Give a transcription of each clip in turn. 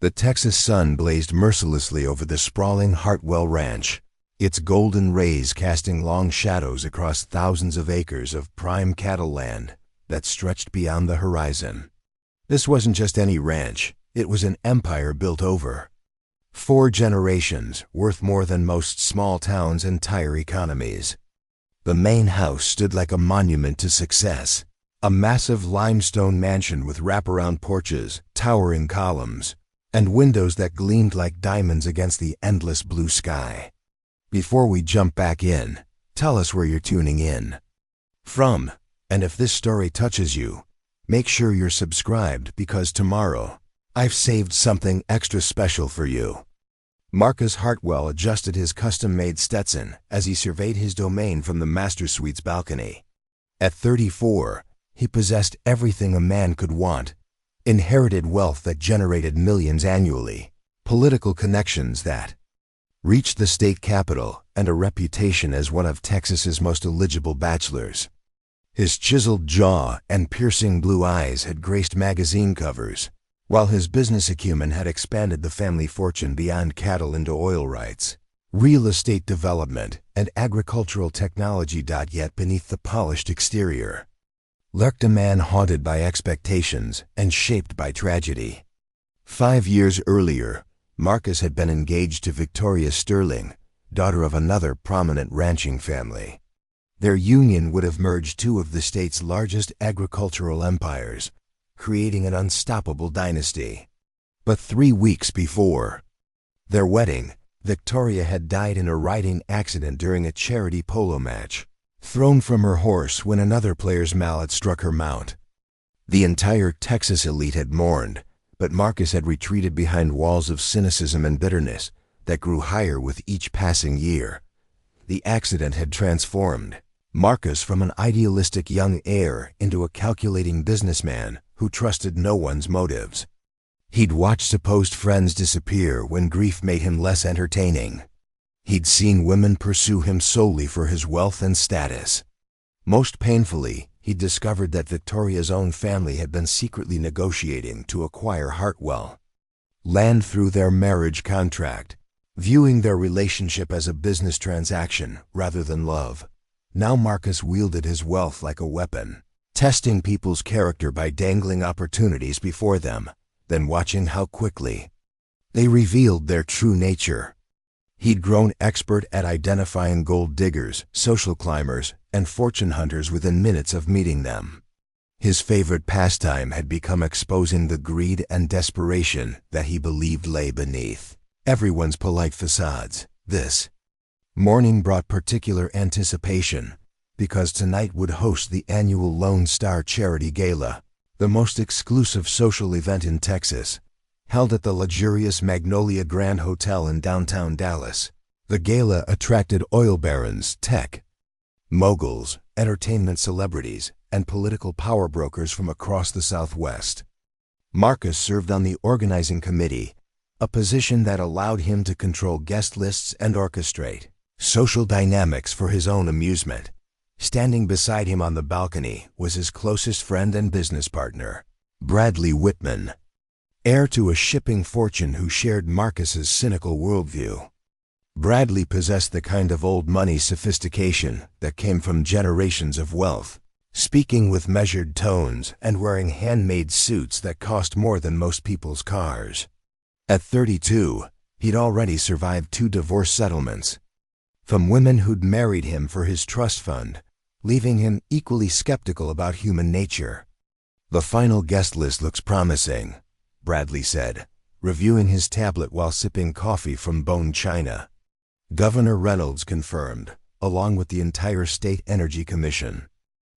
The Texas sun blazed mercilessly over the sprawling Hartwell Ranch, its golden rays casting long shadows across thousands of acres of prime cattle land that stretched beyond the horizon. This wasn't just any ranch, it was an empire built over 4 generations, worth more than most small towns' entire economies. The main house stood like a monument to success, a massive limestone mansion with wraparound porches, towering columns, and windows that gleamed like diamonds against the endless blue sky. Before we jump back in, tell us where you're tuning in from, and if this story touches you, make sure you're subscribed because tomorrow, I've saved something extra special for you. Marcus Hartwell adjusted his custom-made Stetson as he surveyed his domain from the master suite's balcony. At 34, he possessed everything a man could want: inherited wealth that generated millions annually, political connections that reached the state capitol, and a reputation as one of Texas's most eligible bachelors. His chiseled jaw and piercing blue eyes had graced magazine covers, while his business acumen had expanded the family fortune beyond cattle into oil rights, real estate development, and agricultural technology. Yet beneath the polished exterior lurked a man haunted by expectations and shaped by tragedy. 5 years earlier, Marcus had been engaged to Victoria Sterling, daughter of another prominent ranching family. Their union would have merged 2 of the state's largest agricultural empires, creating an unstoppable dynasty. But 3 weeks before their wedding, Victoria had died in a riding accident during a charity polo match, thrown from her horse when another player's mallet struck her mount. The entire Texas elite had mourned, but Marcus had retreated behind walls of cynicism and bitterness that grew higher with each passing year. The accident had transformed Marcus from an idealistic young heir into a calculating businessman who trusted no one's motives. He'd watched supposed friends disappear when grief made him less entertaining. He'd seen women pursue him solely for his wealth and status. Most painfully, he discovered that Victoria's own family had been secretly negotiating to acquire Hartwell land through their marriage contract, viewing their relationship as a business transaction rather than love. Now Marcus wielded his wealth like a weapon, testing people's character by dangling opportunities before them, then watching how quickly they revealed their true nature. He'd grown expert at identifying gold diggers, social climbers, and fortune hunters within minutes of meeting them. His favorite pastime had become exposing the greed and desperation that he believed lay beneath everyone's polite facades. This morning brought particular anticipation because tonight would host the annual Lone Star Charity Gala, the most exclusive social event in Texas, held at the luxurious Magnolia Grand Hotel in downtown Dallas. The gala attracted oil barons, tech moguls, entertainment celebrities, and political power brokers from across the Southwest. Marcus served on the organizing committee, a position that allowed him to control guest lists and orchestrate social dynamics for his own amusement. Standing beside him on the balcony was his closest friend and business partner, Bradley Whitman, heir to a shipping fortune who shared Marcus's cynical worldview. Bradley possessed the kind of old money sophistication that came from generations of wealth, speaking with measured tones and wearing handmade suits that cost more than most people's cars. At 32, he'd already survived 2 divorce settlements from women who'd married him for his trust fund, leaving him equally skeptical about human nature. "The final guest list looks promising," Bradley said, reviewing his tablet while sipping coffee from bone china. Governor Reynolds confirmed, along with the entire State Energy Commission.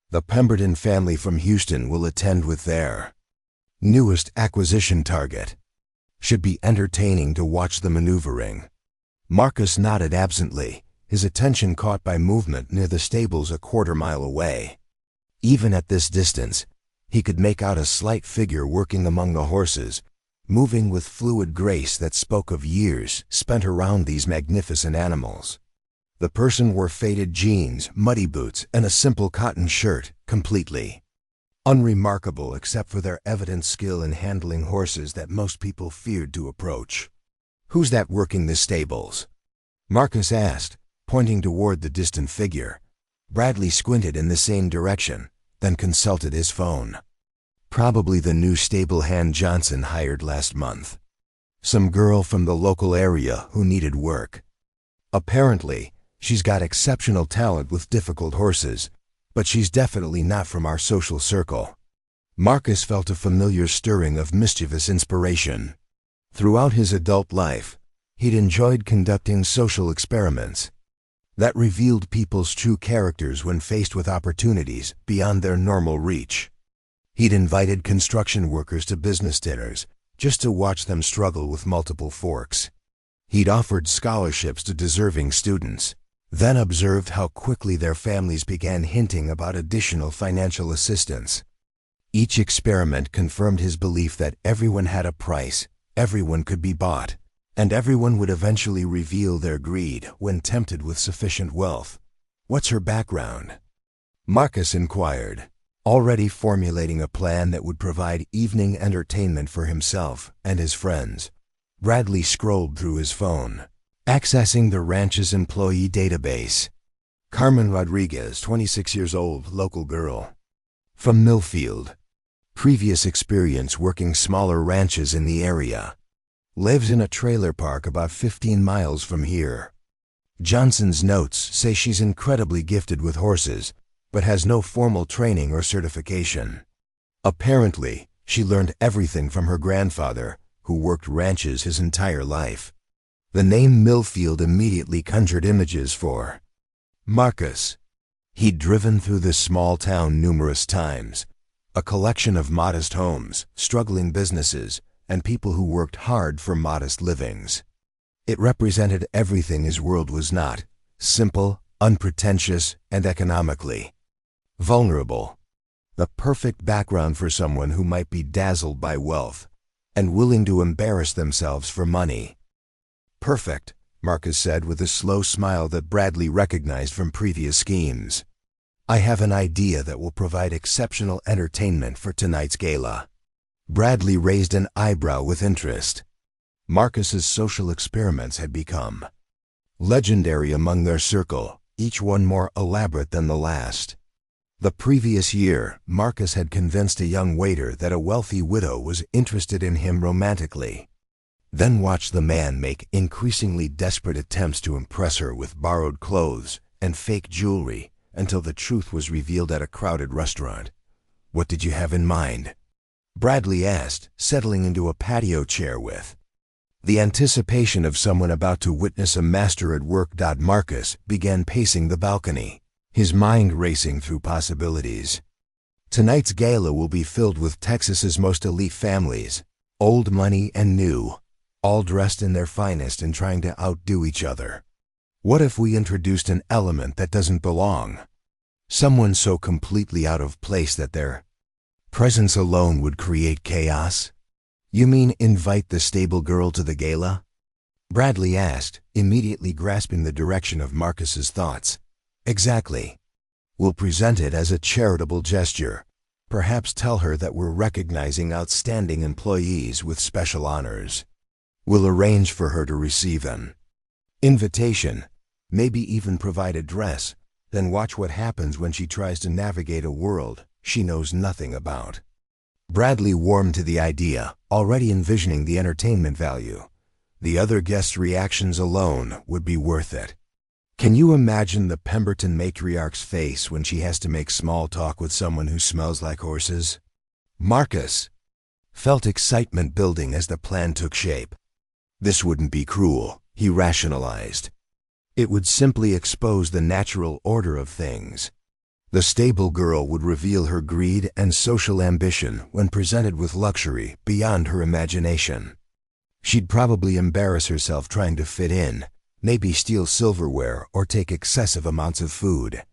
The Pemberton family from Houston will attend with their newest acquisition target. Should be entertaining to watch the maneuvering. Marcus nodded absently, his attention caught by movement near the stables a quarter-mile away. Even at this distance, he could make out a slight figure working among the horses, moving with fluid grace that spoke of years spent around these magnificent animals. The person wore faded jeans, muddy boots, and a simple cotton shirt, completely unremarkable except for their evident skill in handling horses that most people feared to approach. "Who's that working the stables?" Marcus asked, pointing toward the distant figure. Bradley squinted in the same direction, then consulted his phone. "Probably the new stable hand Johnson hired last month. Some girl from the local area who needed work. Apparently, she's got exceptional talent with difficult horses, but she's definitely not from our social circle." Marcus felt a familiar stirring of mischievous inspiration. Throughout his adult life, he'd enjoyed conducting social experiments that revealed people's true characters when faced with opportunities beyond their normal reach. He'd invited construction workers to business dinners just to watch them struggle with multiple forks. He'd offered scholarships to deserving students, then observed how quickly their families began hinting about additional financial assistance. Each experiment confirmed his belief that everyone had a price, everyone could be bought, and everyone would eventually reveal their greed when tempted with sufficient wealth. "What's her background?" Marcus inquired, already formulating a plan that would provide evening entertainment for himself and his friends. Bradley scrolled through his phone, accessing the ranch's employee database. Carmen Rodriguez, 26 years old, local girl. From Millfield. Previous experience working smaller ranches in the area. Lives in a trailer park about 15 miles from here. Johnson's notes say she's incredibly gifted with horses, but has no formal training or certification. Apparently, she learned everything from her grandfather, who worked ranches his entire life. The name Millfield immediately conjured images for Marcus. He'd driven through this small town numerous times, a collection of modest homes, struggling businesses, and people who worked hard for modest livings. It represented everything his world was not: simple, unpretentious, and economically vulnerable. The perfect background for someone who might be dazzled by wealth and willing to embarrass themselves for money. "Perfect," Marcus said with a slow smile that Bradley recognized from previous schemes. "I have an idea that will provide exceptional entertainment for tonight's gala." Bradley raised an eyebrow with interest. Marcus's social experiments had become legendary among their circle, each one more elaborate than the last. The previous year, Marcus had convinced a young waiter that a wealthy widow was interested in him romantically, then watched the man make increasingly desperate attempts to impress her with borrowed clothes and fake jewelry until the truth was revealed at a crowded restaurant. "What did you have in mind?" Bradley asked, settling into a patio chair with the anticipation of someone about to witness a master at work. Marcus began pacing the balcony, his mind racing through possibilities. Tonight's gala will be filled with Texas's most elite families, old money and new, all dressed in their finest and trying to outdo each other. What if we introduced an element that doesn't belong? Someone so completely out of place that their presence alone would create chaos? "You mean invite the stable girl to the gala?" Bradley asked, immediately grasping the direction of Marcus's thoughts. "Exactly. We'll present it as a charitable gesture. Perhaps tell her that we're recognizing outstanding employees with special honors. We'll arrange for her to receive an invitation, maybe even provide a dress, then watch what happens when she tries to navigate a world she knows nothing about." Bradley warmed to the idea, already envisioning the entertainment value. The other guests' reactions alone would be worth it. Can you imagine the Pemberton matriarch's face when she has to make small talk with someone who smells like horses? Marcus felt excitement building as the plan took shape. This wouldn't be cruel, he rationalized. It would simply expose the natural order of things. The stable girl would reveal her greed and social ambition when presented with luxury beyond her imagination. She'd probably embarrass herself trying to fit in, maybe steal silverware or take excessive amounts of food.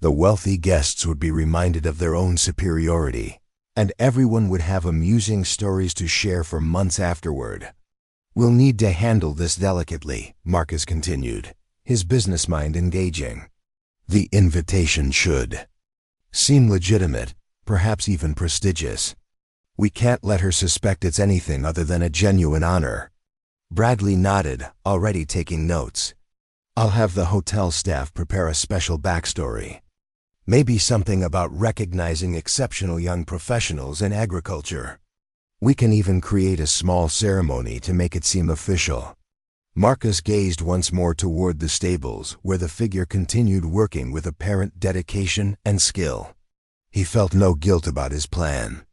The wealthy guests would be reminded of their own superiority, and everyone would have amusing stories to share for months afterward. "We'll need to handle this delicately," Marcus continued, his business mind engaging. "The invitation should seem legitimate, perhaps even prestigious. We can't let her suspect it's anything other than a genuine honor. Bradley nodded, already taking notes. I'll have the hotel staff prepare a special backstory. Maybe something about recognizing exceptional young professionals in agriculture. We can even create a small ceremony to make it seem official. Marcus gazed once more toward the stables, where the figure continued working with apparent dedication and skill. He felt no guilt about his plan.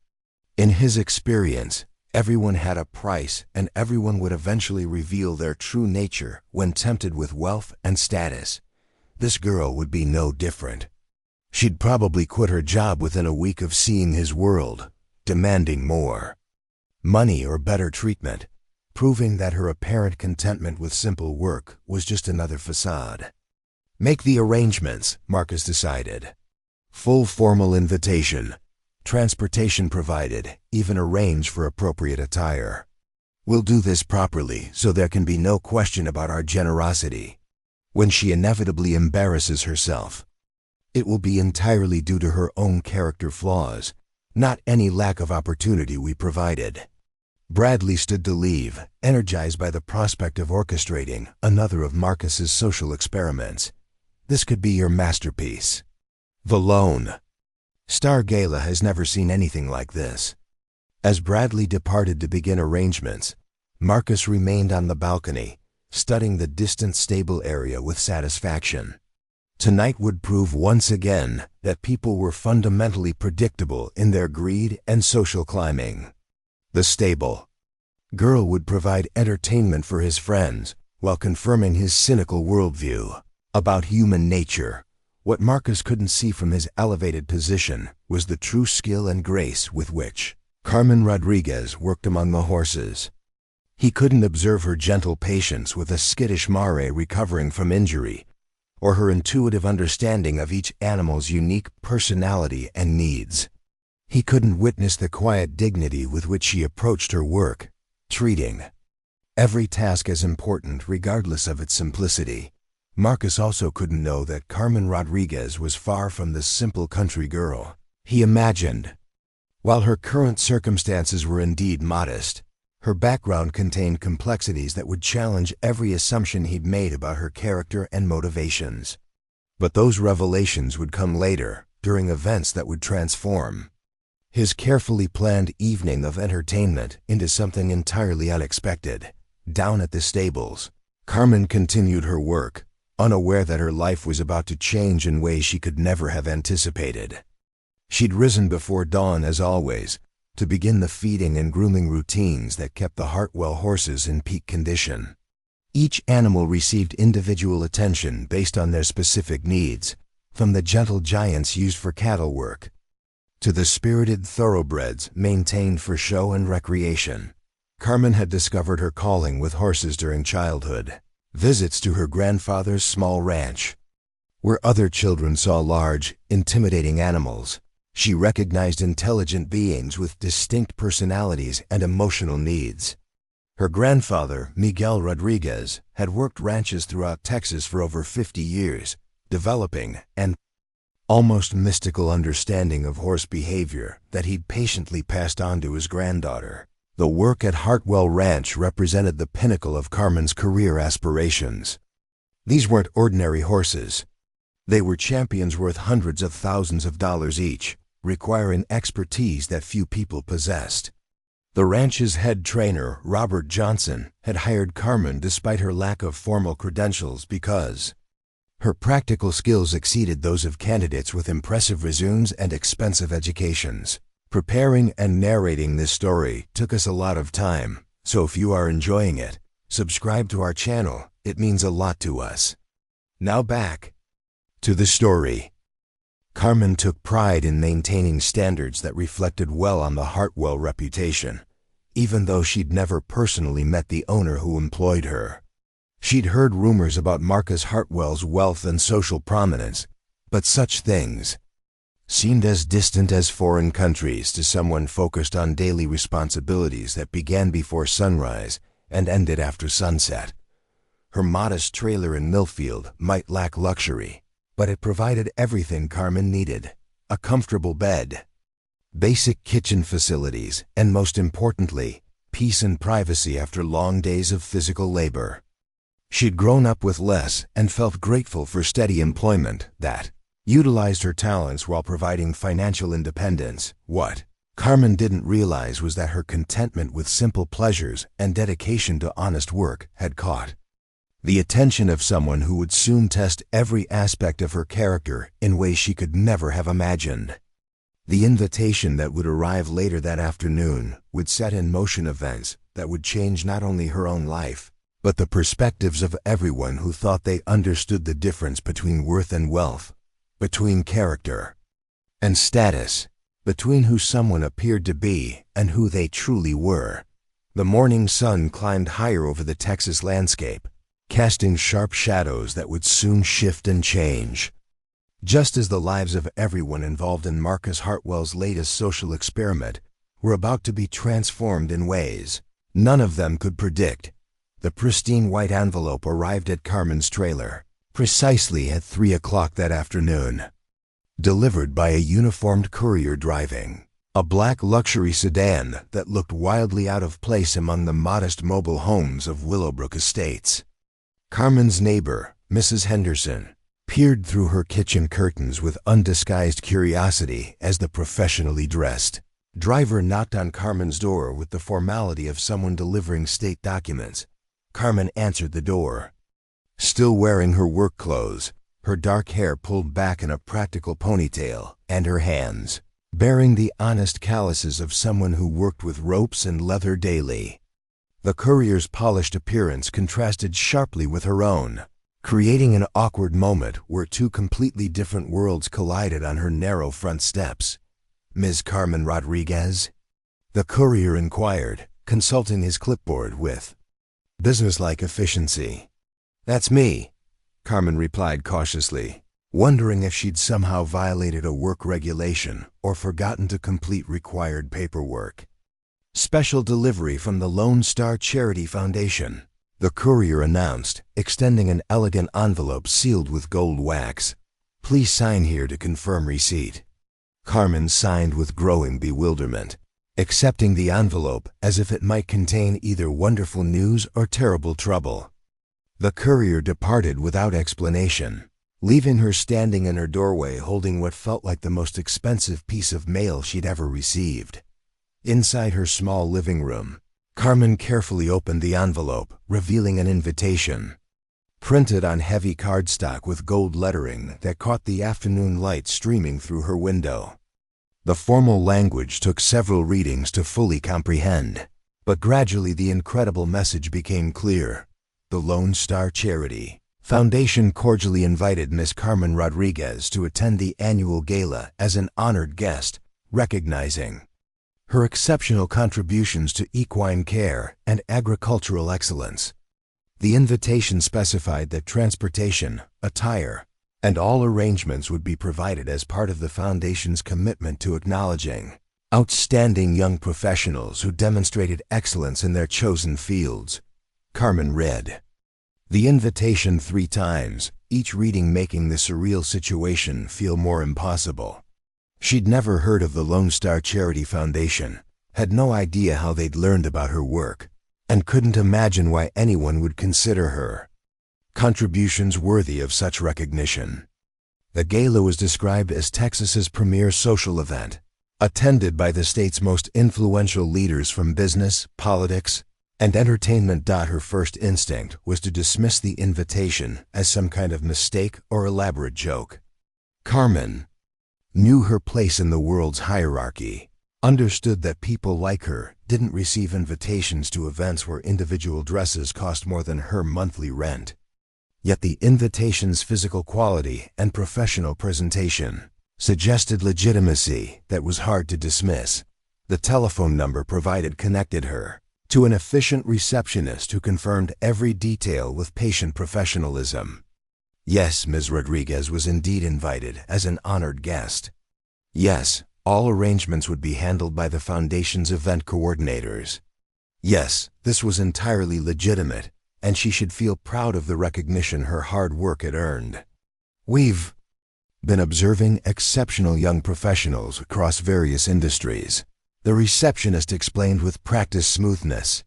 In his experience, everyone had a price, and everyone would eventually reveal their true nature when tempted with wealth and status. This girl would be no different. She'd probably quit her job within a week of seeing his world, demanding more. Money or better treatment, proving that her apparent contentment with simple work was just another facade. Make the arrangements, Marcus decided. Full formal invitation. Transportation provided, even arrange for appropriate attire. We'll do this properly so there can be no question about our generosity. When she inevitably embarrasses herself, it will be entirely due to her own character flaws, not any lack of opportunity we provided. Bradley stood to leave, energized by the prospect of orchestrating another of Marcus's social experiments. This could be your masterpiece. The Loan. Star Gala has never seen anything like this. As Bradley departed to begin arrangements, Marcus remained on the balcony, studying the distant stable area with satisfaction. Tonight would prove once again that people were fundamentally predictable in their greed and social climbing. The stable. Girl would provide entertainment for his friends while confirming his cynical worldview about human nature. What Marcus couldn't see from his elevated position was the true skill and grace with which Carmen Rodriguez worked among the horses. He couldn't observe her gentle patience with a skittish mare recovering from injury, or her intuitive understanding of each animal's unique personality and needs. He couldn't witness the quiet dignity with which she approached her work, treating every task as important regardless of its simplicity. Marcus also couldn't know that Carmen Rodriguez was far from the simple country girl he imagined. While her current circumstances were indeed modest, her background contained complexities that would challenge every assumption he'd made about her character and motivations. But those revelations would come later, during events that would transform his carefully planned evening of entertainment into something entirely unexpected. Down at the stables, Carmen continued her work, unaware that her life was about to change in ways she could never have anticipated. She'd risen before dawn as always, to begin the feeding and grooming routines that kept the Hartwell horses in peak condition. Each animal received individual attention based on their specific needs, from the gentle giants used for cattle work to the spirited thoroughbreds maintained for show and recreation. Carmen had discovered her calling with horses during childhood. Visits to her grandfather's small ranch, where other children saw large, intimidating animals. She recognized intelligent beings with distinct personalities and emotional needs. Her grandfather, Miguel Rodriguez, had worked ranches throughout Texas for over 50 years, developing an almost mystical understanding of horse behavior that he'd patiently passed on to his granddaughter. The work at Hartwell Ranch represented the pinnacle of Carmen's career aspirations. These weren't ordinary horses. They were champions worth hundreds of thousands of dollars each, requiring expertise that few people possessed. The ranch's head trainer, Robert Johnson, had hired Carmen despite her lack of formal credentials because her practical skills exceeded those of candidates with impressive resumes and expensive educations. Preparing and narrating this story took us a lot of time, so if you are enjoying it, subscribe to our channel. It means a lot to us. Now back to the story. Carmen took pride in maintaining standards that reflected well on the Hartwell reputation, even though she'd never personally met the owner who employed her. She'd heard rumors about Marcus Hartwell's wealth and social prominence, but such things seemed as distant as foreign countries to someone focused on daily responsibilities that began before sunrise and ended after sunset. Her modest trailer in Millfield might lack luxury, but it provided everything Carmen needed: a comfortable bed, basic kitchen facilities, and most importantly, peace and privacy after long days of physical labor. She'd grown up with less and felt grateful for steady employment that utilized her talents while providing financial independence. What Carmen didn't realize was that her contentment with simple pleasures and dedication to honest work had caught the attention of someone who would soon test every aspect of her character in ways she could never have imagined. The invitation that would arrive later that afternoon would set in motion events that would change not only her own life, but the perspectives of everyone who thought they understood the difference between worth and wealth, between character and status, between who someone appeared to be and who they truly were. The morning sun climbed higher over the Texas landscape, casting sharp shadows that would soon shift and change. Just as the lives of everyone involved in Marcus Hartwell's latest social experiment were about to be transformed in ways none of them could predict, the pristine white envelope arrived at Carmen's trailer, precisely at 3 o'clock that afternoon. Delivered by a uniformed courier driving a black luxury sedan that looked wildly out of place among the modest mobile homes of Willowbrook Estates. Carmen's neighbor, Mrs. Henderson, peered through her kitchen curtains with undisguised curiosity as the professionally dressed driver knocked on Carmen's door with the formality of someone delivering state documents. Carmen answered the door. Still wearing her work clothes, her dark hair pulled back in a practical ponytail, and her hands bearing the honest calluses of someone who worked with ropes and leather daily. The courier's polished appearance contrasted sharply with her own, creating an awkward moment where two completely different worlds collided on her narrow front steps. "Ms. Carmen Rodriguez?" the courier inquired, consulting his clipboard with businesslike efficiency. "That's me," Carmen replied cautiously, wondering if she'd somehow violated a work regulation or forgotten to complete required paperwork. "Special delivery from the Lone Star Charity Foundation," the courier announced, extending an elegant envelope sealed with gold wax. "Please sign here to confirm receipt." Carmen signed with growing bewilderment, accepting the envelope as if it might contain either wonderful news or terrible trouble. The courier departed without explanation, leaving her standing in her doorway holding what felt like the most expensive piece of mail she'd ever received. Inside her small living room, Carmen carefully opened the envelope, revealing an invitation, printed on heavy cardstock with gold lettering that caught the afternoon light streaming through her window. The formal language took several readings to fully comprehend, but gradually the incredible message became clear. The Lone Star Charity Foundation cordially invited Miss Carmen Rodriguez to attend the annual gala as an honored guest, recognizing her exceptional contributions to equine care and agricultural excellence. The invitation specified that transportation, attire, and all arrangements would be provided as part of the foundation's commitment to acknowledging outstanding young professionals who demonstrated excellence in their chosen fields. Carmen read the invitation 3 times, each reading making the surreal situation feel more impossible. She'd never heard of the Lone Star Charity Foundation, had no idea how they'd learned about her work, and couldn't imagine why anyone would consider her contributions worthy of such recognition. The gala was described as Texas's premier social event, attended by the state's most influential leaders from business, politics, and entertainment. Her first instinct was to dismiss the invitation as some kind of mistake or elaborate joke. Carmen knew her place in the world's hierarchy, understood that people like her didn't receive invitations to events where individual dresses cost more than her monthly rent. Yet the invitation's physical quality and professional presentation suggested legitimacy that was hard to dismiss. The telephone number provided connected her to an efficient receptionist who confirmed every detail with patient professionalism. Yes, Ms. Rodriguez was indeed invited as an honored guest. Yes, all arrangements would be handled by the foundation's event coordinators. Yes, this was entirely legitimate, and she should feel proud of the recognition her hard work had earned. been observing exceptional young professionals across various industries. The receptionist explained with practiced smoothness.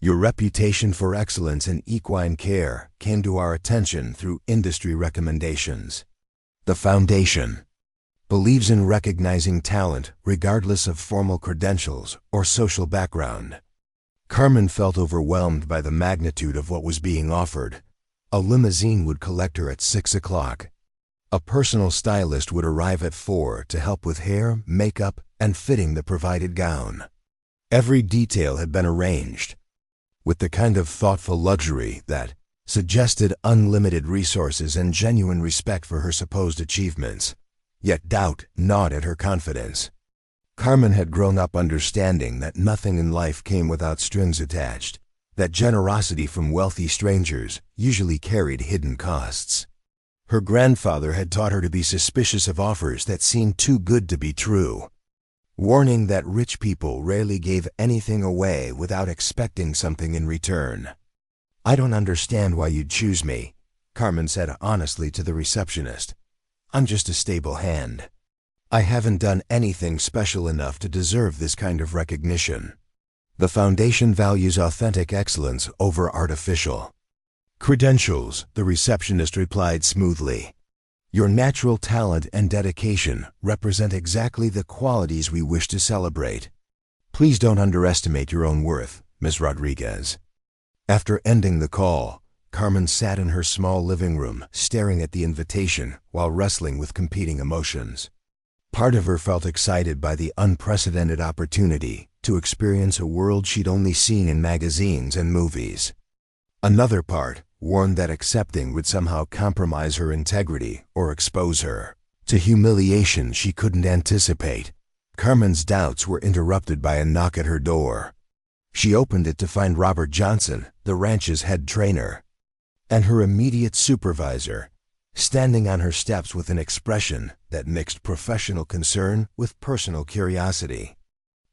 Your reputation for excellence in equine care came to our attention through industry recommendations. The Foundation believes in recognizing talent regardless of formal credentials or social background. Carmen felt overwhelmed by the magnitude of what was being offered. A limousine would collect her at 6 o'clock. A personal stylist would arrive at 4 to help with hair, makeup, and fitting the provided gown. Every detail had been arranged with the kind of thoughtful luxury that suggested unlimited resources and genuine respect for her supposed achievements. Yet doubt gnawed at her confidence. Carmen had grown up understanding that nothing in life came without strings attached, that generosity from wealthy strangers usually carried hidden costs. Her grandfather had taught her to be suspicious of offers that seemed too good to be true, warning that rich people rarely gave anything away without expecting something in return. "I don't understand why you'd choose me," Carmen said honestly to the receptionist. "I'm just a stable hand. I haven't done anything special enough to deserve this kind of recognition." The Foundation values authentic excellence over artificial credentials, the receptionist replied smoothly. "Your natural talent and dedication represent exactly the qualities we wish to celebrate. Please don't underestimate your own worth, Ms. Rodriguez." After ending the call, Carmen sat in her small living room, staring at the invitation while wrestling with competing emotions. Part of her felt excited by the unprecedented opportunity to experience a world she'd only seen in magazines and movies. Another part warned that accepting would somehow compromise her integrity or expose her to humiliation she couldn't anticipate. Carmen's doubts were interrupted by a knock at her door. She opened it to find Robert Johnson, the ranch's head trainer, and her immediate supervisor, standing on her steps with an expression that mixed professional concern with personal curiosity.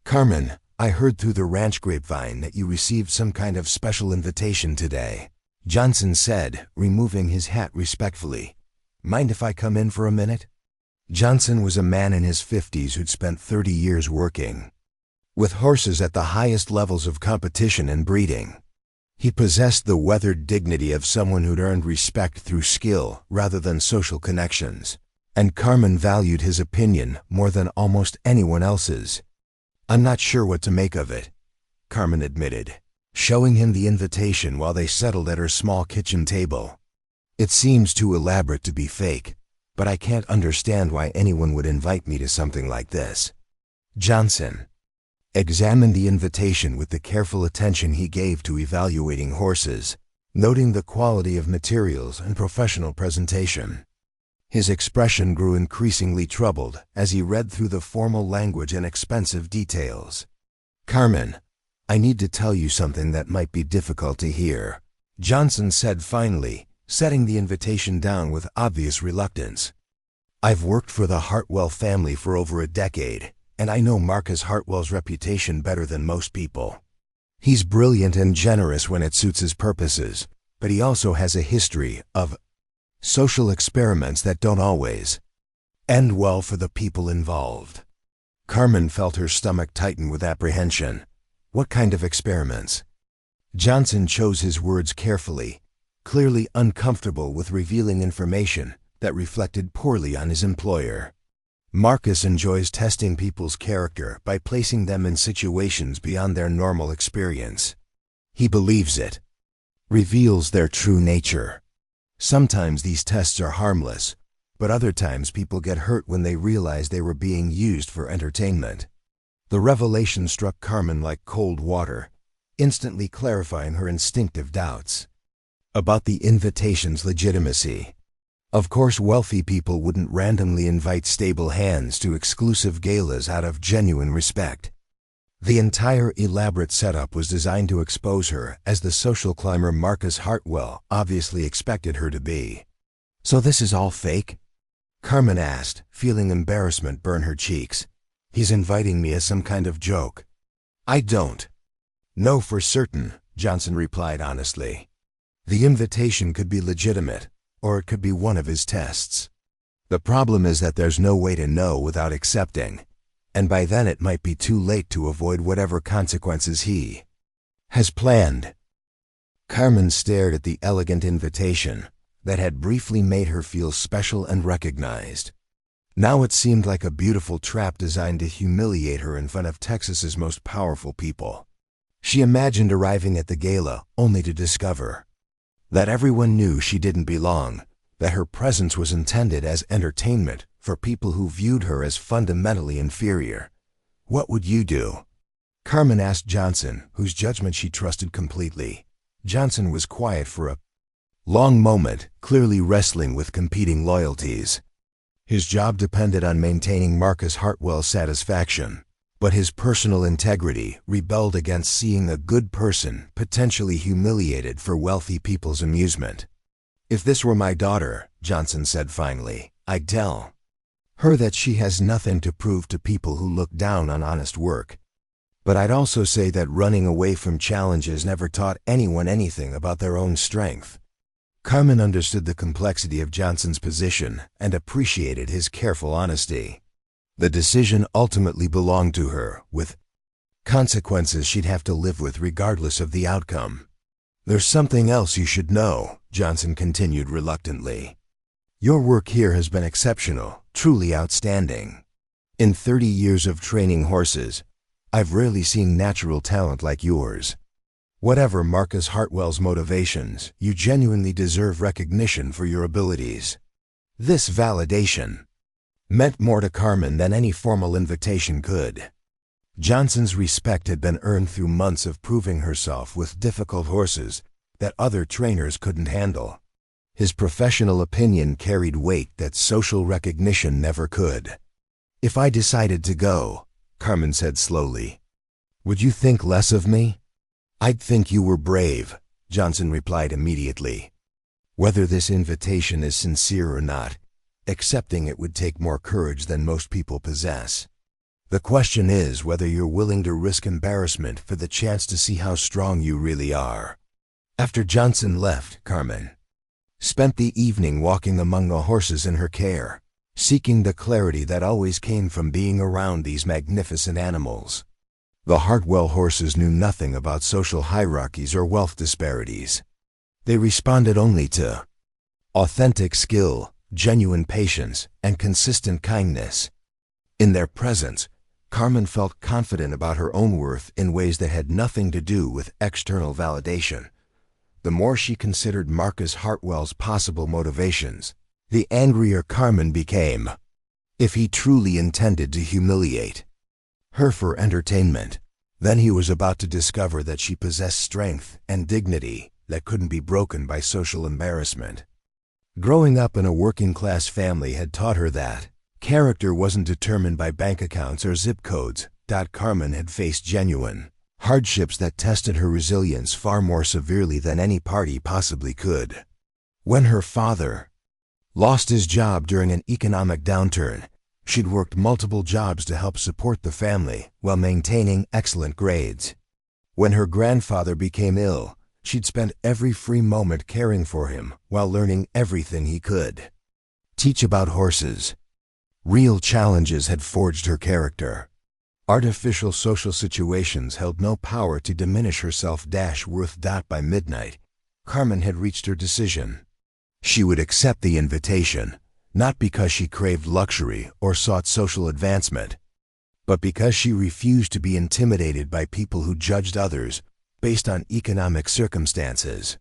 "Carmen, I heard through the ranch grapevine that you received some kind of special invitation today," Johnson said, removing his hat respectfully. "Mind if I come in for a minute?" Johnson was a man in his 50s who'd spent 30 years working with horses at the highest levels of competition and breeding. He possessed the weathered dignity of someone who'd earned respect through skill rather than social connections, and Carmen valued his opinion more than almost anyone else's. "I'm not sure what to make of it," Carmen admitted, showing him the invitation while they settled at her small kitchen table. "It seems too elaborate to be fake, but I can't understand why anyone would invite me to something like this." Johnson examined the invitation with the careful attention he gave to evaluating horses, noting the quality of materials and professional presentation. His expression grew increasingly troubled as he read through the formal language and expensive details. "Carmen, I need to tell you something that might be difficult to hear," Johnson said finally, setting the invitation down with obvious reluctance. "I've worked for the Hartwell family for over a decade, and I know Marcus Hartwell's reputation better than most people. He's brilliant and generous when it suits his purposes, but he also has a history of social experiments that don't always end well for the people involved." Carmen felt her stomach tighten with apprehension. "What kind of experiments?" Johnson chose his words carefully, clearly uncomfortable with revealing information that reflected poorly on his employer. "Marcus enjoys testing people's character by placing them in situations beyond their normal experience. He believes it reveals their true nature. Sometimes these tests are harmless, but other times people get hurt when they realize they were being used for entertainment." The revelation struck Carmen like cold water, instantly clarifying her instinctive doubts about the invitation's legitimacy. Of course, wealthy people wouldn't randomly invite stable hands to exclusive galas out of genuine respect. The entire elaborate setup was designed to expose her as the social climber Marcus Hartwell obviously expected her to be. "So this is all fake?" Carmen asked, feeling embarrassment burn her cheeks. "He's inviting me as some kind of joke." "I don't know for certain," Johnson replied honestly. "The invitation could be legitimate, or it could be one of his tests." The problem is that there's no way to know without accepting, and by then it might be too late to avoid whatever consequences he has planned. Carmen stared at the elegant invitation that had briefly made her feel special and recognized. Now it seemed like a beautiful trap designed to humiliate her in front of Texas's most powerful people. She imagined arriving at the gala only to discover that everyone knew she didn't belong, that her presence was intended as entertainment for people who viewed her as fundamentally inferior. "What would you do?" Carmen asked Johnson, whose judgment she trusted completely. Johnson was quiet for a long moment, clearly wrestling with competing loyalties. His job depended on maintaining Marcus Hartwell's satisfaction, but his personal integrity rebelled against seeing a good person potentially humiliated for wealthy people's amusement. "If this were my daughter," Johnson said finally, "I'd tell her that she has nothing to prove to people who look down on honest work. But I'd also say that running away from challenges never taught anyone anything about their own strength." Carmen understood the complexity of Johnson's position and appreciated his careful honesty. The decision ultimately belonged to her, with consequences she'd have to live with regardless of the outcome. "There's something else you should know," Johnson continued reluctantly. "Your work here has been exceptional, truly outstanding. In 30 years of training horses, I've rarely seen natural talent like yours. Whatever Marcus Hartwell's motivations, you genuinely deserve recognition for your abilities." This validation meant more to Carmen than any formal invitation could. Johnson's respect had been earned through months of proving herself with difficult horses that other trainers couldn't handle. His professional opinion carried weight that social recognition never could. "If I decided to go," Carmen said slowly, "would you think less of me?" "I'd think you were brave," Johnson replied immediately. "Whether this invitation is sincere or not, accepting it would take more courage than most people possess. The question is whether you're willing to risk embarrassment for the chance to see how strong you really are." After Johnson left, Carmen spent the evening walking among the horses in her care, seeking the clarity that always came from being around these magnificent animals. The Hartwell horses knew nothing about social hierarchies or wealth disparities. They responded only to authentic skill, genuine patience, and consistent kindness. In their presence, Carmen felt confident about her own worth in ways that had nothing to do with external validation. The more she considered Marcus Hartwell's possible motivations, the angrier Carmen became. If he truly intended to humiliate her for entertainment, then he was about to discover that she possessed strength and dignity that couldn't be broken by social embarrassment. Growing up in a working-class family had taught her that character wasn't determined by bank accounts or zip codes. Carmen had faced genuine hardships that tested her resilience far more severely than any party possibly could. When her father lost his job during an economic downturn, she'd worked multiple jobs to help support the family while maintaining excellent grades. When her grandfather became ill, she'd spent every free moment caring for him while learning everything he could teach about horses. Real challenges had forged her character. Artificial social situations held no power to diminish her self-worth. By midnight, Carmen had reached her decision. She would accept the invitation, not because she craved luxury or sought social advancement, but because she refused to be intimidated by people who judged others based on economic circumstances.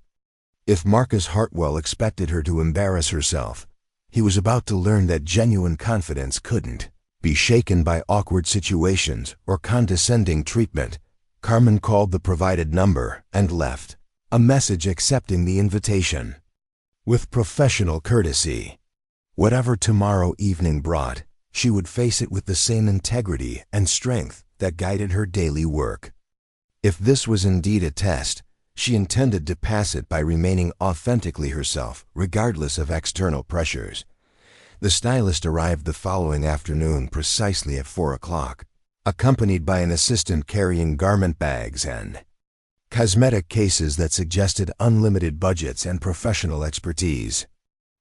If Marcus Hartwell expected her to embarrass herself, he was about to learn that genuine confidence couldn't be shaken by awkward situations or condescending treatment. Carmen called the provided number and left a message accepting the invitation with professional courtesy. Whatever tomorrow evening brought, she would face it with the same integrity and strength that guided her daily work. If this was indeed a test, she intended to pass it by remaining authentically herself, regardless of external pressures. The stylist arrived the following afternoon precisely at 4 o'clock, accompanied by an assistant carrying garment bags and cosmetic cases that suggested unlimited budgets and professional expertise.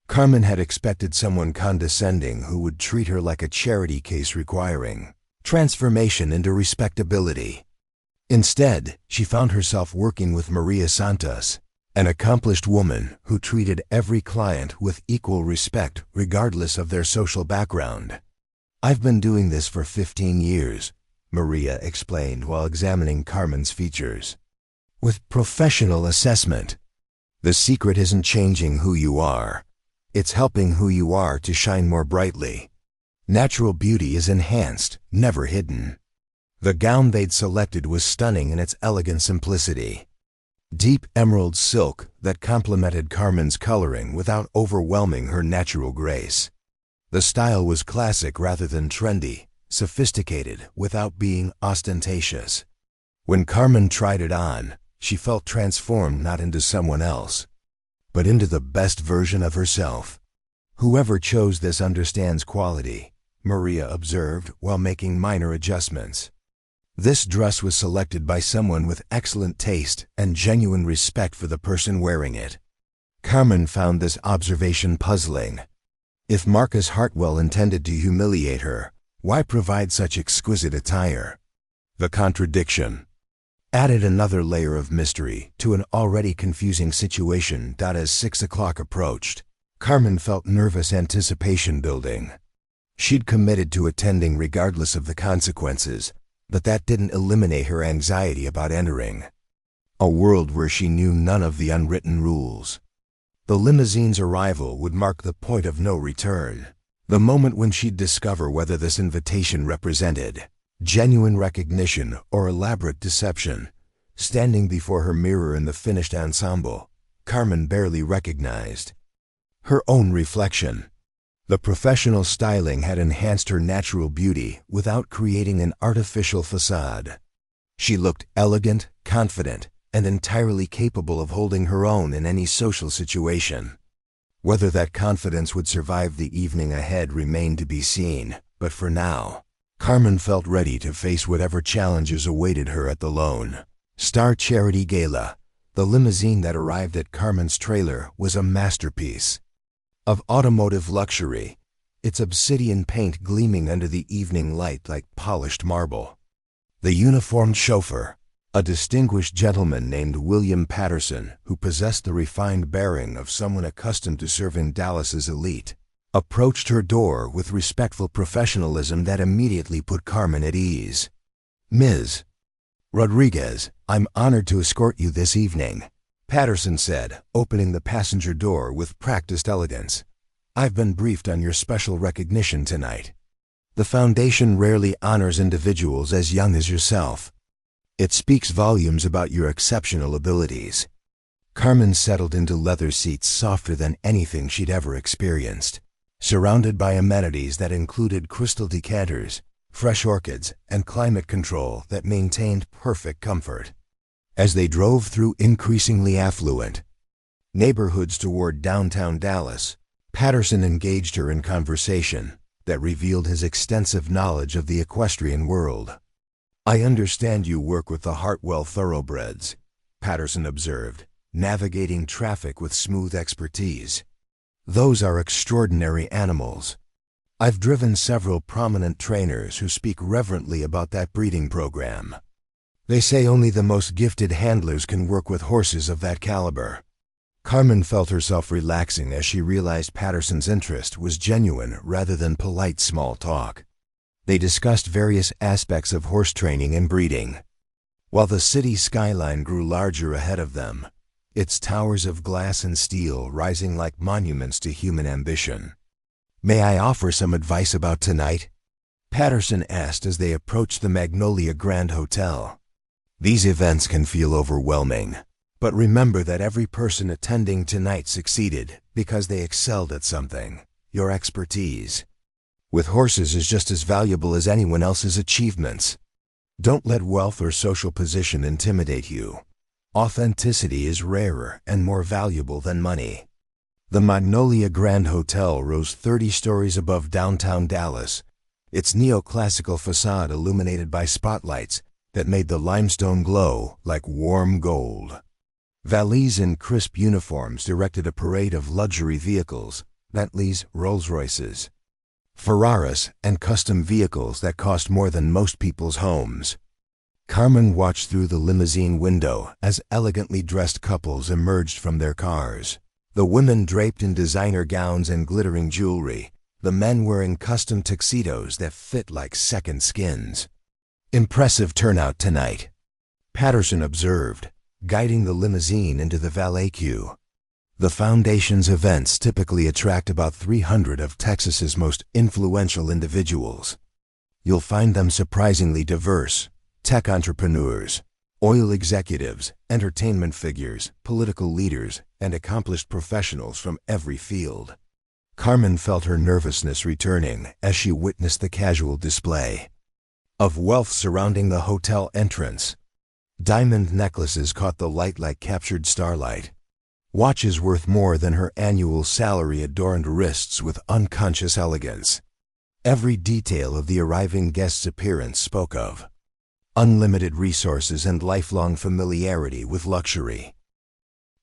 Carmen had expected someone condescending who would treat her like a charity case requiring transformation into respectability. Instead, she found herself working with Maria Santos, an accomplished woman who treated every client with equal respect regardless of their social background. "I've been doing this for 15 years, Maria explained while examining Carmen's features. "With professional assessment. The secret isn't changing who you are. It's helping who you are to shine more brightly. Natural beauty is enhanced, never hidden." The gown they'd selected was stunning in its elegant simplicity. Deep emerald silk that complemented Carmen's coloring without overwhelming her natural grace. The style was classic rather than trendy, sophisticated without being ostentatious. When Carmen tried it on, she felt transformed not into someone else, but into the best version of herself. "Whoever chose this understands quality," Maria observed while making minor adjustments. This dress was selected by someone with excellent taste and genuine respect for the person wearing it. Carmen found this observation puzzling. If Marcus Hartwell intended to humiliate her, why provide such exquisite attire? The contradiction added another layer of mystery to an already confusing situation. As 6 o'clock approached, Carmen felt nervous anticipation building. She'd committed to attending regardless of the consequences, but that didn't eliminate her anxiety about entering a world where she knew none of the unwritten rules. The limousine's arrival would mark the point of no return, the moment when she'd discover whether this invitation represented genuine recognition or elaborate deception. Standing before her mirror in the finished ensemble, Carmen barely recognized her own reflection. The professional styling had enhanced her natural beauty without creating an artificial facade. She looked elegant, confident, and entirely capable of holding her own in any social situation. Whether that confidence would survive the evening ahead remained to be seen, but for now, Carmen felt ready to face whatever challenges awaited her at the Lone Star Charity Gala. The limousine that arrived at Carmen's trailer was a masterpiece of automotive luxury, its obsidian paint gleaming under the evening light like polished marble. The uniformed chauffeur, a distinguished gentleman named William Patterson who possessed the refined bearing of someone accustomed to serving Dallas's elite, approached her door with respectful professionalism that immediately put Carmen at ease. "Ms. Rodriguez, I'm honored to escort you this evening," Patterson said, opening the passenger door with practiced elegance. "I've been briefed on your special recognition tonight. The foundation rarely honors individuals as young as yourself. It speaks volumes about your exceptional abilities." Carmen settled into leather seats softer than anything she'd ever experienced, surrounded by amenities that included crystal decanters, fresh orchids, and climate control that maintained perfect comfort. As they drove through increasingly affluent neighborhoods toward downtown Dallas, Patterson engaged her in conversation that revealed his extensive knowledge of the equestrian world. "I understand you work with the Hartwell Thoroughbreds," Patterson observed, navigating traffic with smooth expertise. "Those are extraordinary animals. I've driven several prominent trainers who speak reverently about that breeding program. They say only the most gifted handlers can work with horses of that caliber." Carmen felt herself relaxing as she realized Patterson's interest was genuine rather than polite small talk. They discussed various aspects of horse training and breeding. While the city skyline grew larger ahead of them, its towers of glass and steel rising like monuments to human ambition. "May I offer some advice about tonight?" Patterson asked as they approached the Magnolia Grand Hotel. "These events can feel overwhelming, but remember that every person attending tonight succeeded because they excelled at something. Your expertise with horses is just as valuable as anyone else's achievements. Don't let wealth or social position intimidate you. Authenticity is rarer and more valuable than money." The Magnolia Grand Hotel rose 30 stories above downtown Dallas, its neoclassical facade illuminated by spotlights that made the limestone glow like warm gold. Valets in crisp uniforms directed a parade of luxury vehicles, Bentleys, Rolls-Royces, Ferraris, and custom vehicles that cost more than most people's homes. Carmen watched through the limousine window as elegantly dressed couples emerged from their cars. The women draped in designer gowns and glittering jewelry, the men wearing custom tuxedos that fit like second skins. "Impressive turnout tonight," Patterson observed, guiding the limousine into the valet queue. The Foundation's events typically attract about 300 of Texas's most influential individuals. You'll find them surprisingly diverse: tech entrepreneurs, oil executives, entertainment figures, political leaders, and accomplished professionals from every field. Carmen felt her nervousness returning as she witnessed the casual display of wealth surrounding the hotel entrance. Diamond necklaces caught the light like captured starlight. Watches worth more than her annual salary adorned wrists with unconscious elegance. Every detail of the arriving guest's appearance spoke of unlimited resources and lifelong familiarity with luxury.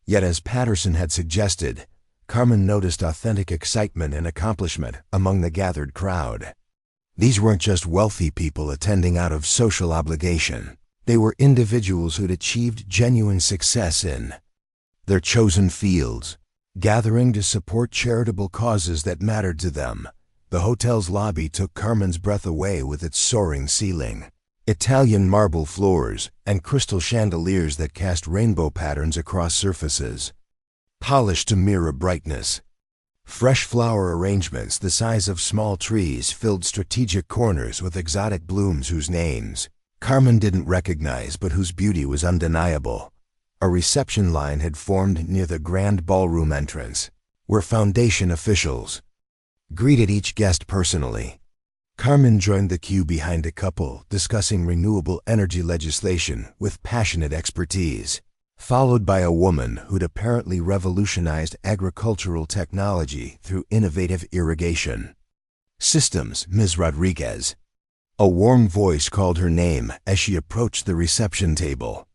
Yet, as Patterson had suggested, Carmen noticed authentic excitement and accomplishment among the gathered crowd. These weren't just wealthy people attending out of social obligation. They were individuals who'd achieved genuine success in their chosen fields, gathering to support charitable causes that mattered to them. The hotel's lobby took Carmen's breath away with its soaring ceiling, Italian marble floors, and crystal chandeliers that cast rainbow patterns across surfaces, polished to mirror brightness. Fresh flower arrangements the size of small trees filled strategic corners with exotic blooms whose names Carmen didn't recognize but whose beauty was undeniable. A reception line had formed near the grand ballroom entrance, where Foundation officials greeted each guest personally. Carmen joined the queue behind a couple discussing renewable energy legislation with passionate expertise, followed by a woman who'd apparently revolutionized agricultural technology through innovative irrigation systems. "Ms. Rodriguez." A warm voice called her name as she approached the reception table.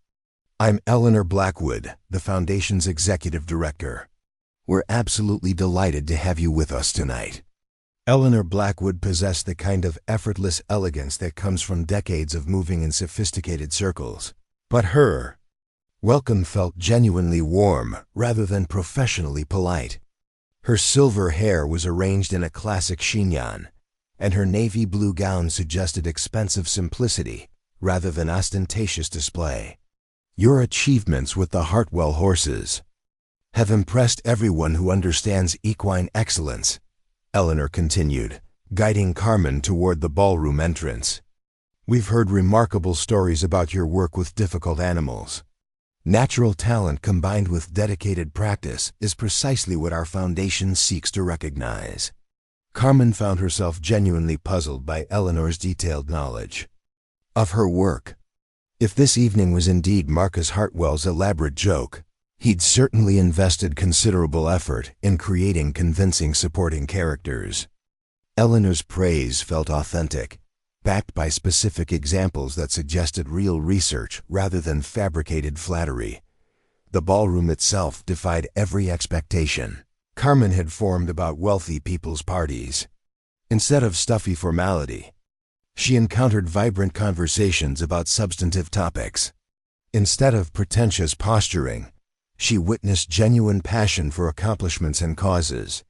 "I'm Eleanor Blackwood, the Foundation's executive director. We're absolutely delighted to have you with us tonight." Eleanor Blackwood possessed the kind of effortless elegance that comes from decades of moving in sophisticated circles. But her welcome felt genuinely warm rather than professionally polite. Her silver hair was arranged in a classic chignon, and her navy blue gown suggested expensive simplicity rather than ostentatious display. "Your achievements with the Hartwell horses have impressed everyone who understands equine excellence," Eleanor continued, guiding Carmen toward the ballroom entrance. "We've heard remarkable stories about your work with difficult animals. Natural talent combined with dedicated practice is precisely what our foundation seeks to recognize." Carmen found herself genuinely puzzled by Eleanor's detailed knowledge of her work. If this evening was indeed Marcus Hartwell's elaborate joke, he'd certainly invested considerable effort in creating convincing supporting characters. Eleanor's praise felt authentic, backed by specific examples that suggested real research rather than fabricated flattery. The ballroom itself defied every expectation Carmen had formed about wealthy people's parties. Instead of stuffy formality, she encountered vibrant conversations about substantive topics. Instead of pretentious posturing, she witnessed genuine passion for accomplishments and causes.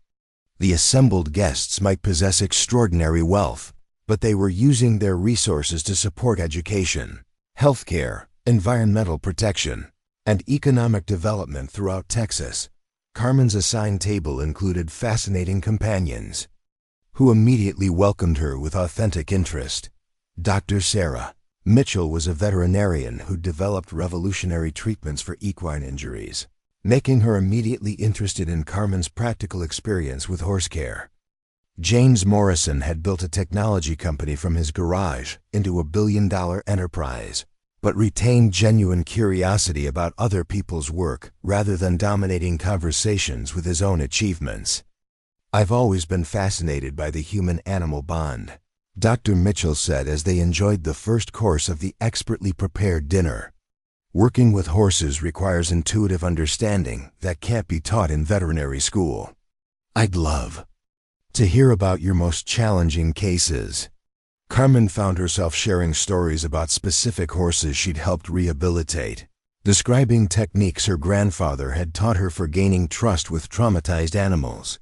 The assembled guests might possess extraordinary wealth, but they were using their resources to support education, healthcare, environmental protection, and economic development throughout Texas. Carmen's assigned table included fascinating companions who immediately welcomed her with authentic interest. Dr. Sarah Mitchell was a veterinarian who developed revolutionary treatments for equine injuries, making her immediately interested in Carmen's practical experience with horse care. James Morrison had built a technology company from his garage into a billion-dollar enterprise, but retained genuine curiosity about other people's work rather than dominating conversations with his own achievements. "I've always been fascinated by the human-animal bond," Dr. Mitchell said as they enjoyed the first course of the expertly prepared dinner. "Working with horses requires intuitive understanding that can't be taught in veterinary school." I'd love to hear about your most challenging cases. Carmen found herself sharing stories about specific horses she'd helped rehabilitate, describing techniques her grandfather had taught her for gaining trust with traumatized animals.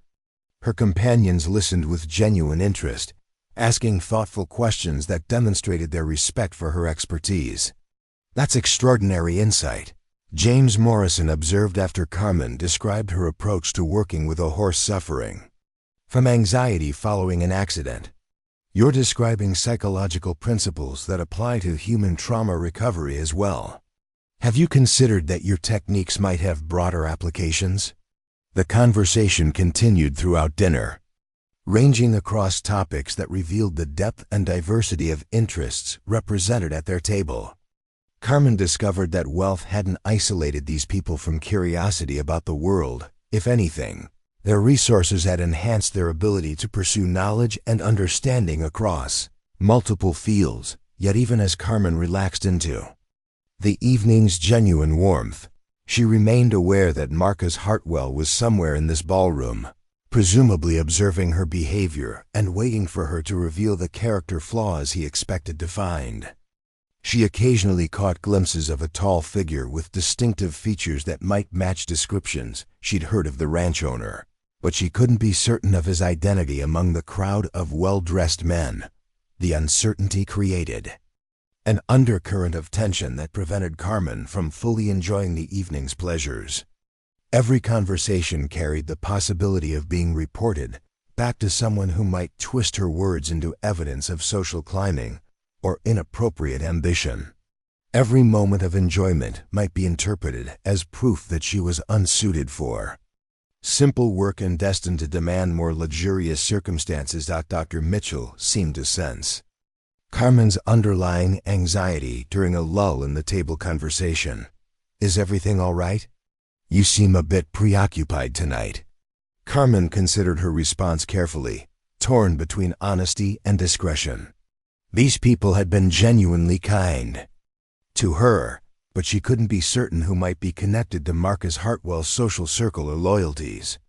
Her companions listened with genuine interest, asking thoughtful questions that demonstrated their respect for her expertise. That's extraordinary insight, James Morrison observed after Carmen described her approach to working with a horse suffering from anxiety following an accident. You're describing psychological principles that apply to human trauma recovery as well. Have you considered that your techniques might have broader applications? The conversation continued throughout dinner, ranging across topics that revealed the depth and diversity of interests represented at their table. Carmen discovered that wealth hadn't isolated these people from curiosity about the world. If anything, their resources had enhanced their ability to pursue knowledge and understanding across multiple fields. Yet even as Carmen relaxed into the evening's genuine warmth, she remained aware that Marcus Hartwell was somewhere in this ballroom, presumably observing her behavior and waiting for her to reveal the character flaws he expected to find. She occasionally caught glimpses of a tall figure with distinctive features that might match descriptions she'd heard of the ranch owner, but she couldn't be certain of his identity among the crowd of well-dressed men. The uncertainty created an undercurrent of tension that prevented Carmen from fully enjoying the evening's pleasures. Every conversation carried the possibility of being reported back to someone who might twist her words into evidence of social climbing or inappropriate ambition. Every moment of enjoyment might be interpreted as proof that she was unsuited for simple work and destined to demand more luxurious circumstances. Dr. Mitchell seemed to sense Carmen's underlying anxiety during a lull in the table conversation. "Is everything all right? You seem a bit preoccupied tonight." Carmen considered her response carefully, torn between honesty and discretion. These people had been genuinely kind to her, but she couldn't be certain who might be connected to Marcus Hartwell's social circle or loyalties.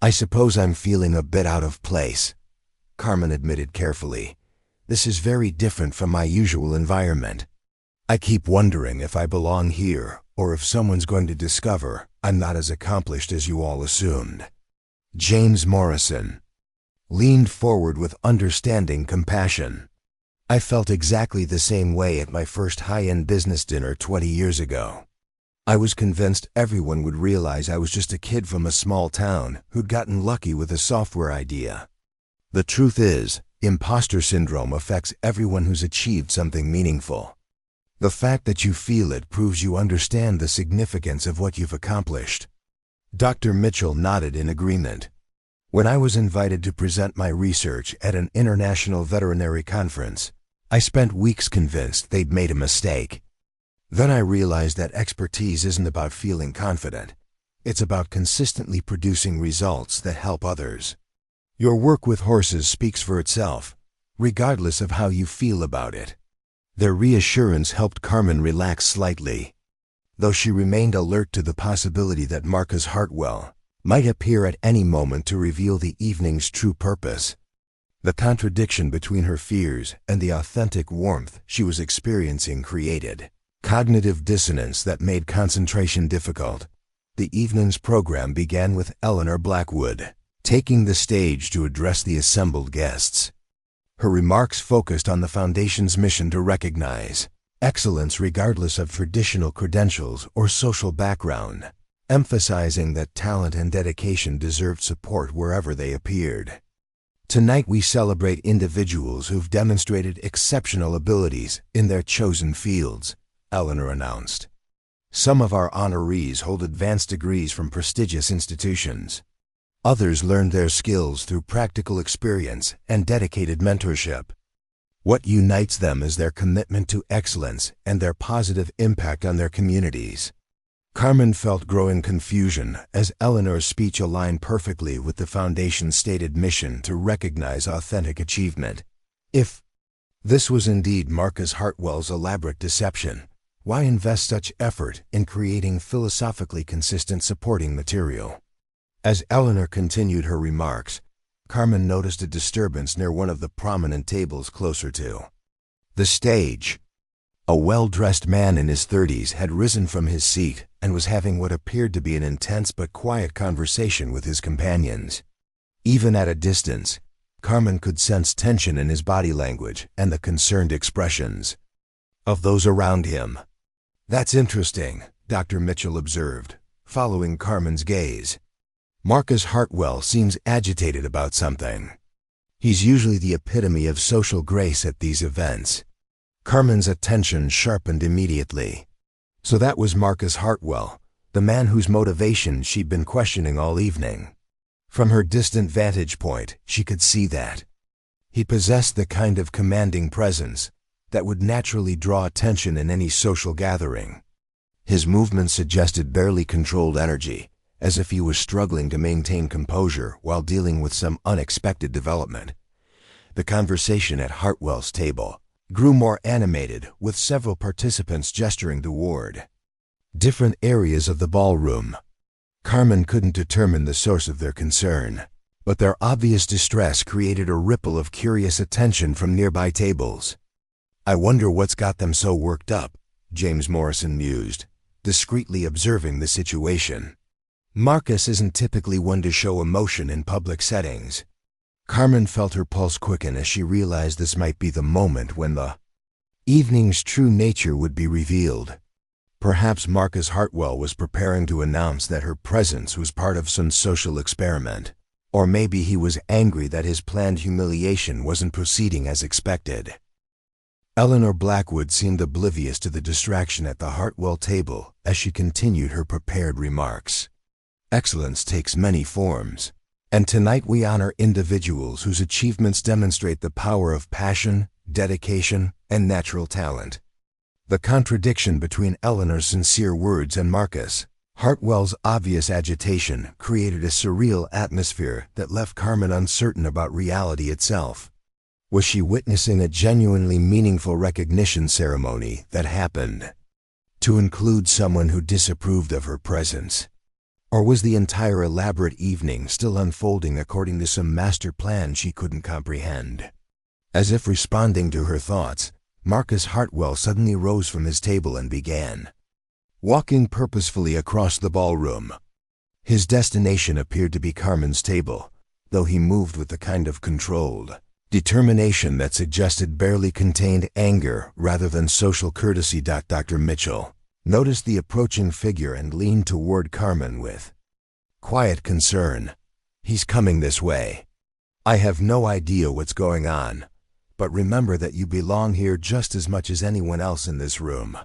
"I suppose I'm feeling a bit out of place," Carmen admitted carefully. "This is very different from my usual environment. I keep wondering if I belong here or if someone's going to discover I'm not as accomplished as you all assumed." James Morrison leaned forward with understanding compassion. "I felt exactly the same way at my first high-end business dinner 20 years ago. I was convinced everyone would realize I was just a kid from a small town who'd gotten lucky with a software idea. The truth is, imposter syndrome affects everyone who's achieved something meaningful. The fact that you feel it proves you understand the significance of what you've accomplished." Dr. Mitchell nodded in agreement. "When I was invited to present my research at an international veterinary conference, I spent weeks convinced they'd made a mistake. Then I realized that expertise isn't about feeling confident. It's about consistently producing results that help others. Your work with horses speaks for itself, regardless of how you feel about it." Their reassurance helped Carmen relax slightly, though she remained alert to the possibility that Marcus Hartwell might appear at any moment to reveal the evening's true purpose. The contradiction between her fears and the authentic warmth she was experiencing created cognitive dissonance that made concentration difficult. The evening's program began with Eleanor Blackwood taking the stage to address the assembled guests. Her remarks focused on the Foundation's mission to recognize excellence regardless of traditional credentials or social background, emphasizing that talent and dedication deserved support wherever they appeared. "Tonight we celebrate individuals who've demonstrated exceptional abilities in their chosen fields," Eleanor announced. "Some of our honorees hold advanced degrees from prestigious institutions. Others learned their skills through practical experience and dedicated mentorship. What unites them is their commitment to excellence and their positive impact on their communities." Carmen felt growing confusion as Eleanor's speech aligned perfectly with the Foundation's stated mission to recognize authentic achievement. If this was indeed Marcus Hartwell's elaborate deception, why invest such effort in creating philosophically consistent supporting material? As Eleanor continued her remarks, Carmen noticed a disturbance near one of the prominent tables closer to the stage. A well-dressed man in his 30s had risen from his seat and was having what appeared to be an intense but quiet conversation with his companions. Even at a distance, Carmen could sense tension in his body language and the concerned expressions of those around him. "That's interesting," Dr. Mitchell observed, following Carmen's gaze. "Marcus Hartwell seems agitated about something. He's usually the epitome of social grace at these events." Carmen's attention sharpened immediately. So that was Marcus Hartwell, the man whose motivation she'd been questioning all evening. From her distant vantage point, she could see that he possessed the kind of commanding presence that would naturally draw attention in any social gathering. His movements suggested barely controlled energy, as if he was struggling to maintain composure while dealing with some unexpected development. The conversation at Hartwell's table grew more animated, with several participants gesturing toward different areas of the ballroom. Carmen couldn't determine the source of their concern, but their obvious distress created a ripple of curious attention from nearby tables. "I wonder what's got them so worked up," James Morrison mused, discreetly observing the situation. Marcus isn't typically one to show emotion in public settings. Carmen felt her pulse quicken as she realized this might be the moment when the evening's true nature would be revealed. Perhaps Marcus Hartwell was preparing to announce that her presence was part of some social experiment. Or maybe he was angry that his planned humiliation wasn't proceeding as expected. Eleanor Blackwood seemed oblivious to the distraction at the Hartwell table as she continued her prepared remarks. "Excellence takes many forms. And tonight we honor individuals whose achievements demonstrate the power of passion, dedication, and natural talent." The contradiction between Eleanor's sincere words and Marcus Hartwell's obvious agitation created a surreal atmosphere that left Carmen uncertain about reality itself. Was she witnessing a genuinely meaningful recognition ceremony that happened to include someone who disapproved of her presence? Or was the entire elaborate evening still unfolding according to some master plan she couldn't comprehend? As if responding to her thoughts, Marcus Hartwell suddenly rose from his table and began walking purposefully across the ballroom. His destination appeared to be Carmen's table, though he moved with the kind of controlled determination that suggested barely contained anger rather than social courtesy. Dr. Mitchell noticed the approaching figure and leaned toward Carmen with quiet concern. "He's coming this way. I have no idea what's going on, but remember that you belong here just as much as anyone else in this room."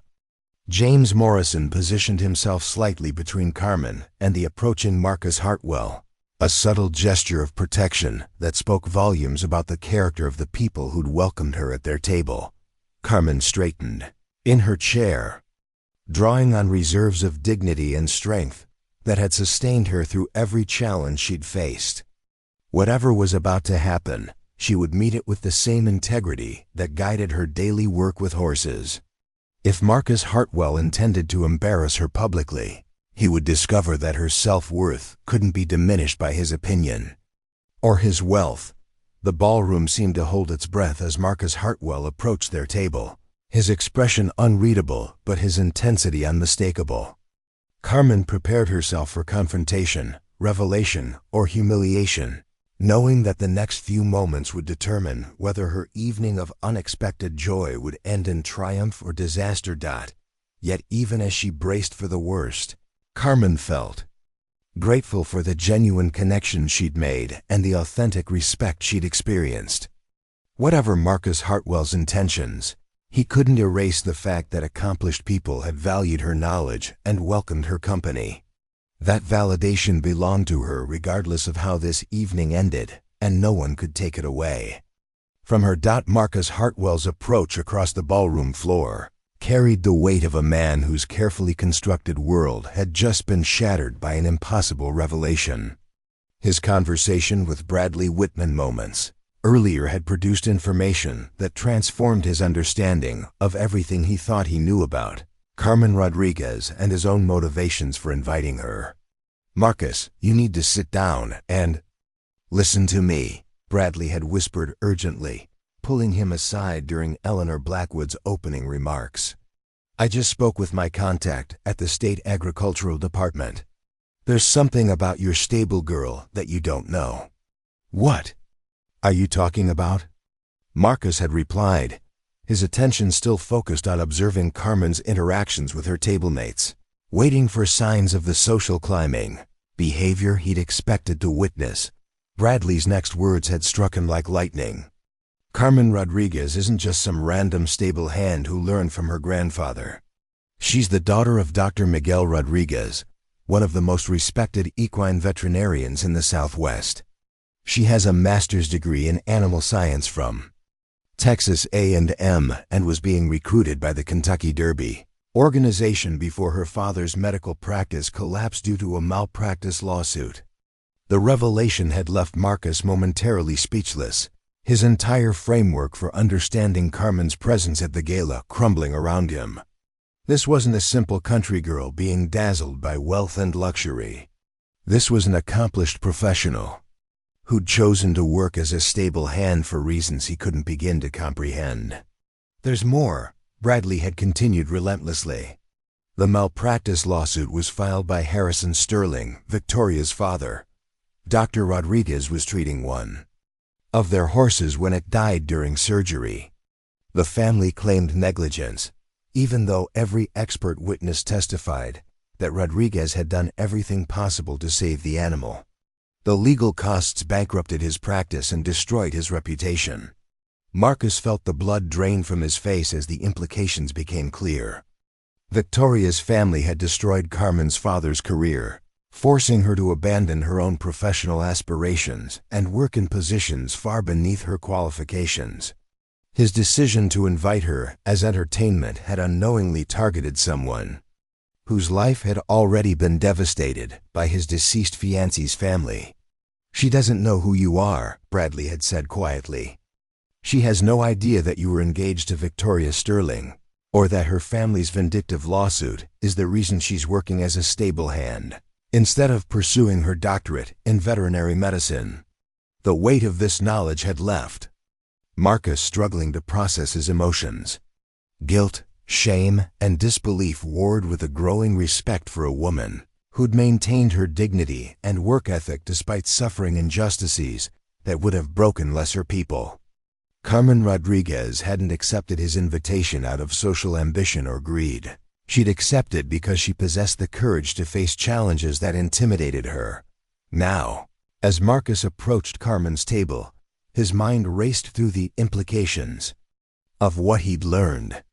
James Morrison positioned himself slightly between Carmen and the approaching Marcus Hartwell, a subtle gesture of protection that spoke volumes about the character of the people who'd welcomed her at their table. Carmen straightened in her chair, drawing on reserves of dignity and strength that had sustained her through every challenge she'd faced. Whatever was about to happen, she would meet it with the same integrity that guided her daily work with horses. If Marcus Hartwell intended to embarrass her publicly, he would discover that her self-worth couldn't be diminished by his opinion or his wealth. The ballroom seemed to hold its breath as Marcus Hartwell approached their table, his expression unreadable but his intensity unmistakable. Carmen prepared herself for confrontation, revelation, or humiliation, knowing that the next few moments would determine whether her evening of unexpected joy would end in triumph or disaster. Yet even as she braced for the worst, Carmen felt grateful for the genuine connection she'd made and the authentic respect she'd experienced. Whatever Marcus Hartwell's intentions, he couldn't erase the fact that accomplished people had valued her knowledge and welcomed her company. That validation belonged to her regardless of how this evening ended, and no one could take it away from her. Marcus Hartwell's approach across the ballroom floor carried the weight of a man whose carefully constructed world had just been shattered by an impossible revelation. His conversation with Bradley Whitman moments earlier had produced information that transformed his understanding of everything he thought he knew about Carmen Rodriguez and his own motivations for inviting her. "Marcus, you need to sit down and listen to me," Bradley had whispered urgently, pulling him aside during Eleanor Blackwood's opening remarks. "I just spoke with my contact at the State Agricultural Department. There's something about your stable girl that you don't know." "What are you talking about?" Marcus had replied, his attention still focused on observing Carmen's interactions with her tablemates, waiting for signs of the social climbing behavior he'd expected to witness. Bradley's next words had struck him like lightning. Carmen Rodriguez isn't just some random stable hand who learned from her grandfather. She's the daughter of Dr. Miguel Rodriguez, one of the most respected equine veterinarians in the Southwest. She has a master's degree in animal science from Texas A&M and was being recruited by the Kentucky Derby organization before her father's medical practice collapsed due to a malpractice lawsuit. The revelation had left Marcus momentarily speechless, his entire framework for understanding Carmen's presence at the gala crumbling around him. This wasn't a simple country girl being dazzled by wealth and luxury. This was an accomplished professional who'd chosen to work as a stable hand for reasons he couldn't begin to comprehend. "There's more," Bradley had continued relentlessly. "The malpractice lawsuit was filed by Harrison Sterling, Victoria's father. Dr. Rodriguez was treating one of their horses when it died during surgery. The family claimed negligence, even though every expert witness testified that Rodriguez had done everything possible to save the animal. The legal costs bankrupted his practice and destroyed his reputation." Marcus felt the blood drain from his face as the implications became clear. Victoria's family had destroyed Carmen's father's career, forcing her to abandon her own professional aspirations and work in positions far beneath her qualifications. His decision to invite her as entertainment had unknowingly targeted someone whose life had already been devastated by his deceased fiancé's family. "She doesn't know who you are," Bradley had said quietly. "She has no idea that you were engaged to Victoria Sterling, or that her family's vindictive lawsuit is the reason she's working as a stable hand instead of pursuing her doctorate in veterinary medicine." The weight of this knowledge had left Marcus struggling to process his emotions. Guilt, shame, and disbelief warred with a growing respect for a woman who'd maintained her dignity and work ethic despite suffering injustices that would have broken lesser people. Carmen Rodriguez hadn't accepted his invitation out of social ambition or greed. She'd accepted because she possessed the courage to face challenges that intimidated her. Now, as Marcus approached Carmen's table, his mind raced through the implications of what he'd learned.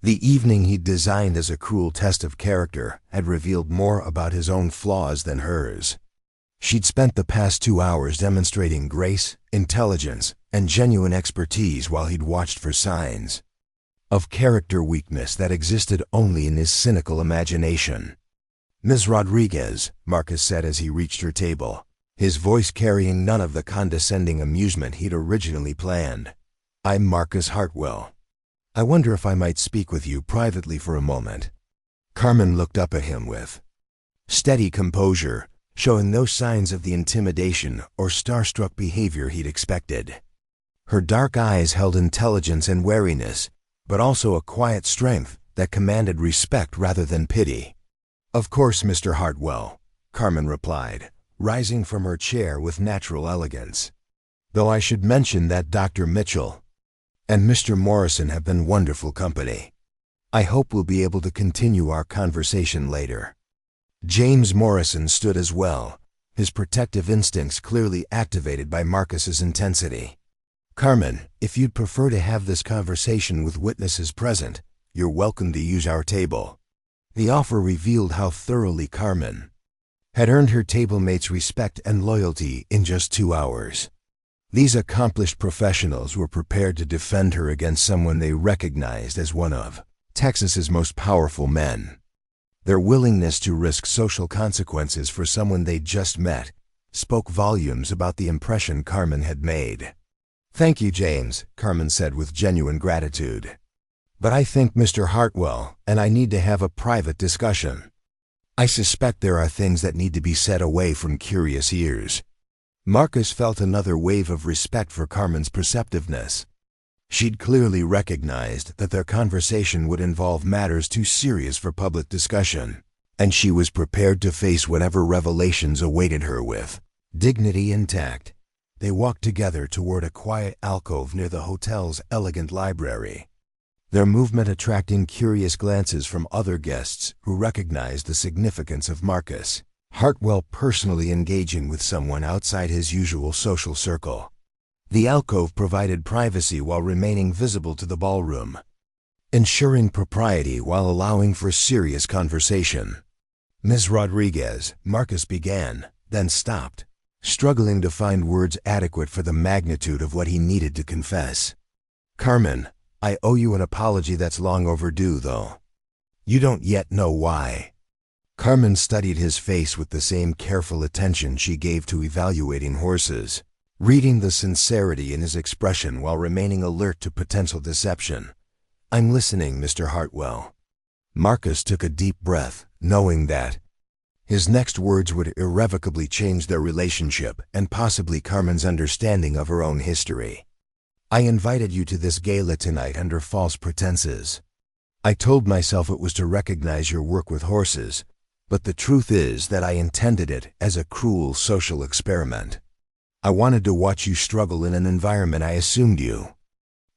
The evening he'd designed as a cruel test of character had revealed more about his own flaws than hers. She'd spent the past 2 hours demonstrating grace, intelligence, and genuine expertise while he'd watched for signs of character weakness that existed only in his cynical imagination. "Ms. Rodriguez," Marcus said as he reached her table, his voice carrying none of the condescending amusement he'd originally planned. "I'm Marcus Hartwell. I wonder if I might speak with you privately for a moment." Carmen looked up at him with steady composure, showing no signs of the intimidation or starstruck behavior he'd expected. Her dark eyes held intelligence and wariness, but also a quiet strength that commanded respect rather than pity. "Of course, Mr. Hartwell," Carmen replied, rising from her chair with natural elegance. "Though I should mention that Dr. Mitchell and Mr. Morrison have been wonderful company. I hope we'll be able to continue our conversation later." James Morrison stood as well, his protective instincts clearly activated by Marcus's intensity. "Carmen, if you'd prefer to have this conversation with witnesses present, you're welcome to use our table." The offer revealed how thoroughly Carmen had earned her tablemates' respect and loyalty in just 2 hours. These accomplished professionals were prepared to defend her against someone they recognized as one of Texas's most powerful men. Their willingness to risk social consequences for someone they'd just met spoke volumes about the impression Carmen had made. "Thank you, James," Carmen said with genuine gratitude. "But I think Mr. Hartwell and I need to have a private discussion." I suspect there are things that need to be said away from curious ears. Marcus felt another wave of respect for Carmen's perceptiveness. She'd clearly recognized that their conversation would involve matters too serious for public discussion, and she was prepared to face whatever revelations awaited her with dignity intact. They walked together toward a quiet alcove near the hotel's elegant library, their movement attracting curious glances from other guests who recognized the significance of Marcus Hartwell personally engaging with someone outside his usual social circle. The alcove provided privacy while remaining visible to the ballroom, ensuring propriety while allowing for serious conversation. "Ms. Rodriguez," Marcus began, then stopped, struggling to find words adequate for the magnitude of what he needed to confess. "Carmen, I owe you an apology that's long overdue, though. You don't yet know why." Carmen studied his face with the same careful attention she gave to evaluating horses, reading the sincerity in his expression while remaining alert to potential deception. "I'm listening, Mr. Hartwell." Marcus took a deep breath, knowing that his next words would irrevocably change their relationship and possibly Carmen's understanding of her own history. "I invited you to this gala tonight under false pretenses. I told myself it was to recognize your work with horses, but the truth is that I intended it as a cruel social experiment. I wanted to watch you struggle in an environment I assumed you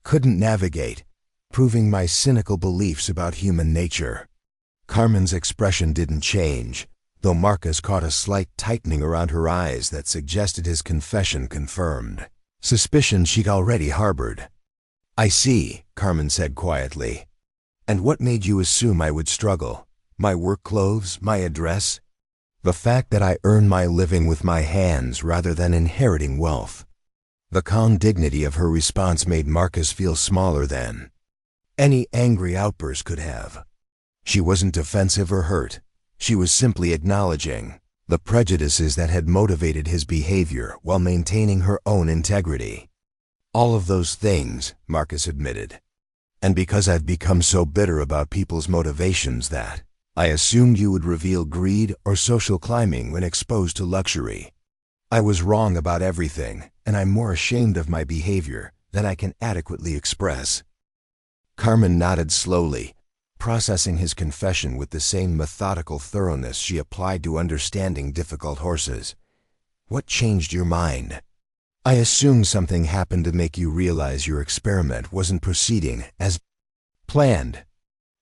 couldn't navigate, proving my cynical beliefs about human nature." Carmen's expression didn't change, though Marcus caught a slight tightening around her eyes that suggested his confession confirmed suspicion she'd already harbored. "I see," Carmen said quietly. "And what made you assume I would struggle? My work clothes, my address? The fact that I earn my living with my hands rather than inheriting wealth." The calm dignity of her response made Marcus feel smaller than any angry outburst could have. She wasn't defensive or hurt. She was simply acknowledging the prejudices that had motivated his behavior while maintaining her own integrity. "All of those things," Marcus admitted. "And because I've become so bitter about people's motivations that I assumed you would reveal greed or social climbing when exposed to luxury. I was wrong about everything, and I'm more ashamed of my behavior than I can adequately express." Carmen nodded slowly, processing his confession with the same methodical thoroughness she applied to understanding difficult horses. "What changed your mind?" "I assumed something happened to make you realize your experiment wasn't proceeding as planned."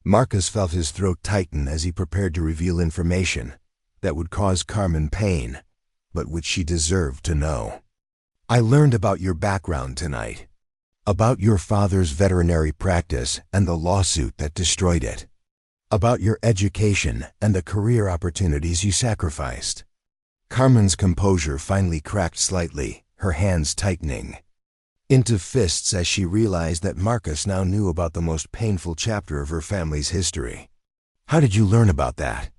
Marcus felt his throat tighten as he prepared to reveal information that would cause Carmen pain, but which she deserved to know. "I learned about your background tonight, about your father's veterinary practice and the lawsuit that destroyed it, about your education and the career opportunities you sacrificed." Carmen's composure finally cracked slightly, her hands tightening into fists as she realized that Marcus now knew about the most painful chapter of her family's history. "How did you learn about that?"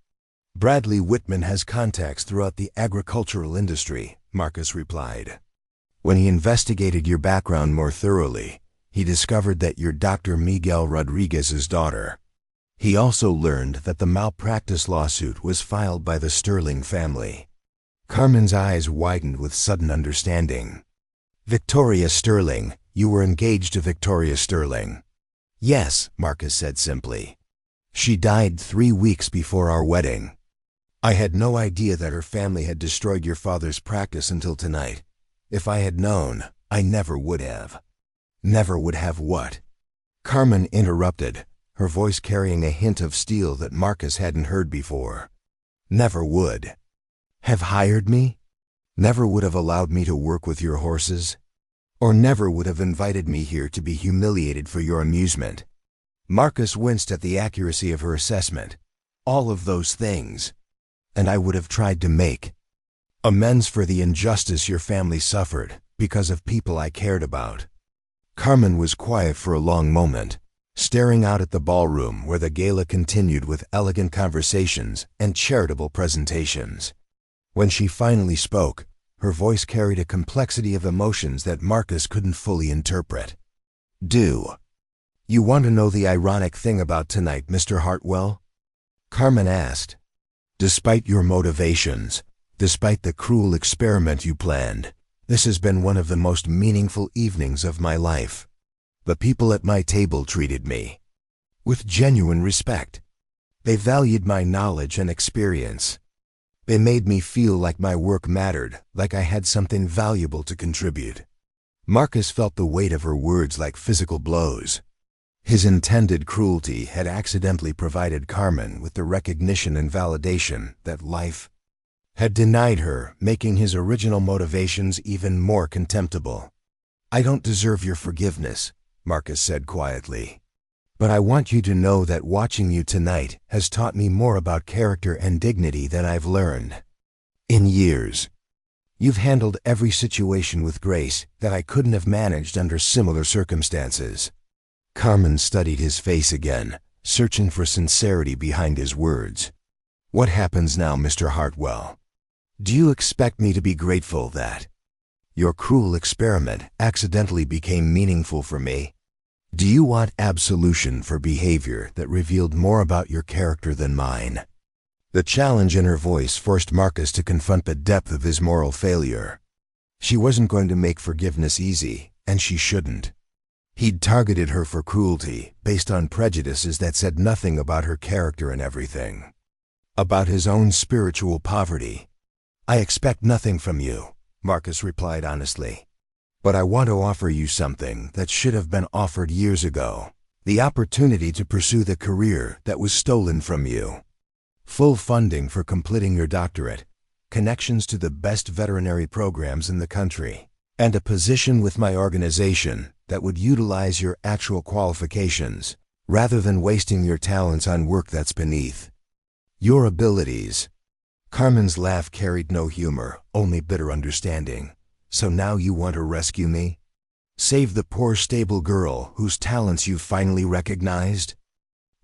"Bradley Whitman has contacts throughout the agricultural industry," Marcus replied. "When he investigated your background more thoroughly, he discovered that you're Dr. Miguel Rodriguez's daughter. He also learned that the malpractice lawsuit was filed by the Sterling family." Carmen's eyes widened with sudden understanding. "Victoria Sterling, you were engaged to Victoria Sterling." "Yes," Marcus said simply. "She died 3 weeks before our wedding. I had no idea that her family had destroyed your father's practice until tonight. If I had known, I never would have." "Never would have what?" Carmen interrupted, her voice carrying a hint of steel that Marcus hadn't heard before. "Never would have hired me? Never would have allowed me to work with your horses? Or never would have invited me here to be humiliated for your amusement?" Marcus winced at the accuracy of her assessment. "All of those things. And I would have tried to make amends for the injustice your family suffered because of people I cared about." Carmen was quiet for a long moment, staring out at the ballroom where the gala continued with elegant conversations and charitable presentations. When she finally spoke, her voice carried a complexity of emotions that Marcus couldn't fully interpret. "Do you want to know the ironic thing about tonight, Mr. Hartwell?" Carmen asked. Despite your motivations, despite the cruel experiment you planned, this has been one of the most meaningful evenings of my life. The people at my table treated me with genuine respect. They valued my knowledge and experience. They made me feel like my work mattered, like I had something valuable to contribute. Marcus felt the weight of her words like physical blows. His intended cruelty had accidentally provided Carmen with the recognition and validation that life had denied her, making his original motivations even more contemptible. "I don't deserve your forgiveness," Marcus said quietly. "But I want you to know that watching you tonight has taught me more about character and dignity than I've learned in years. You've handled every situation with grace that I couldn't have managed under similar circumstances." Carmen studied his face again, searching for sincerity behind his words. "What happens now, Mr. Hartwell? Do you expect me to be grateful that your cruel experiment accidentally became meaningful for me? Do you want absolution for behavior that revealed more about your character than mine?" The challenge in her voice forced Marcus to confront the depth of his moral failure. She wasn't going to make forgiveness easy, and she shouldn't. He'd targeted her for cruelty based on prejudices that said nothing about her character and everything about his own spiritual poverty. "I expect nothing from you," Marcus replied honestly. "But I want to offer you something that should have been offered years ago. The opportunity to pursue the career that was stolen from you. Full funding for completing your doctorate, connections to the best veterinary programs in the country, and a position with my organization that would utilize your actual qualifications, rather than wasting your talents on work that's beneath your abilities." Carmen's laugh carried no humor, only bitter understanding. "So now you want to rescue me? Save the poor stable girl whose talents you've finally recognized?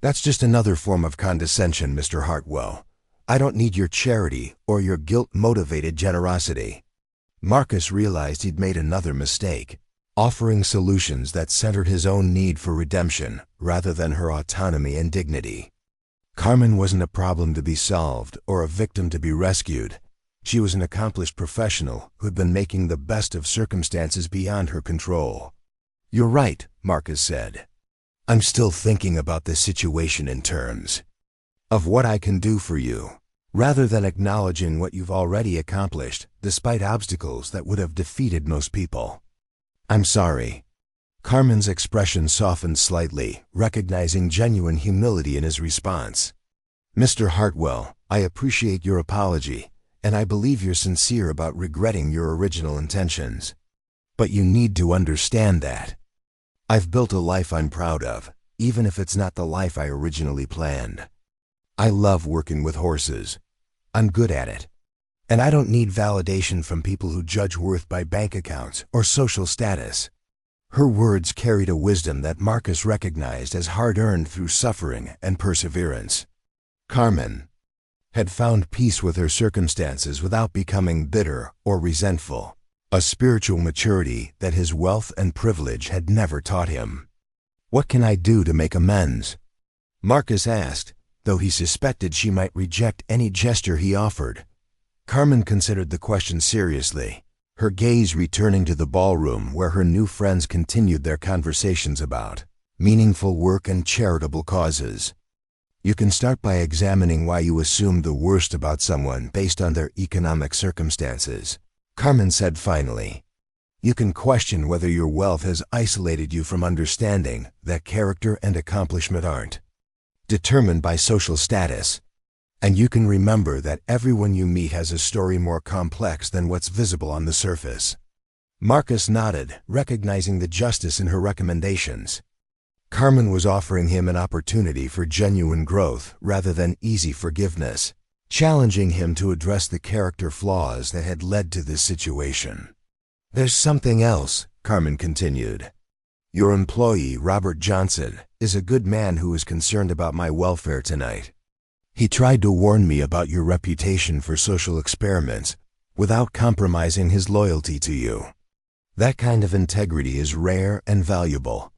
That's just another form of condescension, Mr. Hartwell. I don't need your charity or your guilt-motivated generosity." Marcus realized he'd made another mistake, offering solutions that centered his own need for redemption rather than her autonomy and dignity. Carmen wasn't a problem to be solved or a victim to be rescued. She was an accomplished professional who'd been making the best of circumstances beyond her control. "You're right," Marcus said. "I'm still thinking about this situation in terms of what I can do for you, rather than acknowledging what you've already accomplished, despite obstacles that would have defeated most people. I'm sorry." Carmen's expression softened slightly, recognizing genuine humility in his response. "Mr. Hartwell, I appreciate your apology, and I believe you're sincere about regretting your original intentions. But you need to understand that I've built a life I'm proud of, even if it's not the life I originally planned. I love working with horses. I'm good at it. And I don't need validation from people who judge worth by bank accounts or social status." Her words carried a wisdom that Marcus recognized as hard-earned through suffering and perseverance. Carmen had found peace with her circumstances without becoming bitter or resentful, a spiritual maturity that his wealth and privilege had never taught him. "What can I do to make amends?" Marcus asked, though he suspected she might reject any gesture he offered. Carmen considered the question seriously, her gaze returning to the ballroom where her new friends continued their conversations about meaningful work and charitable causes. "You can start by examining why you assumed the worst about someone based on their economic circumstances," Carmen said finally. "You can question whether your wealth has isolated you from understanding that character and accomplishment aren't determined by social status. And you can remember that everyone you meet has a story more complex than what's visible on the surface." Marcus nodded, recognizing the justice in her recommendations. Carmen was offering him an opportunity for genuine growth rather than easy forgiveness, challenging him to address the character flaws that had led to this situation. "There's something else," Carmen continued. "Your employee, Robert Johnson, is a good man who is concerned about my welfare tonight. He tried to warn me about your reputation for social experiments without compromising his loyalty to you. That kind of integrity is rare and valuable.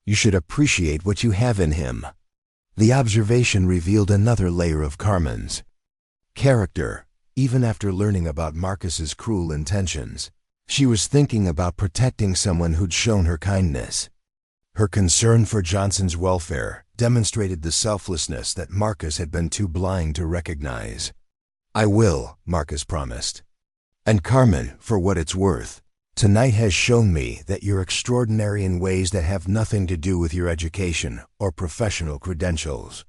You should appreciate what you have in him." The observation revealed another layer of Carmen's Character, even after learning about Marcus's cruel intentions. She was thinking about protecting someone who'd shown her kindness. Her concern for Johnson's welfare demonstrated the selflessness that Marcus had been too blind to recognize. "I will," Marcus promised. "And Carmen, for what it's worth, tonight has shown me that you're extraordinary in ways that have nothing to do with your education or professional credentials.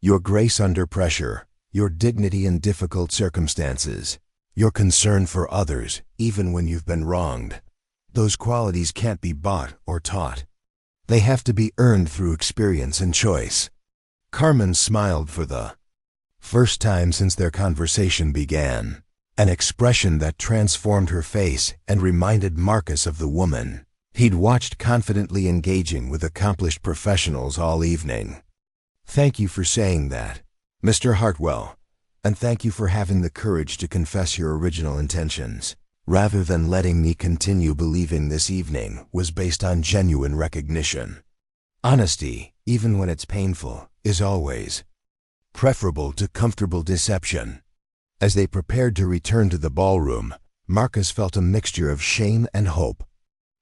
Your grace under pressure, your dignity in difficult circumstances, your concern for others even when you've been wronged. Those qualities can't be bought or taught. They have to be earned through experience and choice." Carmen smiled for the first time since their conversation began, an expression that transformed her face and reminded Marcus of the woman he'd watched confidently engaging with accomplished professionals all evening. "Thank you for saying that, Mr. Hartwell, and thank you for having the courage to confess your original intentions, rather than letting me continue believing this evening was based on genuine recognition. Honesty, even when it's painful, is always preferable to comfortable deception." As they prepared to return to the ballroom, Marcus felt a mixture of shame and hope.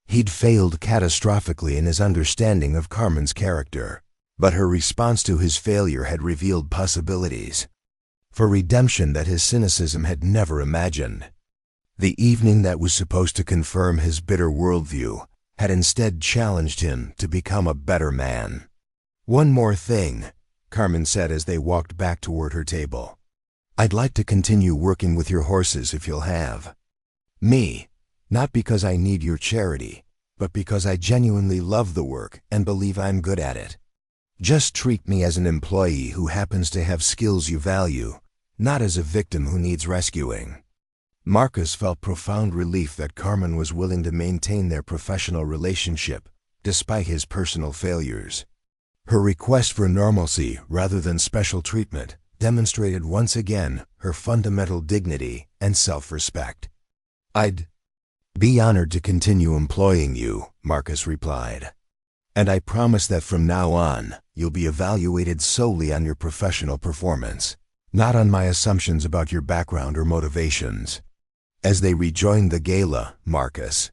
He'd failed catastrophically in his understanding of Carmen's character, but her response to his failure had revealed possibilities for redemption that his cynicism had never imagined. The evening that was supposed to confirm his bitter worldview had instead challenged him to become a better man. "One more thing," Carmen said as they walked back toward her table. "I'd like to continue working with your horses if you'll have me, not because I need your charity, but because I genuinely love the work and believe I'm good at it. Just treat me as an employee who happens to have skills you value, not as a victim who needs rescuing." Marcus felt profound relief that Carmen was willing to maintain their professional relationship despite his personal failures. Her request for normalcy rather than special treatment demonstrated once again her fundamental dignity and self-respect. "I'd be honored to continue employing you," Marcus replied. "And I promise that from now on, you'll be evaluated solely on your professional performance, not on my assumptions about your background or motivations." As they rejoined the gala, Marcus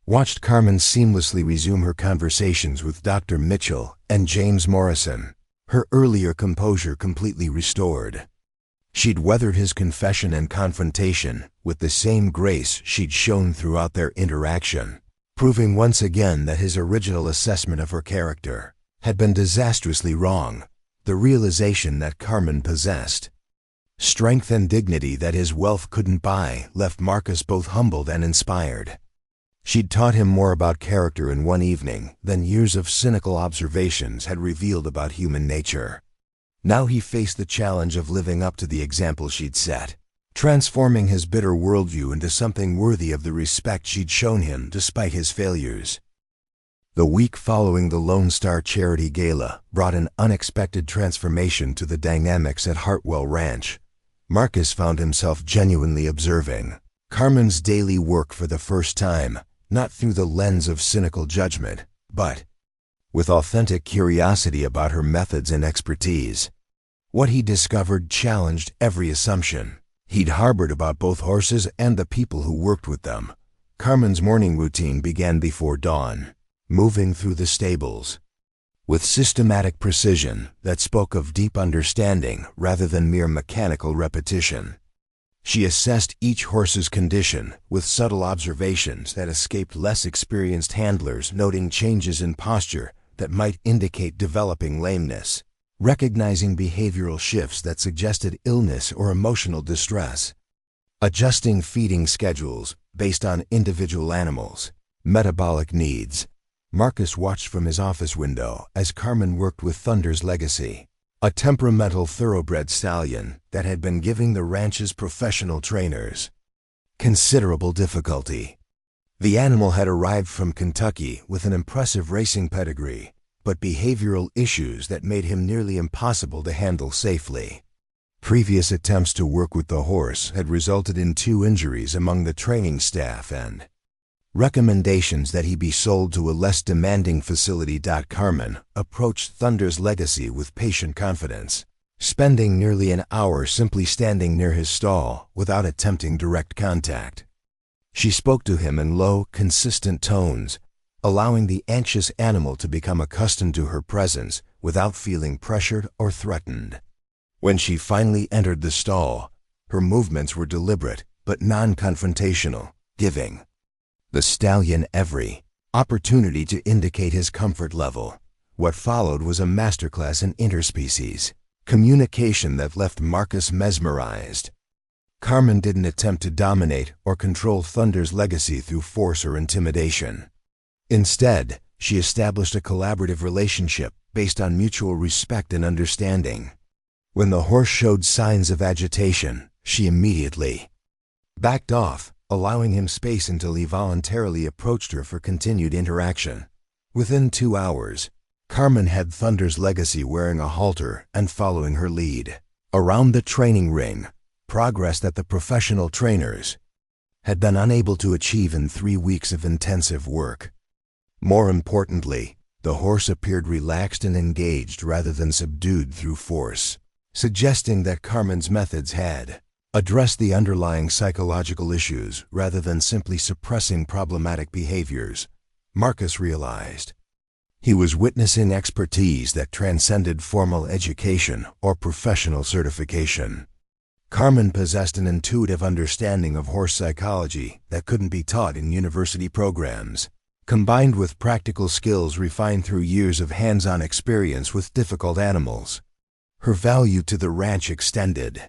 watched Carmen seamlessly resume her conversations with Dr. Mitchell and James Morrison, her earlier composure completely restored. She'd weathered his confession and confrontation with the same grace she'd shown throughout their interaction, proving once again that his original assessment of her character had been disastrously wrong. The realization that Carmen possessed strength and dignity that his wealth couldn't buy left Marcus both humbled and inspired. She'd taught him more about character in one evening than years of cynical observations had revealed about human nature. Now he faced the challenge of living up to the example she'd set, transforming his bitter worldview into something worthy of the respect she'd shown him despite his failures. The week following the Lone Star Charity Gala brought an unexpected transformation to the dynamics at Hartwell Ranch. Marcus found himself genuinely observing Carmen's daily work for the first time, not through the lens of cynical judgment, but with authentic curiosity about her methods and expertise. What he discovered challenged every assumption he'd harbored about both horses and the people who worked with them. Carmen's morning routine began before dawn, moving through the stables with systematic precision that spoke of deep understanding rather than mere mechanical repetition. She assessed each horse's condition with subtle observations that escaped less experienced handlers, noting changes in posture that might indicate developing lameness, recognizing behavioral shifts that suggested illness or emotional distress, adjusting feeding schedules based on individual animals' metabolic needs. Marcus watched from his office window as Carmen worked with Thunder's Legacy, a temperamental thoroughbred stallion that had been giving the ranch's professional trainers considerable difficulty. The animal had arrived from Kentucky with an impressive racing pedigree, but behavioral issues that made him nearly impossible to handle safely. Previous attempts to work with the horse had resulted in 2 injuries among the training staff and recommendations that he be sold to a less demanding facility. Carmen approached Thunder's Legacy with patient confidence, spending nearly an hour simply standing near his stall without attempting direct contact. She spoke to him in low, consistent tones, allowing the anxious animal to become accustomed to her presence without feeling pressured or threatened. When she finally entered the stall, her movements were deliberate but non-confrontational, giving the stallion every opportunity to indicate his comfort level. What followed was a masterclass in interspecies communication that left Marcus mesmerized. Carmen didn't attempt to dominate or control Thunder's legacy through force or intimidation. Instead, she established a collaborative relationship based on mutual respect and understanding. When the horse showed signs of agitation, she immediately backed off, allowing him space until he voluntarily approached her for continued interaction. Within 2 hours, Carmen had Thunder's legacy wearing a halter and following her lead. Around the training ring, progress that the professional trainers had been unable to achieve in 3 weeks of intensive work. More importantly, the horse appeared relaxed and engaged rather than subdued through force, suggesting that Carmen's methods had addressed the underlying psychological issues rather than simply suppressing problematic behaviors. Marcus realized he was witnessing expertise that transcended formal education or professional certification. Carmen possessed an intuitive understanding of horse psychology that couldn't be taught in university programs, combined with practical skills refined through years of hands-on experience with difficult animals. Her value to the ranch extended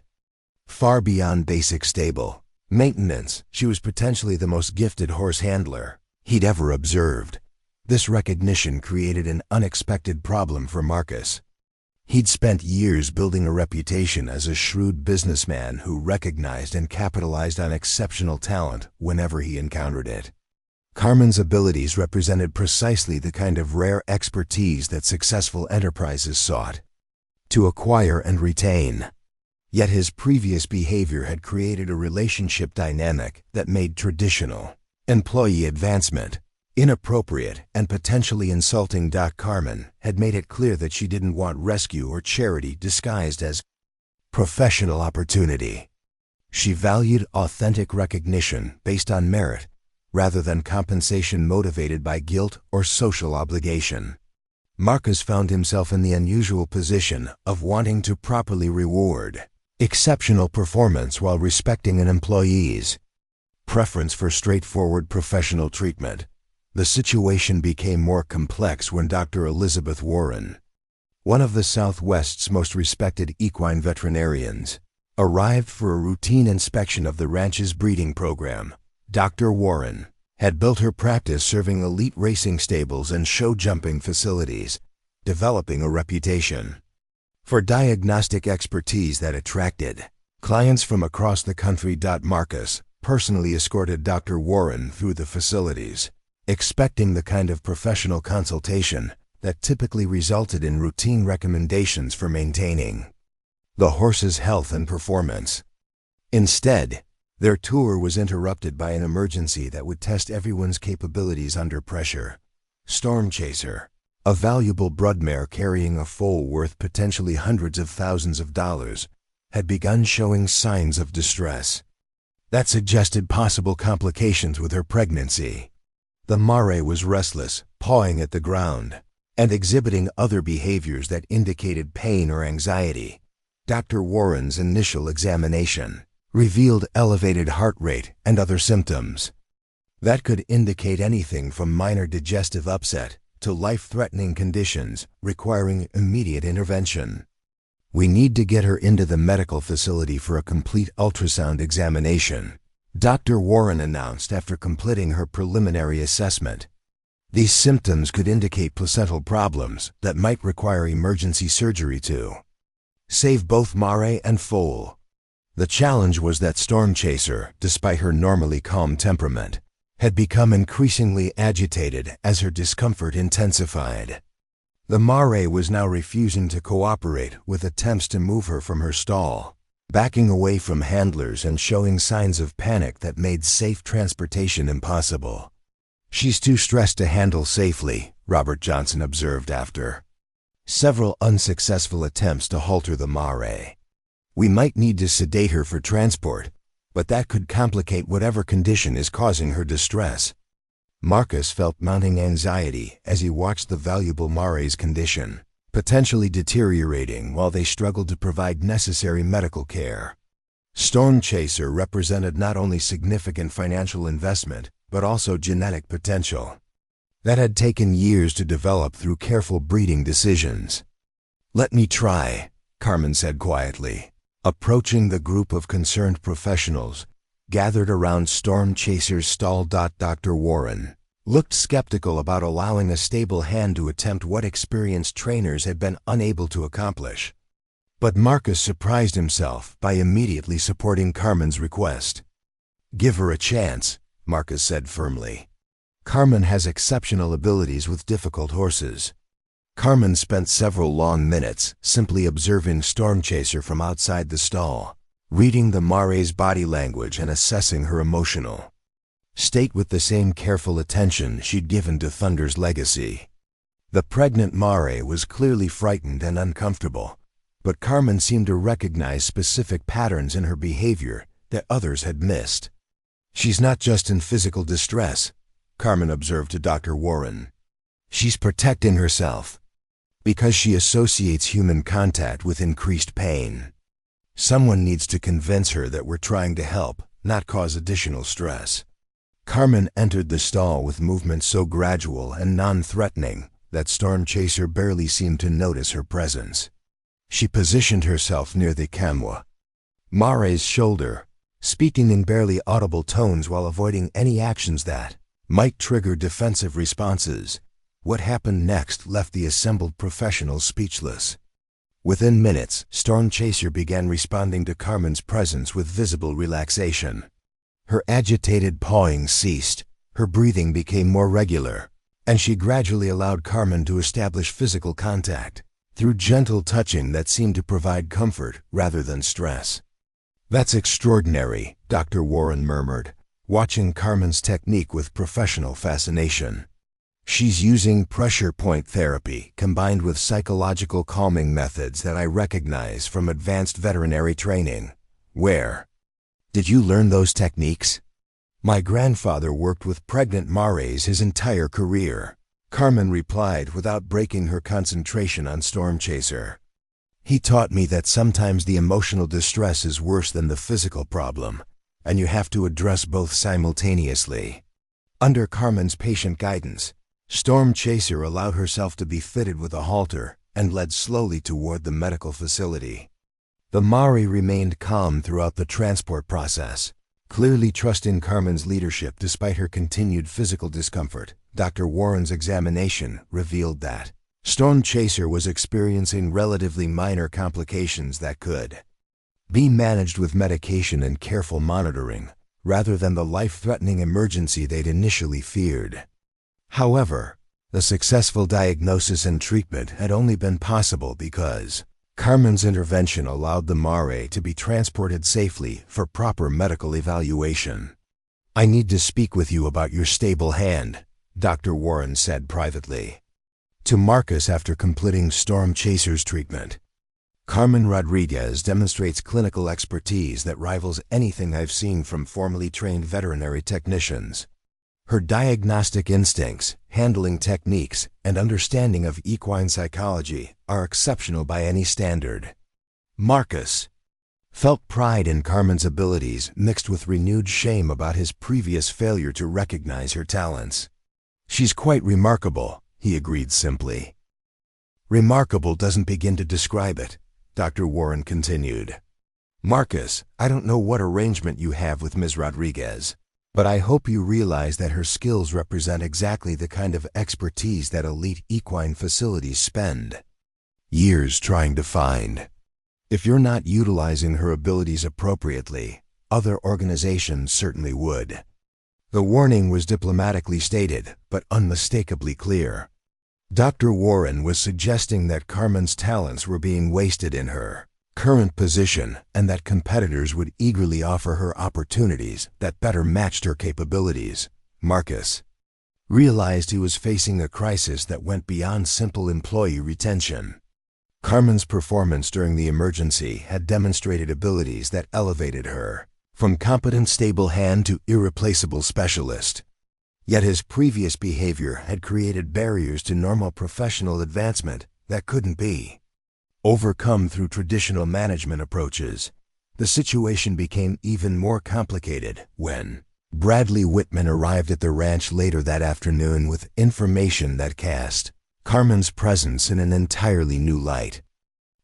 far beyond basic stable maintenance. She was potentially the most gifted horse handler he'd ever observed. This recognition created an unexpected problem for Marcus. He'd spent years building a reputation as a shrewd businessman who recognized and capitalized on exceptional talent whenever he encountered it. Carmen's abilities represented precisely the kind of rare expertise that successful enterprises sought to acquire and retain. Yet his previous behavior had created a relationship dynamic that made traditional employee advancement inappropriate and potentially insulting. Carmen had made it clear that she didn't want rescue or charity disguised as professional opportunity. She valued authentic recognition based on merit rather than compensation motivated by guilt or social obligation. Marcus found himself in the unusual position of wanting to properly reward exceptional performance while respecting an employee's preference for straightforward professional treatment. The situation became more complex when Dr. Elizabeth Warren, one of the Southwest's most respected equine veterinarians, arrived for a routine inspection of the ranch's breeding program. Dr. Warren had built her practice serving elite racing stables and show jumping facilities, developing a reputation for diagnostic expertise that attracted clients from across the country. Marcus personally escorted Dr. Warren through the facilities, expecting the kind of professional consultation that typically resulted in routine recommendations for maintaining the horse's health and performance. Instead, their tour was interrupted by an emergency that would test everyone's capabilities under pressure. Storm Chaser, a valuable broodmare carrying a foal worth potentially hundreds of thousands of dollars, had begun showing signs of distress that suggested possible complications with her pregnancy. The mare was restless, pawing at the ground, and exhibiting other behaviors that indicated pain or anxiety. Dr. Warren's initial examination revealed elevated heart rate and other symptoms that could indicate anything from minor digestive upset to life-threatening conditions requiring immediate intervention. "We need to get her into the medical facility for a complete ultrasound examination," Dr. Warren announced after completing her preliminary assessment. These symptoms could indicate placental problems that might require emergency surgery to save both mare and foal. The challenge was that Storm Chaser, despite her normally calm temperament, had become increasingly agitated as her discomfort intensified. The mare was now refusing to cooperate with attempts to move her from her stall, backing away from handlers and showing signs of panic that made safe transportation impossible. "She's too stressed to handle safely," Robert Johnson observed after Several unsuccessful attempts to halter the mare. We might need to sedate her for transport, but that could complicate whatever condition is causing her distress. Marcus felt mounting anxiety as he watched the valuable mare's condition, potentially deteriorating while they struggled to provide necessary medical care. Storm Chaser represented not only significant financial investment, but also genetic potential that had taken years to develop through careful breeding decisions. "Let me try," Carmen said quietly, approaching the group of concerned professionals gathered around Storm Chaser's stall. Dr. Warren looked skeptical about allowing a stable hand to attempt what experienced trainers had been unable to accomplish. But Marcus surprised himself by immediately supporting Carmen's request. "Give her a chance," Marcus said firmly. "Carmen has exceptional abilities with difficult horses." Carmen spent several long minutes simply observing Storm Chaser from outside the stall, reading the mare's body language and assessing her emotional state with the same careful attention she'd given to Thunder's legacy. The pregnant mare was clearly frightened and uncomfortable, but Carmen seemed to recognize specific patterns in her behavior that others had missed. "She's not just in physical distress," Carmen observed to Dr. Warren. "She's protecting herself because she associates human contact with increased pain. Someone needs to convince her that we're trying to help, not cause additional stress." Carmen entered the stall with movements so gradual and non-threatening that Storm Chaser barely seemed to notice her presence. She positioned herself near the canwa mare's shoulder, speaking in barely audible tones while avoiding any actions that might trigger defensive responses. What happened next left the assembled professionals speechless. Within minutes, Storm Chaser began responding to Carmen's presence with visible relaxation. Her agitated pawing ceased, her breathing became more regular, and she gradually allowed Carmen to establish physical contact through gentle touching that seemed to provide comfort rather than stress. "That's extraordinary," Dr. Warren murmured, watching Carmen's technique with professional fascination. "She's using pressure point therapy combined with psychological calming methods that I recognize from advanced veterinary training. Where did you learn those techniques?" "My grandfather worked with pregnant mares his entire career," Carmen replied without breaking her concentration on Storm Chaser. "He taught me that sometimes the emotional distress is worse than the physical problem, and you have to address both simultaneously." Under Carmen's patient guidance, Storm Chaser allowed herself to be fitted with a halter and led slowly toward the medical facility. The mare remained calm throughout the transport process, clearly trusting Carmen's leadership despite her continued physical discomfort. Dr. Warren's examination revealed that Storm Chaser was experiencing relatively minor complications that could be managed with medication and careful monitoring, rather than the life-threatening emergency they'd initially feared. However, the successful diagnosis and treatment had only been possible because Carmen's intervention allowed the mare to be transported safely for proper medical evaluation. "I need to speak with you about your stable hand," Dr. Warren said privately to Marcus after completing Storm Chaser's treatment. "Carmen Rodriguez demonstrates clinical expertise that rivals anything I've seen from formally trained veterinary technicians. Her diagnostic instincts, handling techniques, and understanding of equine psychology are exceptional by any standard." Marcus felt pride in Carmen's abilities mixed with renewed shame about his previous failure to recognize her talents. "She's quite remarkable," he agreed simply. "Remarkable doesn't begin to describe it," Dr. Warren continued. "Marcus, I don't know what arrangement you have with Ms. Rodriguez, but I hope you realize that her skills represent exactly the kind of expertise that elite equine facilities spend years trying to find. If you're not utilizing her abilities appropriately, other organizations certainly would." The warning was diplomatically stated, but unmistakably clear. Dr. Warren was suggesting that Carmen's talents were being wasted in her current position and that competitors would eagerly offer her opportunities that better matched her capabilities. Marcus realized he was facing a crisis that went beyond simple employee retention. Carmen's performance during the emergency had demonstrated abilities that elevated her from competent stable hand to irreplaceable specialist. Yet his previous behavior had created barriers to normal professional advancement that couldn't be overcome through traditional management approaches. The situation became even more complicated when Bradley Whitman arrived at the ranch later that afternoon with information that cast Carmen's presence in an entirely new light.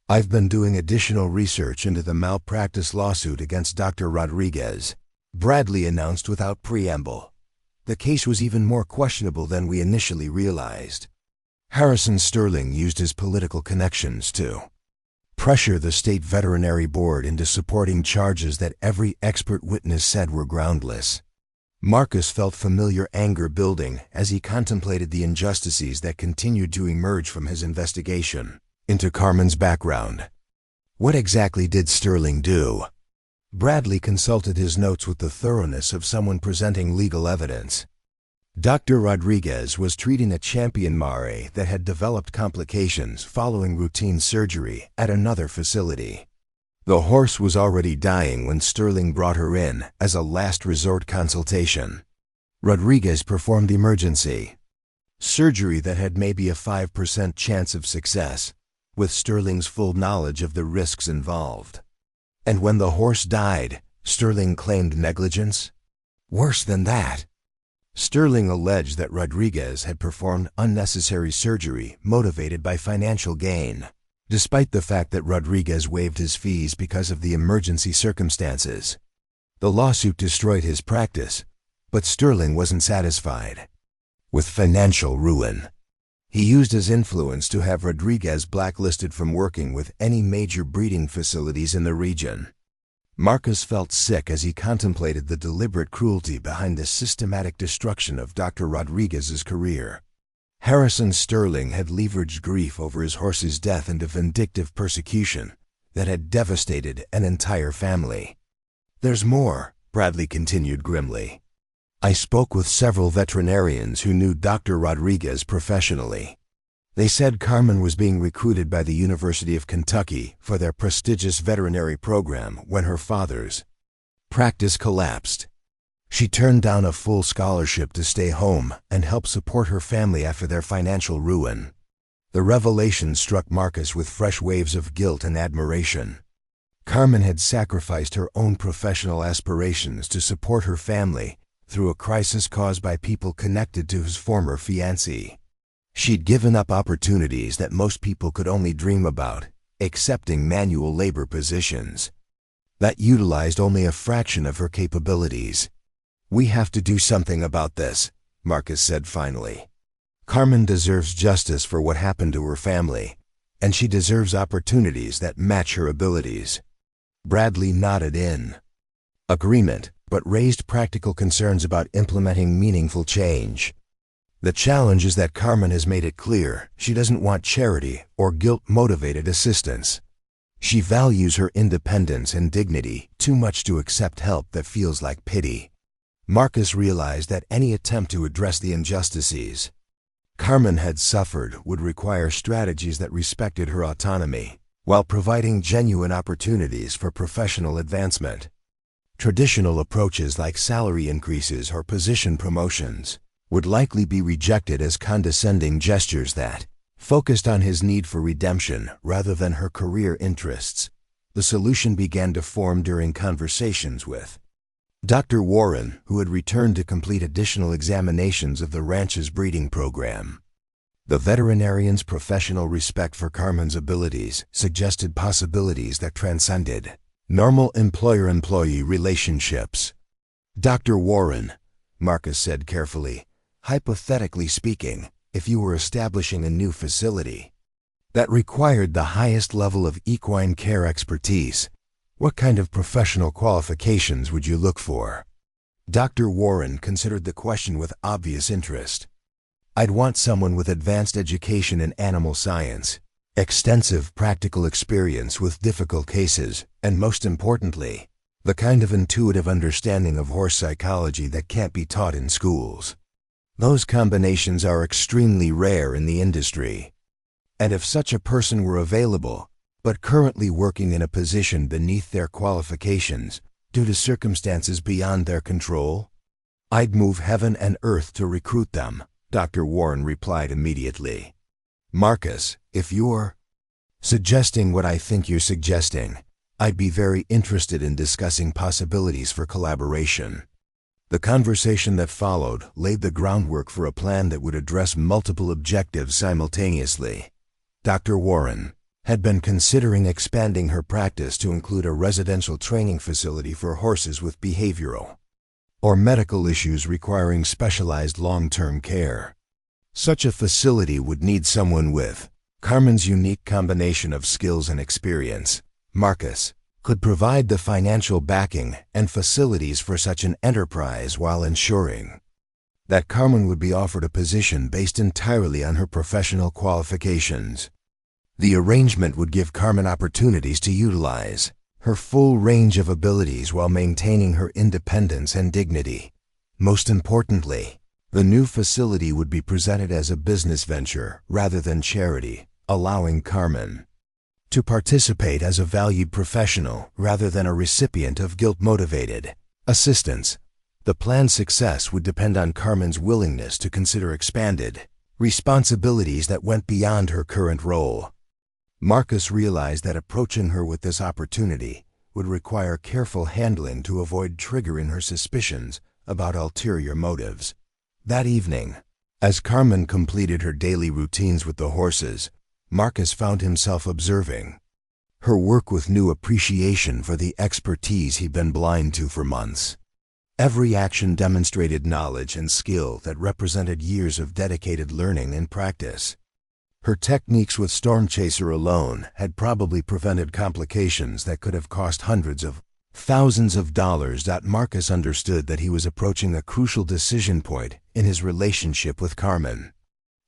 "I've been doing additional research into the malpractice lawsuit against Dr. Rodriguez," Bradley announced without preamble. "The case was even more questionable than we initially realized. Harrison Sterling used his political connections to pressure the state veterinary board into supporting charges that every expert witness said were groundless." Marcus felt familiar anger building as he contemplated the injustices that continued to emerge from his investigation into Carmen's background. What exactly did Sterling do? Bradley consulted his notes with the thoroughness of someone presenting legal evidence. Dr. Rodriguez was treating a champion mare that had developed complications following routine surgery at another facility. The horse was already dying when Sterling brought her in as a last resort consultation. Rodriguez performed emergency surgery that had maybe a 5% chance of success, with Sterling's full knowledge of the risks involved. And when the horse died, Sterling claimed negligence? Worse than that. Sterling alleged that Rodriguez had performed unnecessary surgery motivated by financial gain, despite the fact that Rodriguez waived his fees because of the emergency circumstances. The lawsuit destroyed his practice, but Sterling wasn't satisfied with financial ruin. He used his influence to have Rodriguez blacklisted from working with any major breeding facilities in the region. Marcus felt sick as he contemplated the deliberate cruelty behind the systematic destruction of Dr. Rodriguez's career. Harrison Sterling had leveraged grief over his horse's death into vindictive persecution that had devastated an entire family. "There's more," Bradley continued grimly. "I spoke with several veterinarians who knew Dr. Rodriguez professionally. They said Carmen was being recruited by the University of Kentucky for their prestigious veterinary program when her father's practice collapsed. She turned down a full scholarship to stay home and help support her family after their financial ruin." The revelation struck Marcus with fresh waves of guilt and admiration. Carmen had sacrificed her own professional aspirations to support her family through a crisis caused by people connected to his former fiancée. She'd given up opportunities that most people could only dream about, accepting manual labor positions that utilized only a fraction of her capabilities. "We have to do something about this," Marcus said finally. "Carmen deserves justice for what happened to her family, and she deserves opportunities that match her abilities." Bradley nodded in agreement, but raised practical concerns about implementing meaningful change. "The challenge is that Carmen has made it clear she doesn't want charity or guilt-motivated assistance. She values her independence and dignity too much to accept help that feels like pity." Marcus realized that any attempt to address the injustices Carmen had suffered would require strategies that respected her autonomy, while providing genuine opportunities for professional advancement. Traditional approaches like salary increases or position promotions would likely be rejected as condescending gestures that focused on his need for redemption rather than her career interests. The solution began to form during conversations with Dr. Warren, who had returned to complete additional examinations of the ranch's breeding program. The veterinarian's professional respect for Carmen's abilities suggested possibilities that transcended normal employer-employee relationships. "Dr. Warren," Marcus said carefully, "hypothetically speaking, if you were establishing a new facility that required the highest level of equine care expertise, what kind of professional qualifications would you look for?" Dr. Warren considered the question with obvious interest. "I'd want someone with advanced education in animal science, extensive practical experience with difficult cases, and most importantly, the kind of intuitive understanding of horse psychology that can't be taught in schools." Those combinations are extremely rare in the industry. And if such a person were available, but currently working in a position beneath their qualifications due to circumstances beyond their control, I'd move heaven and earth to recruit them, Dr. Warren replied immediately. Marcus, if you're suggesting what I think you're suggesting, I'd be very interested in discussing possibilities for collaboration. The conversation that followed laid the groundwork for a plan that would address multiple objectives simultaneously. Dr. Warren had been considering expanding her practice to include a residential training facility for horses with behavioral or medical issues requiring specialized long-term care. Such a facility would need someone with Carmen's unique combination of skills and experience. Marcus could provide the financial backing and facilities for such an enterprise while ensuring that Carmen would be offered a position based entirely on her professional qualifications. The arrangement would give Carmen opportunities to utilize her full range of abilities while maintaining her independence and dignity. Most importantly, the new facility would be presented as a business venture rather than charity, allowing Carmen to participate as a valued professional rather than a recipient of guilt-motivated assistance. The plan's success would depend on Carmen's willingness to consider expanded responsibilities that went beyond her current role. Marcus realized that approaching her with this opportunity would require careful handling to avoid triggering her suspicions about ulterior motives. That evening, as Carmen completed her daily routines with the horses, Marcus found himself observing her work with new appreciation for the expertise he'd been blind to for months. Every action demonstrated knowledge and skill that represented years of dedicated learning and practice. Her techniques with Stormchaser alone had probably prevented complications that could have cost hundreds of thousands of dollars. Marcus understood that he was approaching a crucial decision point in his relationship with Carmen.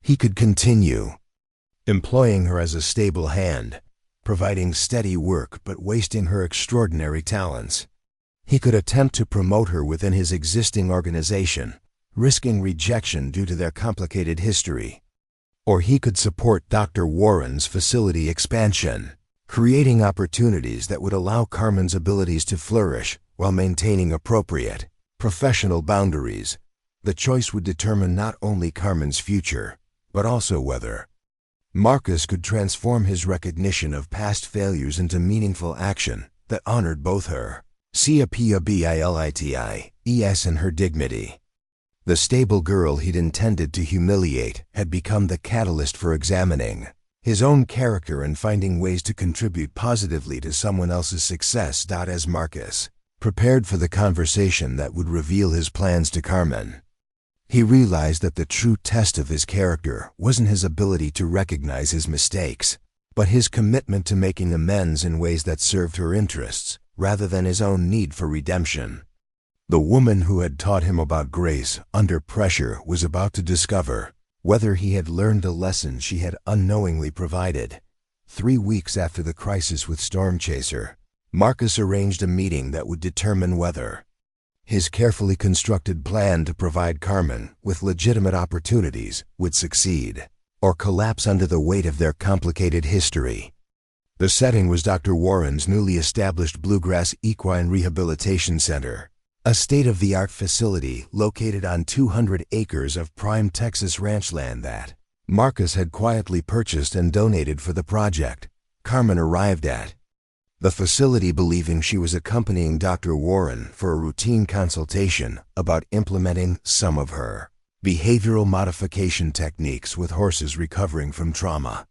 He could continue employing her as a stable hand, providing steady work but wasting her extraordinary talents. He could attempt to promote her within his existing organization, risking rejection due to their complicated history. Or he could support Dr. Warren's facility expansion, creating opportunities that would allow Carmen's abilities to flourish while maintaining appropriate professional boundaries. The choice would determine not only Carmen's future, but also whether Marcus could transform his recognition of past failures into meaningful action that honored both her CAPABILITIES and her dignity. The stable girl he'd intended to humiliate had become the catalyst for examining his own character and finding ways to contribute positively to someone else's success. As Marcus prepared for the conversation that would reveal his plans to Carmen, he realized that the true test of his character wasn't his ability to recognize his mistakes, but his commitment to making amends in ways that served her interests rather than his own need for redemption. The woman who had taught him about grace under pressure was about to discover whether he had learned the lesson she had unknowingly provided. 3 weeks after the crisis with Stormchaser, Marcus arranged a meeting that would determine whether his carefully constructed plan to provide Carmen with legitimate opportunities would succeed or collapse under the weight of their complicated history. The setting was Dr. Warren's newly established Bluegrass Equine Rehabilitation Center, a state-of-the-art facility located on 200 acres of prime Texas ranch land that Marcus had quietly purchased and donated for the project. Carmen arrived at the facility believing she was accompanying Dr. Warren for a routine consultation about implementing some of her behavioral modification techniques with horses recovering from trauma.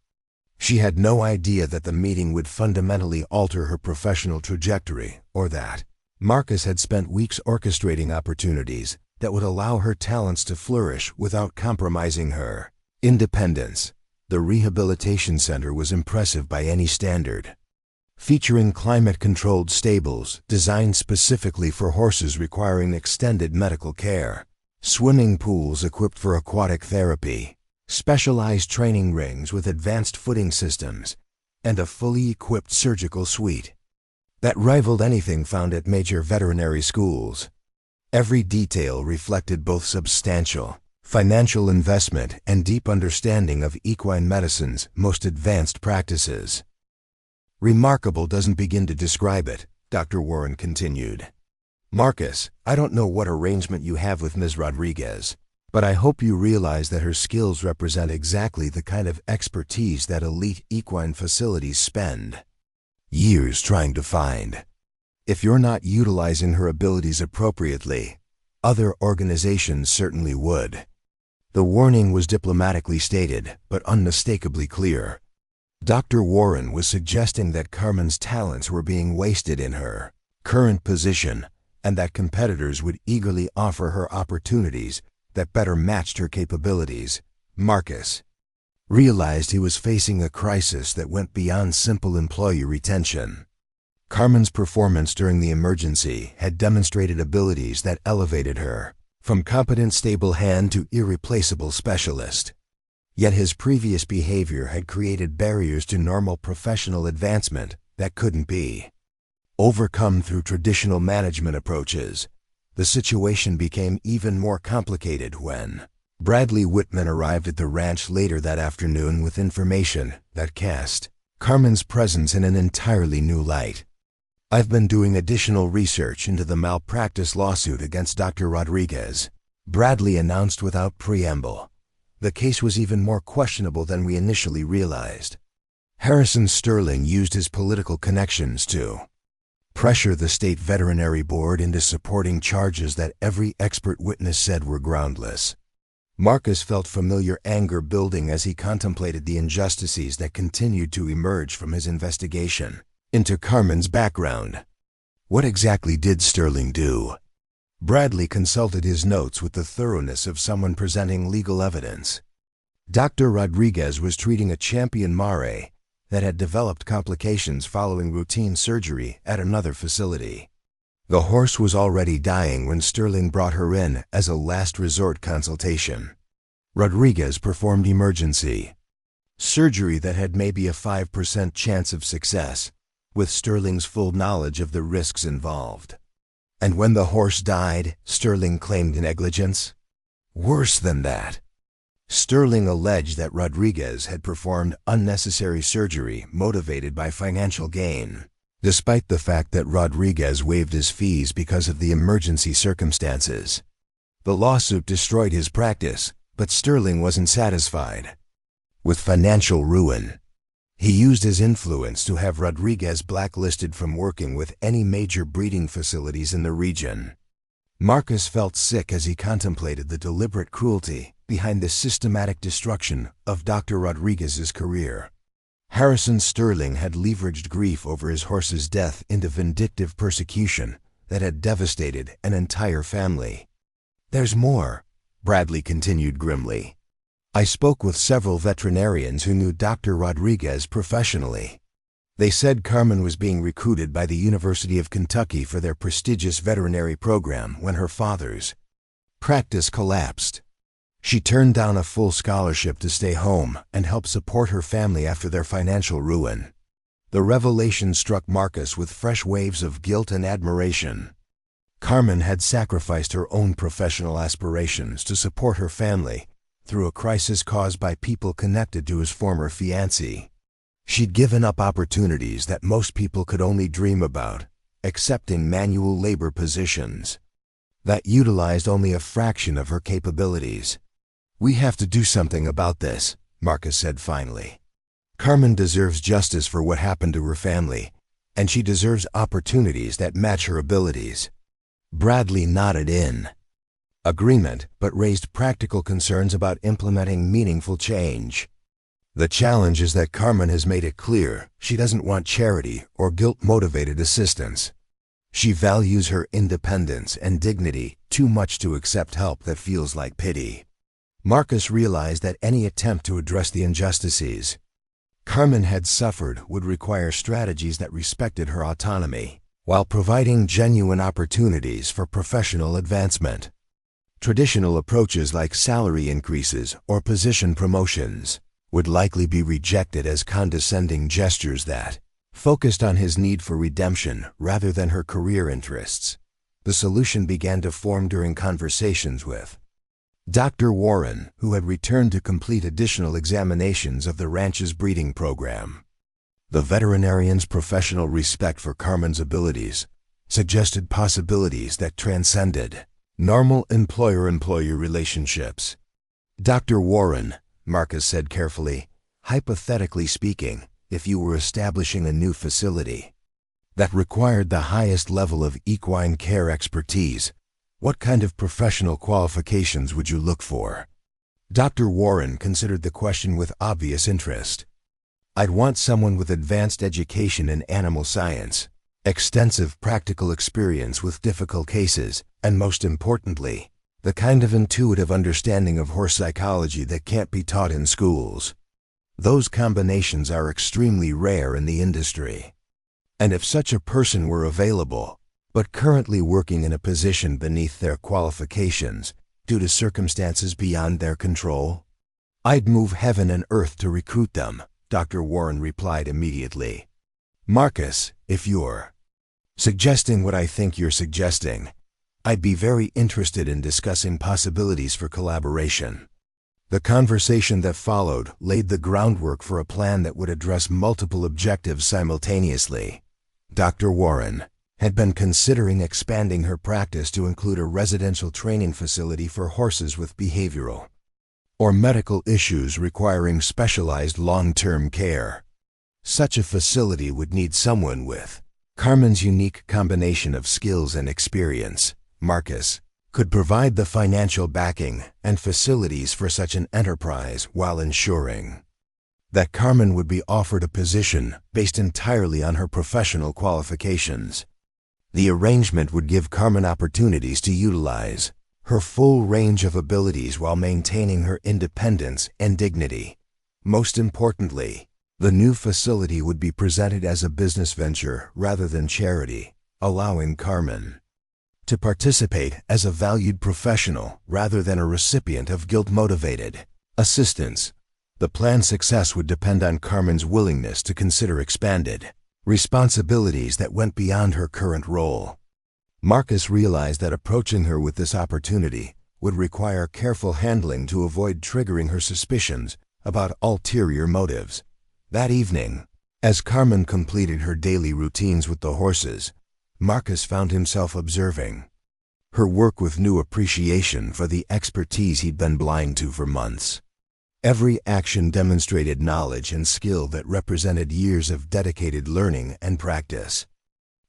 She had no idea that the meeting would fundamentally alter her professional trajectory or that Marcus had spent weeks orchestrating opportunities that would allow her talents to flourish without compromising her independence. The rehabilitation center was impressive by any standard, featuring climate-controlled stables designed specifically for horses requiring extended medical care, swimming pools equipped for aquatic therapy, specialized training rings with advanced footing systems, and a fully equipped surgical suite that rivaled anything found at major veterinary schools. Every detail reflected both substantial financial investment, and deep understanding of equine medicine's most advanced practices. Remarkable doesn't begin to describe it, Dr. Warren continued. Marcus, I don't know what arrangement you have with Ms. Rodriguez, but I hope you realize that her skills represent exactly the kind of expertise that elite equine facilities spend years trying to find. If you're not utilizing her abilities appropriately, other organizations certainly would. The warning was diplomatically stated, but unmistakably clear. Dr. Warren was suggesting that Carmen's talents were being wasted in her current position, and that competitors would eagerly offer her opportunities that better matched her capabilities. Marcus realized he was facing a crisis that went beyond simple employee retention. Carmen's performance during the emergency had demonstrated abilities that elevated her from competent stable hand to irreplaceable specialist. Yet his previous behavior had created barriers to normal professional advancement that couldn't be overcome through traditional management approaches. The situation became even more complicated when Bradley Whitman arrived at the ranch later that afternoon with information that cast Carmen's presence in an entirely new light. I've been doing additional research into the malpractice lawsuit against Dr. Rodriguez, Bradley announced without preamble. The case was even more questionable than we initially realized. Harrison Sterling used his political connections to pressure the state veterinary board into supporting charges that every expert witness said were groundless. Marcus felt familiar anger building as he contemplated the injustices that continued to emerge from his investigation into Carmen's background. What exactly did Sterling do? Bradley consulted his notes with the thoroughness of someone presenting legal evidence. Dr. Rodriguez was treating a champion mare that had developed complications following routine surgery at another facility. The horse was already dying when Sterling brought her in as a last resort consultation. Rodriguez performed emergency surgery that had maybe a 5% chance of success, with Sterling's full knowledge of the risks involved. And when the horse died, Sterling claimed negligence? Worse than that. Sterling alleged that Rodriguez had performed unnecessary surgery motivated by financial gain, despite the fact that Rodriguez waived his fees because of the emergency circumstances. The lawsuit destroyed his practice, but Sterling wasn't satisfied with financial ruin. He used his influence to have Rodriguez blacklisted from working with any major breeding facilities in the region. Marcus felt sick as he contemplated the deliberate cruelty behind the systematic destruction of Dr. Rodriguez's career. Harrison Sterling had leveraged grief over his horse's death into vindictive persecution that had devastated an entire family. There's more, Bradley continued grimly. I spoke with several veterinarians who knew Dr. Rodriguez professionally. They said Carmen was being recruited by the University of Kentucky for their prestigious veterinary program when her father's practice collapsed. She turned down a full scholarship to stay home and help support her family after their financial ruin. The revelation struck Marcus with fresh waves of guilt and admiration. Carmen had sacrificed her own professional aspirations to support her family through a crisis caused by people connected to his former fiancée. She'd given up opportunities that most people could only dream about, accepting manual labor positions that utilized only a fraction of her capabilities. We have to do something about this, Marcus said finally. Carmen deserves justice for what happened to her family, and she deserves opportunities that match her abilities. Bradley nodded in agreement, but raised practical concerns about implementing meaningful change. The challenge is that Carmen has made it clear she doesn't want charity or guilt-motivated assistance. She values her independence and dignity too much to accept help that feels like pity. Marcus realized that any attempt to address the injustices Carmen had suffered would require strategies that respected her autonomy, while providing genuine opportunities for professional advancement. Traditional approaches like salary increases or position promotions would likely be rejected as condescending gestures that focused on his need for redemption rather than her career interests. The solution began to form during conversations with Dr. Warren, who had returned to complete additional examinations of the ranch's breeding program. The veterinarian's professional respect for Carmen's abilities suggested possibilities that transcended normal employer-employee relationships. Dr. Warren, Marcus said carefully, hypothetically speaking, if you were establishing a new facility that required the highest level of equine care expertise, what kind of professional qualifications would you look for? Dr. Warren considered the question with obvious interest. I'd want someone with advanced education in animal science, extensive practical experience with difficult cases, and most importantly, the kind of intuitive understanding of horse psychology that can't be taught in schools. Those combinations are extremely rare in the industry. And if such a person were available, but currently working in a position beneath their qualifications due to circumstances beyond their control, I'd move heaven and earth to recruit them, Dr. Warren replied immediately. Marcus, if you're suggesting what I think you're suggesting, I'd be very interested in discussing possibilities for collaboration. The conversation that followed laid the groundwork for a plan that would address multiple objectives simultaneously. Dr. Warren had been considering expanding her practice to include a residential training facility for horses with behavioral or medical issues requiring specialized long-term care. Such a facility would need someone with Carmen's unique combination of skills and experience. Marcus could provide the financial backing and facilities for such an enterprise while ensuring that Carmen would be offered a position based entirely on her professional qualifications. The arrangement would give Carmen opportunities to utilize her full range of abilities while maintaining her independence and dignity. Most importantly, the new facility would be presented as a business venture rather than charity, allowing Carmen to participate as a valued professional rather than a recipient of guilt-motivated assistance. The plan's success would depend on Carmen's willingness to consider expanded responsibilities that went beyond her current role. Marcus realized that approaching her with this opportunity would require careful handling to avoid triggering her suspicions about ulterior motives. That evening, as Carmen completed her daily routines with the horses, Marcus found himself observing her work with new appreciation for the expertise he'd been blind to for months. Every action demonstrated knowledge and skill that represented years of dedicated learning and practice.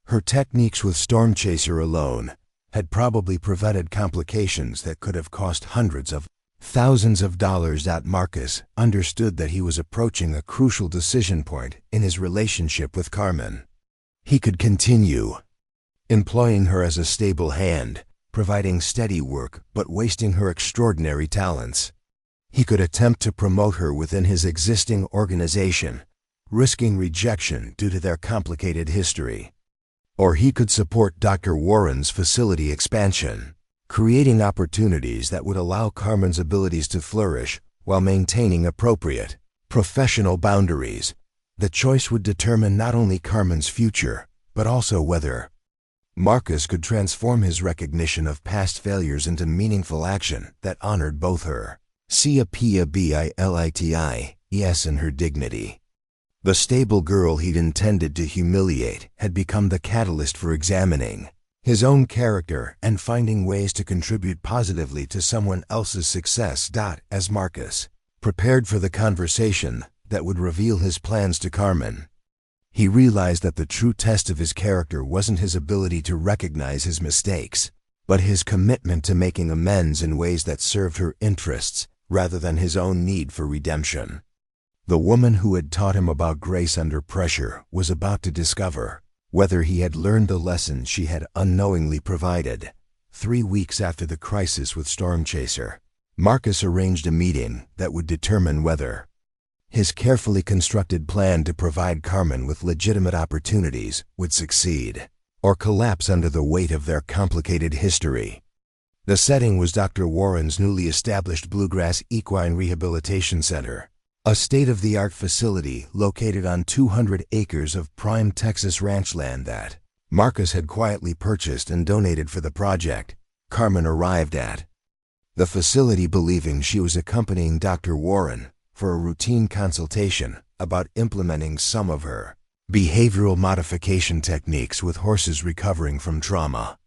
Her techniques with Storm Chaser alone had probably prevented complications that could have cost hundreds of thousands of dollars. Marcus understood that he was approaching a crucial decision point in his relationship with Carmen. He could continue employing her as a stable hand, providing steady work but wasting her extraordinary talents. He could attempt to promote her within his existing organization, risking rejection due to their complicated history. Or he could support Dr. Warren's facility expansion, creating opportunities that would allow Carmen's abilities to flourish while maintaining appropriate professional boundaries. The choice would determine not only Carmen's future, but also whether Marcus could transform his recognition of past failures into meaningful action that honored both her abilities and her dignity. The stable girl he'd intended to humiliate had become the catalyst for examining his own character and finding ways to contribute positively to someone else's success. As Marcus prepared for the conversation that would reveal his plans to Carmen, he realized that the true test of his character wasn't his ability to recognize his mistakes, but his commitment to making amends in ways that served her interests rather than his own need for redemption. The woman who had taught him about grace under pressure was about to discover whether he had learned the lesson she had unknowingly provided. 3 weeks after the crisis with Storm Chaser, Marcus arranged a meeting that would determine whether his carefully constructed plan to provide Carmen with legitimate opportunities would succeed or collapse under the weight of their complicated history. The setting was Dr. Warren's newly established Bluegrass Equine Rehabilitation Center, a state-of-the-art facility located on 200 acres of prime Texas ranch land that Marcus had quietly purchased and donated for the project. Carmen arrived at The facility, believing she was accompanying Dr. Warren for a routine consultation about implementing some of her behavioral modification techniques with horses recovering from trauma.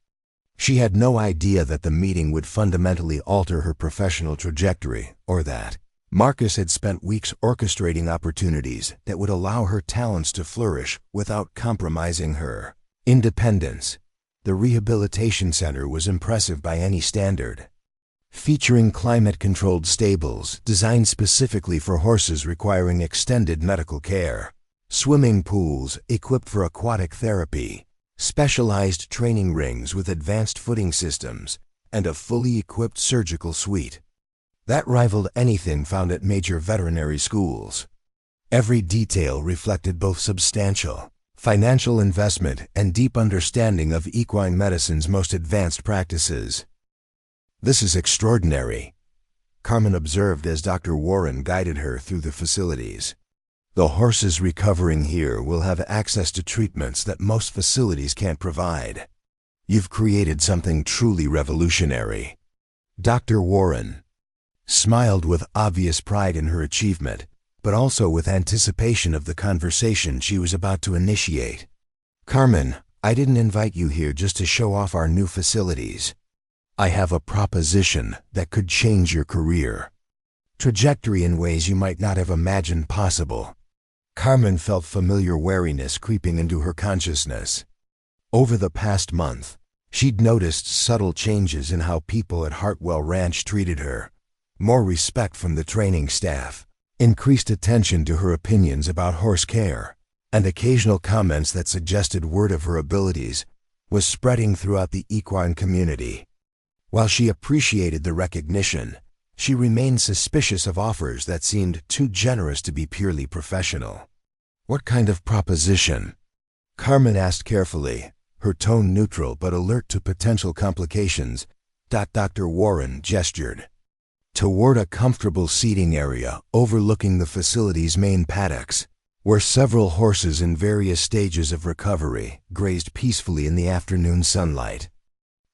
She had no idea that the meeting would fundamentally alter her professional trajectory, or that Marcus had spent weeks orchestrating opportunities that would allow her talents to flourish without compromising her independence. The rehabilitation center was impressive by any standard, featuring climate-controlled stables designed specifically for horses requiring extended medical care, swimming pools equipped for aquatic therapy, specialized training rings with advanced footing systems, and a fully equipped surgical suite that rivaled anything found at major veterinary schools. Every detail reflected both substantial financial investment and deep understanding of equine medicine's most advanced practices. "This is extraordinary," Carmen observed as Dr. Warren guided her through the facilities. "The horses recovering here will have access to treatments that most facilities can't provide. You've created something truly revolutionary." Dr. Warren smiled with obvious pride in her achievement, but also with anticipation of the conversation she was about to initiate. "Carmen, I didn't invite you here just to show off our new facilities. I have a proposition that could change your career trajectory in ways you might not have imagined possible." Carmen felt familiar wariness creeping into her consciousness. Over the past month, she'd noticed subtle changes in how people at Hartwell Ranch treated her. More respect from the training staff, increased attention to her opinions about horse care, and occasional comments that suggested word of her abilities was spreading throughout the equine community. While she appreciated the recognition, she remained suspicious of offers that seemed too generous to be purely professional. "What kind of proposition?" Carmen asked carefully, her tone neutral but alert to potential complications. Dr. Warren gestured toward a comfortable seating area overlooking the facility's main paddocks, where several horses in various stages of recovery grazed peacefully in the afternoon sunlight.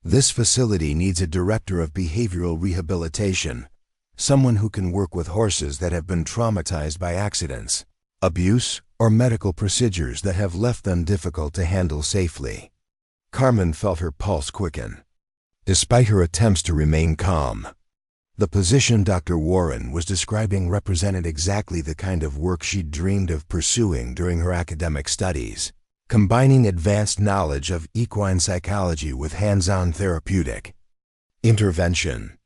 "This facility needs a director of behavioral rehabilitation, someone who can work with horses that have been traumatized by accidents, abuse, or medical procedures that have left them difficult to handle safely." Carmen felt her pulse quicken. Despite her attempts to remain calm, the position Dr. Warren was describing represented exactly the kind of work she'd dreamed of pursuing during her academic studies, combining advanced knowledge of equine psychology with hands-on therapeutic intervention.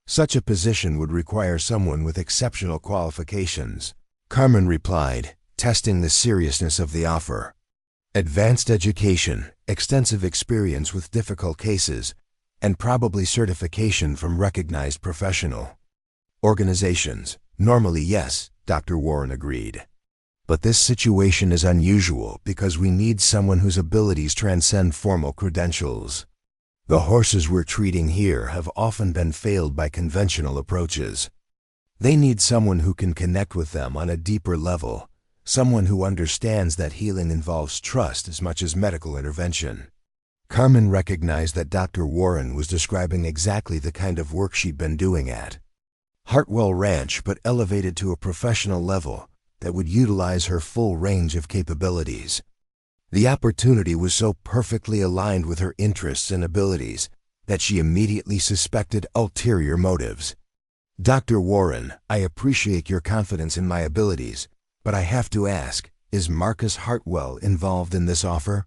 Such a position would require someone with exceptional qualifications, Carmen replied, testing the seriousness of the offer. "Advanced education, extensive experience with difficult cases, and probably certification from recognized professional organizations." "Normally, yes," Dr. Warren agreed. "But this situation is unusual because we need someone whose abilities transcend formal credentials. The horses we're treating here have often been failed by conventional approaches. They need someone who can connect with them on a deeper level, someone who understands that healing involves trust as much as medical intervention." Carmen recognized that Dr. Warren was describing exactly the kind of work she'd been doing at Hartwell Ranch, but elevated to a professional level that would utilize her full range of capabilities. The opportunity was so perfectly aligned with her interests and abilities that she immediately suspected ulterior motives. "Dr. Warren, I appreciate your confidence in my abilities, but I have to ask, is Marcus Hartwell involved in this offer?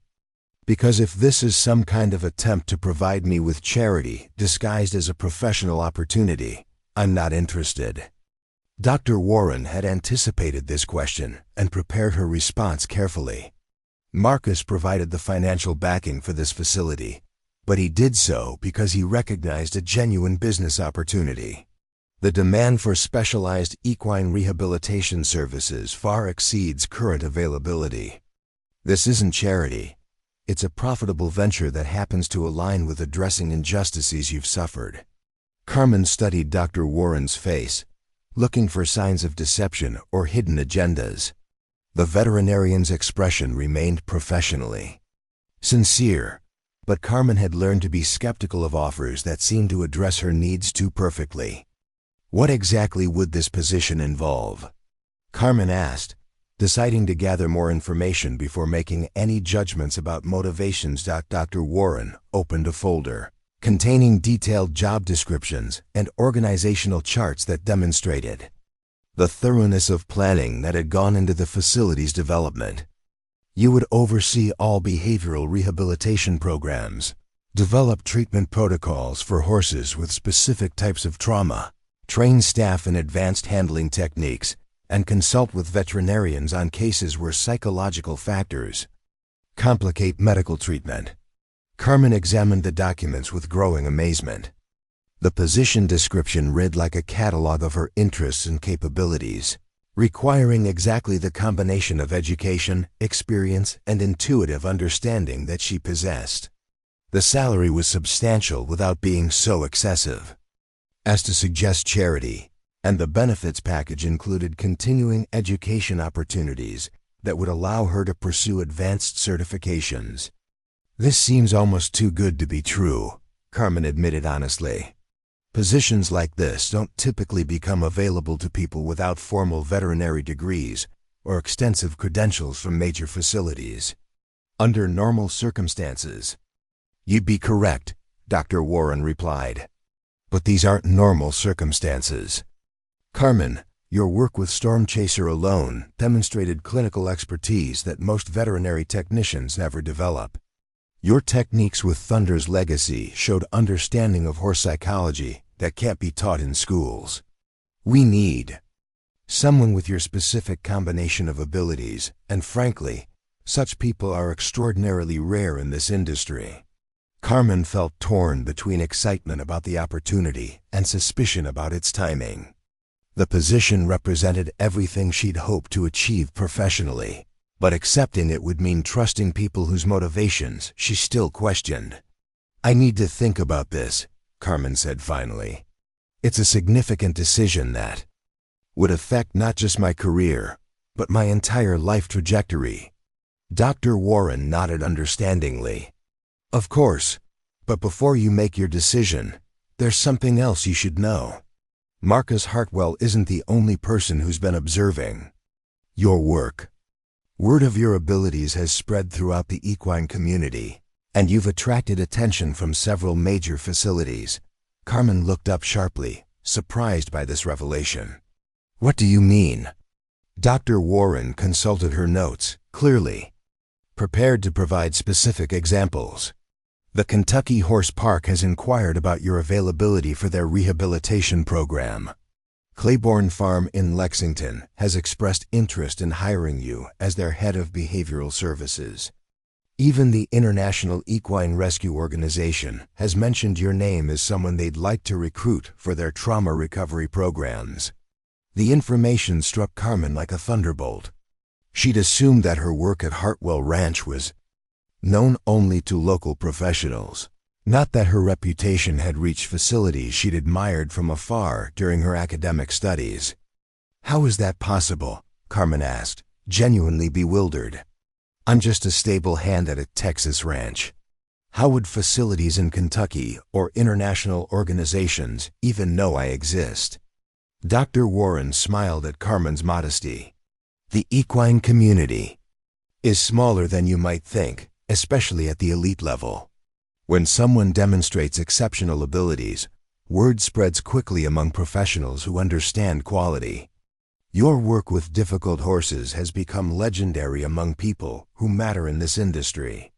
Because if this is some kind of attempt to provide me with charity disguised as a professional opportunity, I'm not interested." Dr. Warren had anticipated this question and prepared her response carefully. Marcus provided the financial backing for this facility, but he did so because he recognized a genuine business opportunity. The demand for specialized equine rehabilitation services far exceeds current availability. This isn't charity. It's a profitable venture that happens to align with addressing injustices you've suffered. Carmen studied Dr. Warren's face, looking for signs of deception or hidden agendas. The veterinarian's expression remained professionally sincere, But Carmen had learned to be skeptical of offers that seemed to address her needs too perfectly. What exactly would this position involve? Carmen asked, deciding to gather more information before making any judgments about motivations. Dr. Warren opened a folder containing detailed job descriptions and organizational charts that demonstrated the thoroughness of planning that had gone into the facility's development. You would oversee all behavioral rehabilitation programs, develop treatment protocols for horses with specific types of trauma, train staff in advanced handling techniques, and consult with veterinarians on cases where psychological factors complicate medical treatment. Carmen examined the documents with growing amazement. The position description read like a catalog of her interests and capabilities, requiring exactly the combination of education, experience, and intuitive understanding that she possessed. The salary was substantial without being so excessive as to suggest charity, and the benefits package included continuing education opportunities that would allow her to pursue advanced certifications. This seems almost too good to be true, Carmen admitted honestly. Positions like this don't typically become available to people without formal veterinary degrees or extensive credentials from major facilities. Under normal circumstances, you'd be correct, Dr. Warren replied. But these aren't normal circumstances. Carmen, your work with Storm Chaser alone demonstrated clinical expertise that most veterinary technicians never develop. Your techniques with Thunder's Legacy showed understanding of horse psychology that can't be taught in schools. We need someone with your specific combination of abilities, and frankly, such people are extraordinarily rare in this industry. Carmen felt torn between excitement about the opportunity and suspicion about its timing. The position represented everything she'd hoped to achieve professionally, but accepting it would mean trusting people whose motivations she still questioned. I need to think about this, Carmen said finally. It's a significant decision that would affect not just my career, but my entire life trajectory. Dr. Warren nodded understandingly. Of course, but before you make your decision, there's something else you should know. Marcus Hartwell isn't the only person who's been observing your work. Word of your abilities has spread throughout the equine community, and you've attracted attention from several major facilities. Carmen looked up sharply, surprised by this revelation. What do you mean? Dr. Warren consulted her notes, clearly prepared to provide specific examples. The Kentucky Horse Park has inquired about your availability for their rehabilitation program. Claiborne Farm in Lexington has expressed interest in hiring you as their head of behavioral services. Even the International Equine Rescue Organization has mentioned your name as someone they'd like to recruit for their trauma recovery programs. The information struck Carmen like a thunderbolt. She'd assumed that her work at Hartwell Ranch was known only to local professionals, not that her reputation had reached facilities she'd admired from afar during her academic studies. How is that possible? Carmen asked, genuinely bewildered. I'm just a stable hand at a Texas ranch. How would facilities in Kentucky or international organizations even know I exist? Dr. Warren smiled at Carmen's modesty. The equine community is smaller than you might think, especially at the elite level. When someone demonstrates exceptional abilities, word spreads quickly among professionals who understand quality. Your work with difficult horses has become legendary among people who matter in this industry.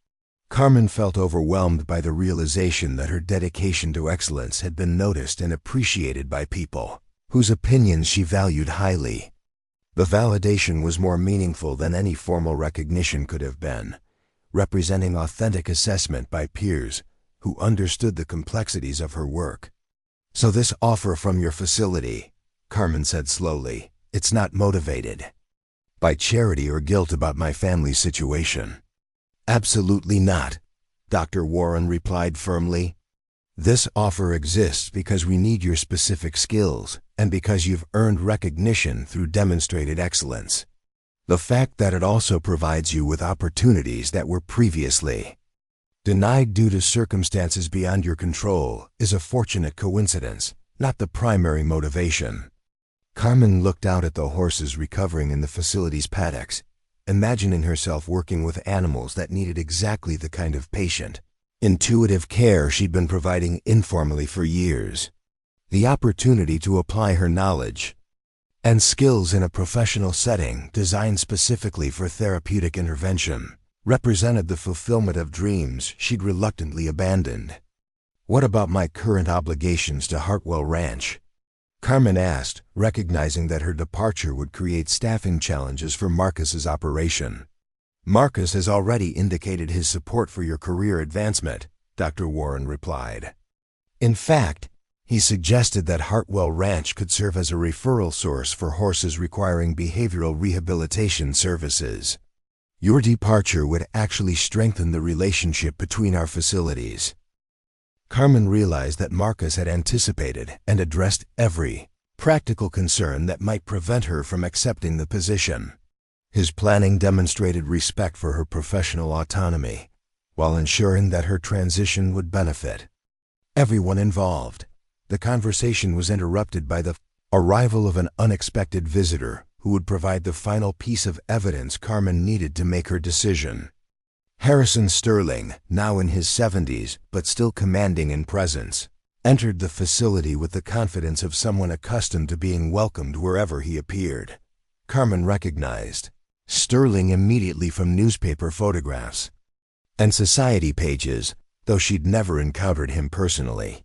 Carmen felt overwhelmed by the realization that her dedication to excellence had been noticed and appreciated by people whose opinions she valued highly. The validation was more meaningful than any formal recognition could have been, representing authentic assessment by peers who understood the complexities of her work. So this offer from your facility, Carmen said slowly, it's not motivated by charity or guilt about my family's situation. Absolutely not, Dr. Warren replied firmly. This offer exists because we need your specific skills and because you've earned recognition through demonstrated excellence. The fact that it also provides you with opportunities that were previously Denied due to circumstances beyond your control is a fortunate coincidence, not the primary motivation. Carmen looked out at the horses recovering in the facility's paddocks, imagining herself working with animals that needed exactly the kind of patient, intuitive care she'd been providing informally for years. The opportunity to apply her knowledge and skills in a professional setting designed specifically for therapeutic intervention represented the fulfillment of dreams she'd reluctantly abandoned. "What about my current obligations to Hartwell Ranch?" Carmen asked, recognizing that her departure would create staffing challenges for Marcus's operation. "Marcus has already indicated his support for your career advancement," Dr. Warren replied. "In fact, he suggested that Hartwell Ranch could serve as a referral source for horses requiring behavioral rehabilitation services. Your departure would actually strengthen the relationship between our facilities." Carmen realized that Marcus had anticipated and addressed every practical concern that might prevent her from accepting the position. His planning demonstrated respect for her professional autonomy, while ensuring that her transition would benefit everyone involved. The conversation was interrupted by the arrival of an unexpected visitor who would provide the final piece of evidence Carmen needed to make her decision. Harrison Sterling, now in his 70s but still commanding in presence, entered the facility with the confidence of someone accustomed to being welcomed wherever he appeared. Carmen recognized Sterling immediately from newspaper photographs and society pages, though she'd never encountered him personally.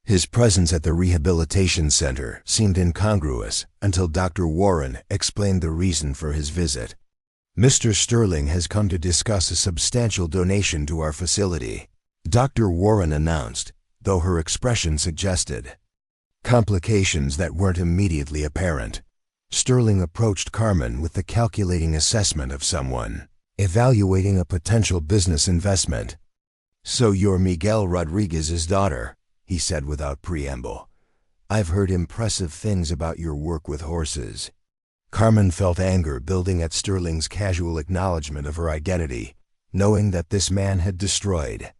His presence at the rehabilitation center seemed incongruous until Dr. Warren explained the reason for his visit. "Mr. Sterling has come to discuss a substantial donation to our facility," Dr. Warren announced, though her expression suggested complications that weren't immediately apparent. Sterling approached Carmen with the calculating assessment of someone evaluating a potential business investment. "So you're Miguel Rodriguez's daughter," he said without preamble. "I've heard impressive things about your work with horses." Carmen felt anger building at Sterling's casual acknowledgement of her identity, knowing that this man had destroyed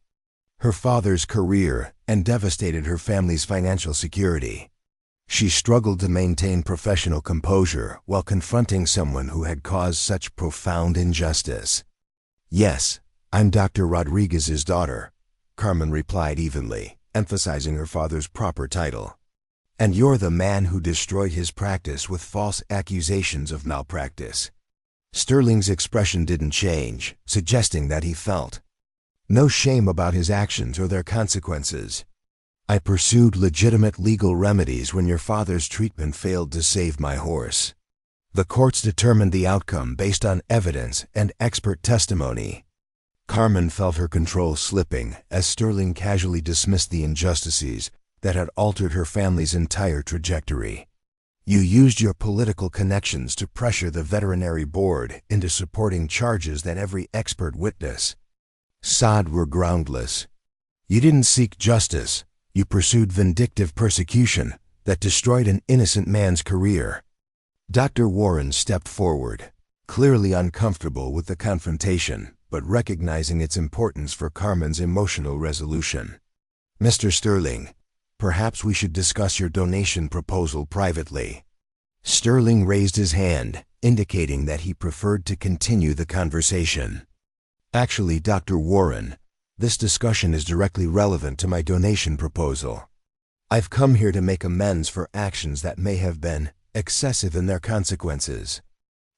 her father's career and devastated her family's financial security. She struggled to maintain professional composure while confronting someone who had caused such profound injustice. "Yes, I'm Dr. Rodriguez's daughter," Carmen replied evenly, emphasizing her father's proper title. "And you're the man who destroyed his practice with false accusations of malpractice." Sterling's expression didn't change, suggesting that he felt no shame about his actions or their consequences. "I pursued legitimate legal remedies when your father's treatment failed to save my horse. The courts determined the outcome based on evidence and expert testimony." Carmen felt her control slipping as Sterling casually dismissed the injustices that had altered her family's entire trajectory. "You used your political connections to pressure the veterinary board into supporting charges that every expert witness said were groundless. You didn't seek justice, you pursued vindictive persecution that destroyed an innocent man's career." Dr. Warren stepped forward, clearly uncomfortable with the confrontation, but recognizing its importance for Carmen's emotional resolution. "Mr. Sterling, perhaps we should discuss your donation proposal privately." Sterling raised his hand, indicating that he preferred to continue the conversation. "Actually, Dr. Warren, this discussion is directly relevant to my donation proposal. I've come here to make amends for actions that may have been excessive in their consequences."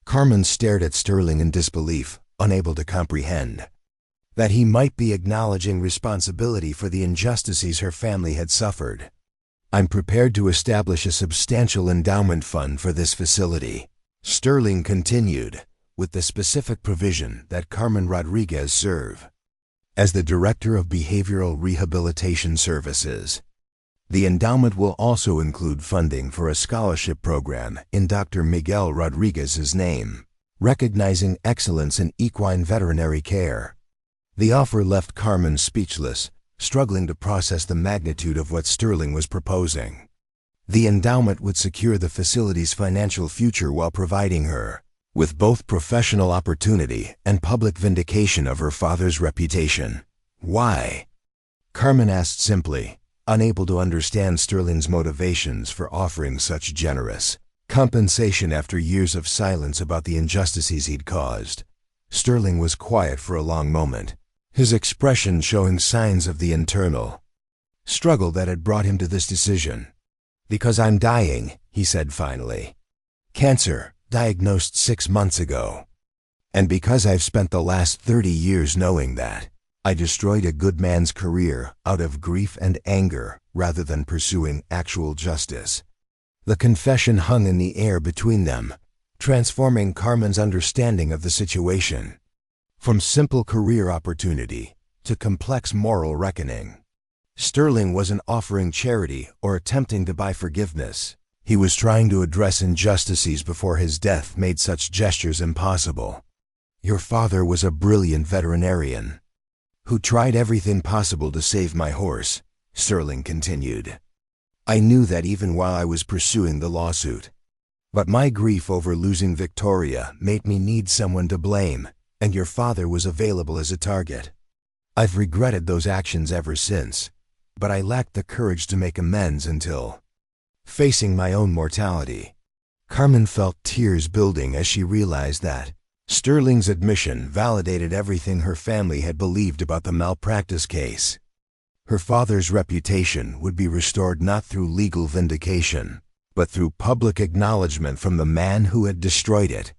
Carmen stared at Sterling in disbelief, unable to comprehend that he might be acknowledging responsibility for the injustices her family had suffered. "I'm prepared to establish a substantial endowment fund for this facility," Sterling continued, "with the specific provision that Carmen Rodriguez serve as the Director of Behavioral Rehabilitation Services. The endowment will also include funding for a scholarship program in Dr. Miguel Rodriguez's name, recognizing excellence in equine veterinary care." The offer left Carmen speechless, struggling to process the magnitude of what Sterling was proposing. The endowment would secure the facility's financial future while providing her with both professional opportunity and public vindication of her father's reputation. Why? Carmen asked simply, unable to understand Sterling's motivations for offering such generous compensation after years of silence about the injustices he'd caused. Sterling was quiet for a long moment, his expression showing signs of the internal struggle that had brought him to this decision. "Because I'm dying," he said finally. "Cancer, diagnosed 6 months ago. And because I've spent the last 30 years knowing that, I destroyed a good man's career out of grief and anger rather than pursuing actual justice." The confession hung in the air between them, transforming Carmen's understanding of the situation. From simple career opportunity to complex moral reckoning. Sterling wasn't offering charity or attempting to buy forgiveness. He was trying to address injustices before his death made such gestures impossible. "Your father was a brilliant veterinarian who tried everything possible to save my horse," Sterling continued. "I knew that even while I was pursuing the lawsuit. But my grief over losing Victoria made me need someone to blame, and your father was available as a target. I've regretted those actions ever since, but I lacked the courage to make amends until facing my own mortality." Carmen felt tears building as she realized that Sterling's admission validated everything her family had believed about the malpractice case. Her father's reputation would be restored not through legal vindication, but through public acknowledgement from the man who had destroyed it.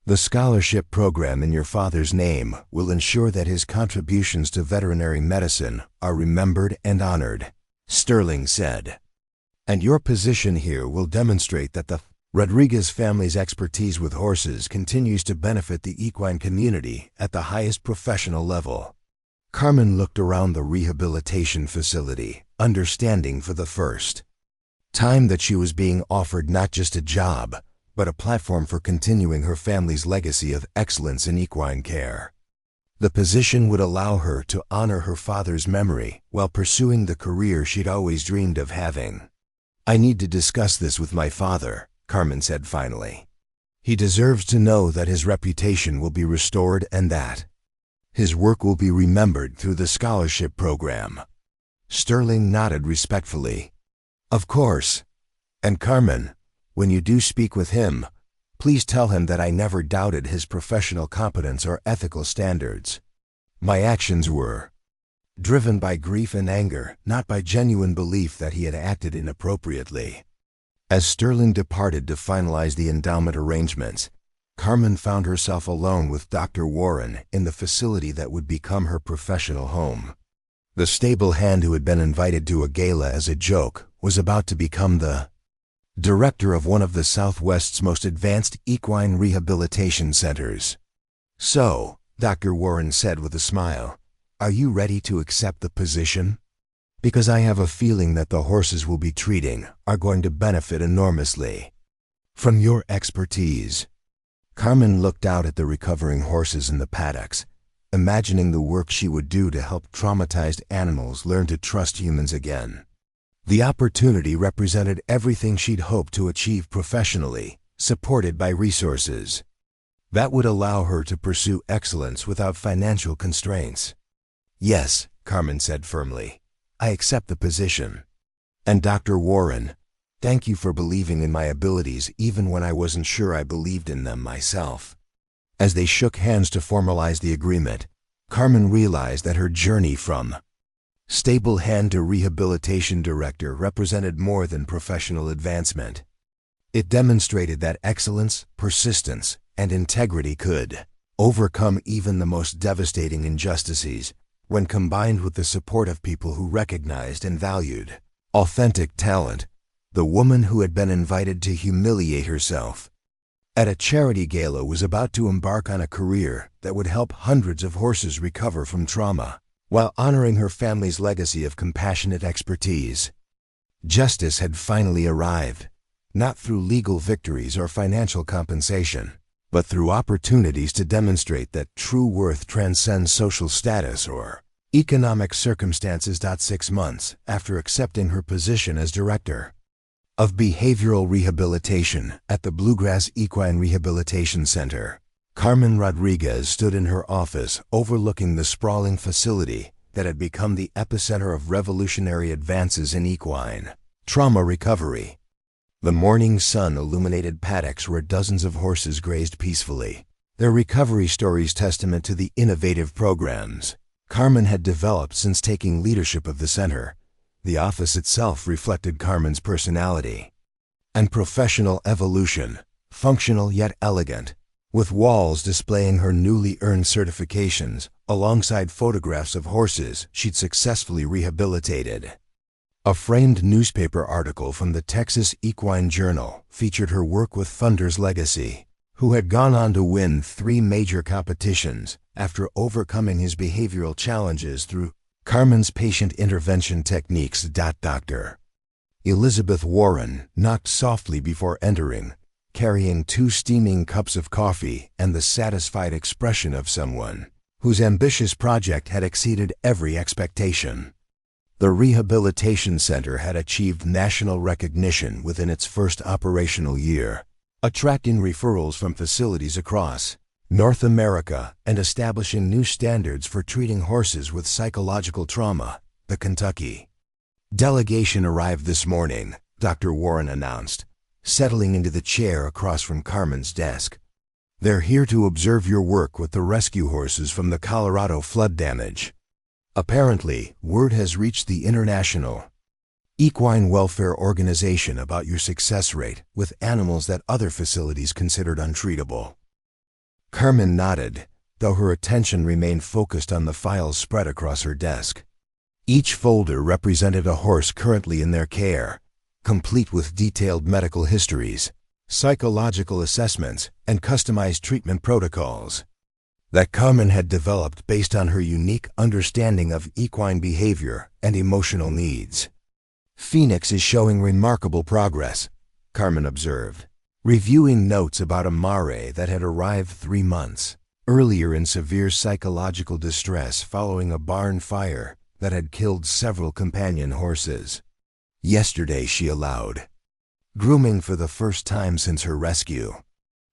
"The scholarship program in your father's name will ensure that his contributions to veterinary medicine are remembered and honored," Sterling said. "And your position here will demonstrate that the Rodriguez family's expertise with horses continues to benefit the equine community at the highest professional level." Carmen looked around the rehabilitation facility, understanding for the first time that she was being offered not just a job, but a platform for continuing her family's legacy of excellence in equine care. The position would allow her to honor her father's memory while pursuing the career she'd always dreamed of having. "I need to discuss this with my father," Carmen said finally. "He deserves to know that his reputation will be restored and that his work will be remembered through the scholarship program." Sterling nodded respectfully. "Of course. And Carmen, when you do speak with him, please tell him that I never doubted his professional competence or ethical standards. My actions were driven by grief and anger, not by genuine belief that he had acted inappropriately." As Sterling departed to finalize the endowment arrangements, Carmen found herself alone with Dr. Warren in the facility that would become her professional home. The stable hand who had been invited to a gala as a joke was about to become the director of one of the Southwest's most advanced equine rehabilitation centers. "So," Dr. Warren said with a smile, "are you ready to accept the position? Because I have a feeling that the horses we'll be treating are going to benefit enormously from your expertise." Carmen looked out at the recovering horses in the paddocks, imagining the work she would do to help traumatized animals learn to trust humans again. The opportunity represented everything she'd hoped to achieve professionally, supported by resources that would allow her to pursue excellence without financial constraints. "Yes," Carmen said firmly, "I accept the position. And Dr. Warren, thank you for believing in my abilities even when I wasn't sure I believed in them myself." As they shook hands to formalize the agreement, Carmen realized that her journey from stable hand to rehabilitation director represented more than professional advancement. It demonstrated that excellence, persistence, and integrity could overcome even the most devastating injustices when combined with the support of people who recognized and valued authentic talent. The woman who had been invited to humiliate herself at a charity gala was about to embark on a career that would help hundreds of horses recover from trauma, while honoring her family's legacy of compassionate expertise. Justice had finally arrived, not through legal victories or financial compensation, but through opportunities to demonstrate that true worth transcends social status or economic circumstances. 6 months after accepting her position as director of behavioral rehabilitation at the Bluegrass Equine Rehabilitation Center, Carmen Rodriguez stood in her office overlooking the sprawling facility that had become the epicenter of revolutionary advances in equine trauma recovery. The morning sun illuminated paddocks where dozens of horses grazed peacefully, their recovery stories testament to the innovative programs Carmen had developed since taking leadership of the center. The office itself reflected Carmen's personality and professional evolution, functional yet elegant, with walls displaying her newly earned certifications alongside photographs of horses she'd successfully rehabilitated. A framed newspaper article from the Texas Equine Journal featured her work with Thunder's Legacy, who had gone on to win 3 major competitions after overcoming his behavioral challenges through Carmen's patient intervention techniques. Dr. Elizabeth Warren knocked softly before entering, carrying 2 steaming cups of coffee and the satisfied expression of someone whose ambitious project had exceeded every expectation. The Rehabilitation Center had achieved national recognition within its first operational year, attracting referrals from facilities across North America and establishing new standards for treating horses with psychological trauma. The Kentucky delegation arrived this morning, Dr. Warren announced, settling into the chair across from Carmen's desk. They're here to observe your work with the rescue horses from the Colorado flood damage. Apparently, word has reached the International Equine Welfare Organization about your success rate with animals that other facilities considered untreatable. Carmen nodded, though her attention remained focused on the files spread across her desk. Each folder represented a horse currently in their care, complete with detailed medical histories, psychological assessments, and customized treatment protocols that Carmen had developed based on her unique understanding of equine behavior and emotional needs. Phoenix is showing remarkable progress, Carmen observed, reviewing notes about a mare that had arrived 3 months earlier in severe psychological distress following a barn fire that had killed several companion horses. Yesterday, she allowed grooming for the first time since her rescue.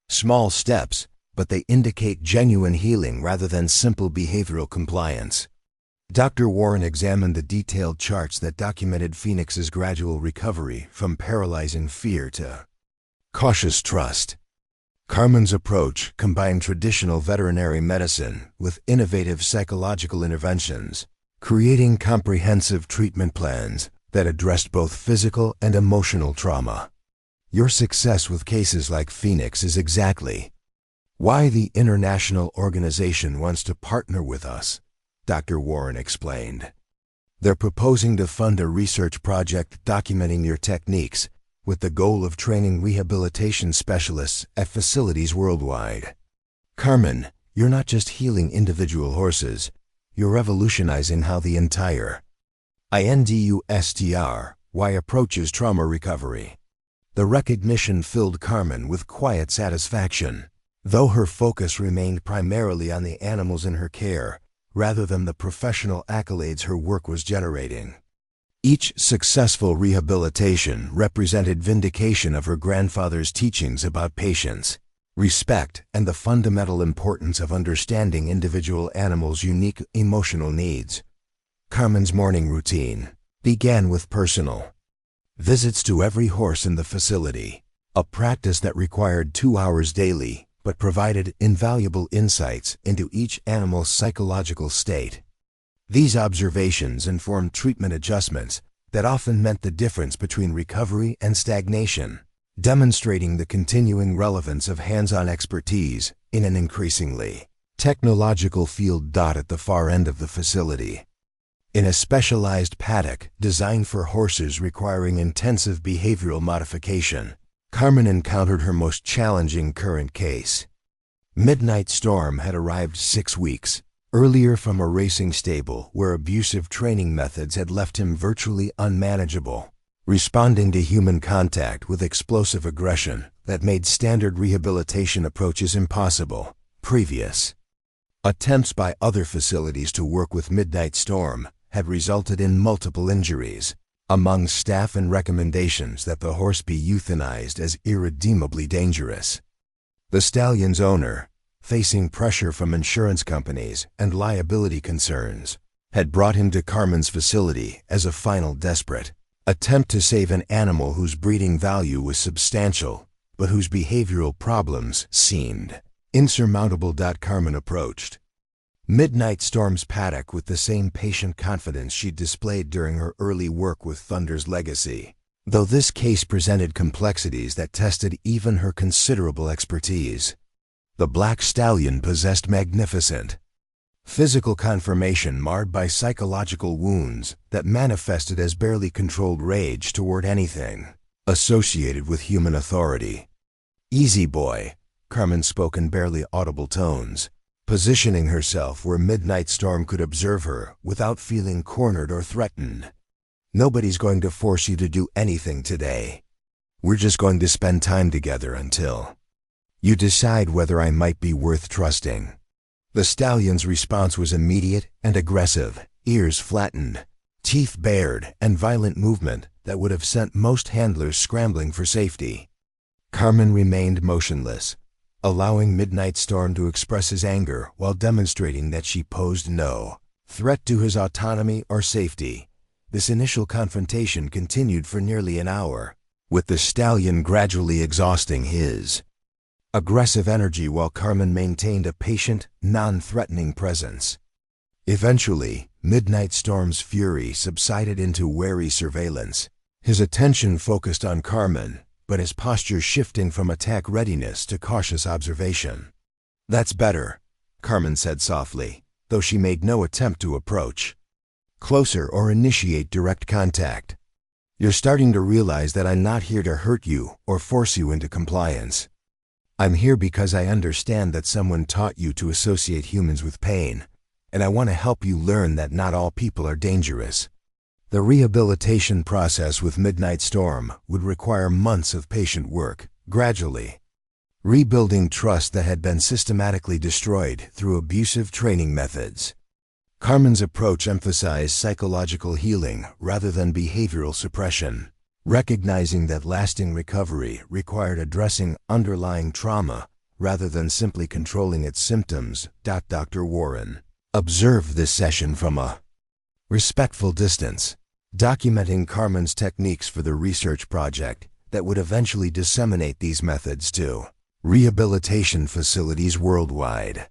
Small steps, but they indicate genuine healing rather than simple behavioral compliance. Dr. Warren examined the detailed charts that documented Phoenix's gradual recovery from paralyzing fear to cautious trust. Carmen's approach combined traditional veterinary medicine with innovative psychological interventions, creating comprehensive treatment plans that addressed both physical and emotional trauma. Your success with cases like Phoenix is exactly why the international organization wants to partner with us, Dr. Warren explained. They're proposing to fund a research project documenting your techniques with the goal of training rehabilitation specialists at facilities worldwide. Carmen, you're not just healing individual horses, you're revolutionizing how the entire INDUSTRY approaches trauma recovery. The recognition filled Carmen with quiet satisfaction, though her focus remained primarily on the animals in her care rather than the professional accolades her work was generating. Each successful rehabilitation represented vindication of her grandfather's teachings about patience, respect, and the fundamental importance of understanding individual animals' unique emotional needs. Carmen's morning routine began with personal visits to every horse in the facility, a practice that required 2 hours daily but provided invaluable insights into each animal's psychological state. These observations informed treatment adjustments that often meant the difference between recovery and stagnation, demonstrating the continuing relevance of hands-on expertise in an increasingly technological field. At the far end of the facility, in a specialized paddock designed for horses requiring intensive behavioral modification, Carmen encountered her most challenging current case. Midnight Storm had arrived 6 weeks earlier from a racing stable where abusive training methods had left him virtually unmanageable, responding to human contact with explosive aggression that made standard rehabilitation approaches impossible. Previous attempts by other facilities to work with Midnight Storm had resulted in multiple injuries. Among staff and recommendations that the horse be euthanized as irredeemably dangerous. The stallion's owner, facing pressure from insurance companies and liability concerns, had brought him to Carmen's facility as a final desperate attempt to save an animal whose breeding value was substantial, but whose behavioral problems seemed insurmountable. Carmen approached Midnight Storm's paddock with the same patient confidence she'd displayed during her early work with Thunder's legacy, though this case presented complexities that tested even her considerable expertise. The black stallion possessed magnificent physical conformation marred by psychological wounds that manifested as barely controlled rage toward anything associated with human authority. "Easy, boy," Carmen spoke in barely audible tones, positioning herself where Midnight Storm could observe her without feeling cornered or threatened. "Nobody's going to force you to do anything today. We're just going to spend time together until you decide whether I might be worth trusting." The stallion's response was immediate and aggressive, ears flattened, teeth bared, and violent movement that would have sent most handlers scrambling for safety. Carmen remained motionless, allowing Midnight Storm to express his anger while demonstrating that she posed no threat to his autonomy or safety. This initial confrontation continued for nearly an hour, with the stallion gradually exhausting his aggressive energy while Carmen maintained a patient, non-threatening presence. Eventually, Midnight Storm's fury subsided into wary surveillance, his attention focused on Carmen, but his posture shifting from attack readiness to cautious observation. "That's better," Carmen said softly, though she made no attempt to approach closer or initiate direct contact. "You're starting to realize that I'm not here to hurt you or force you into compliance. I'm here because I understand that someone taught you to associate humans with pain, and I want to help you learn that not all people are dangerous." The rehabilitation process with Midnight Storm would require months of patient work, gradually rebuilding trust that had been systematically destroyed through abusive training methods. Carmen's approach emphasized psychological healing rather than behavioral suppression, recognizing that lasting recovery required addressing underlying trauma rather than simply controlling its symptoms. Dr. Warren observed this session from a respectful distance, documenting Carmen's techniques for the research project that would eventually disseminate these methods to rehabilitation facilities worldwide.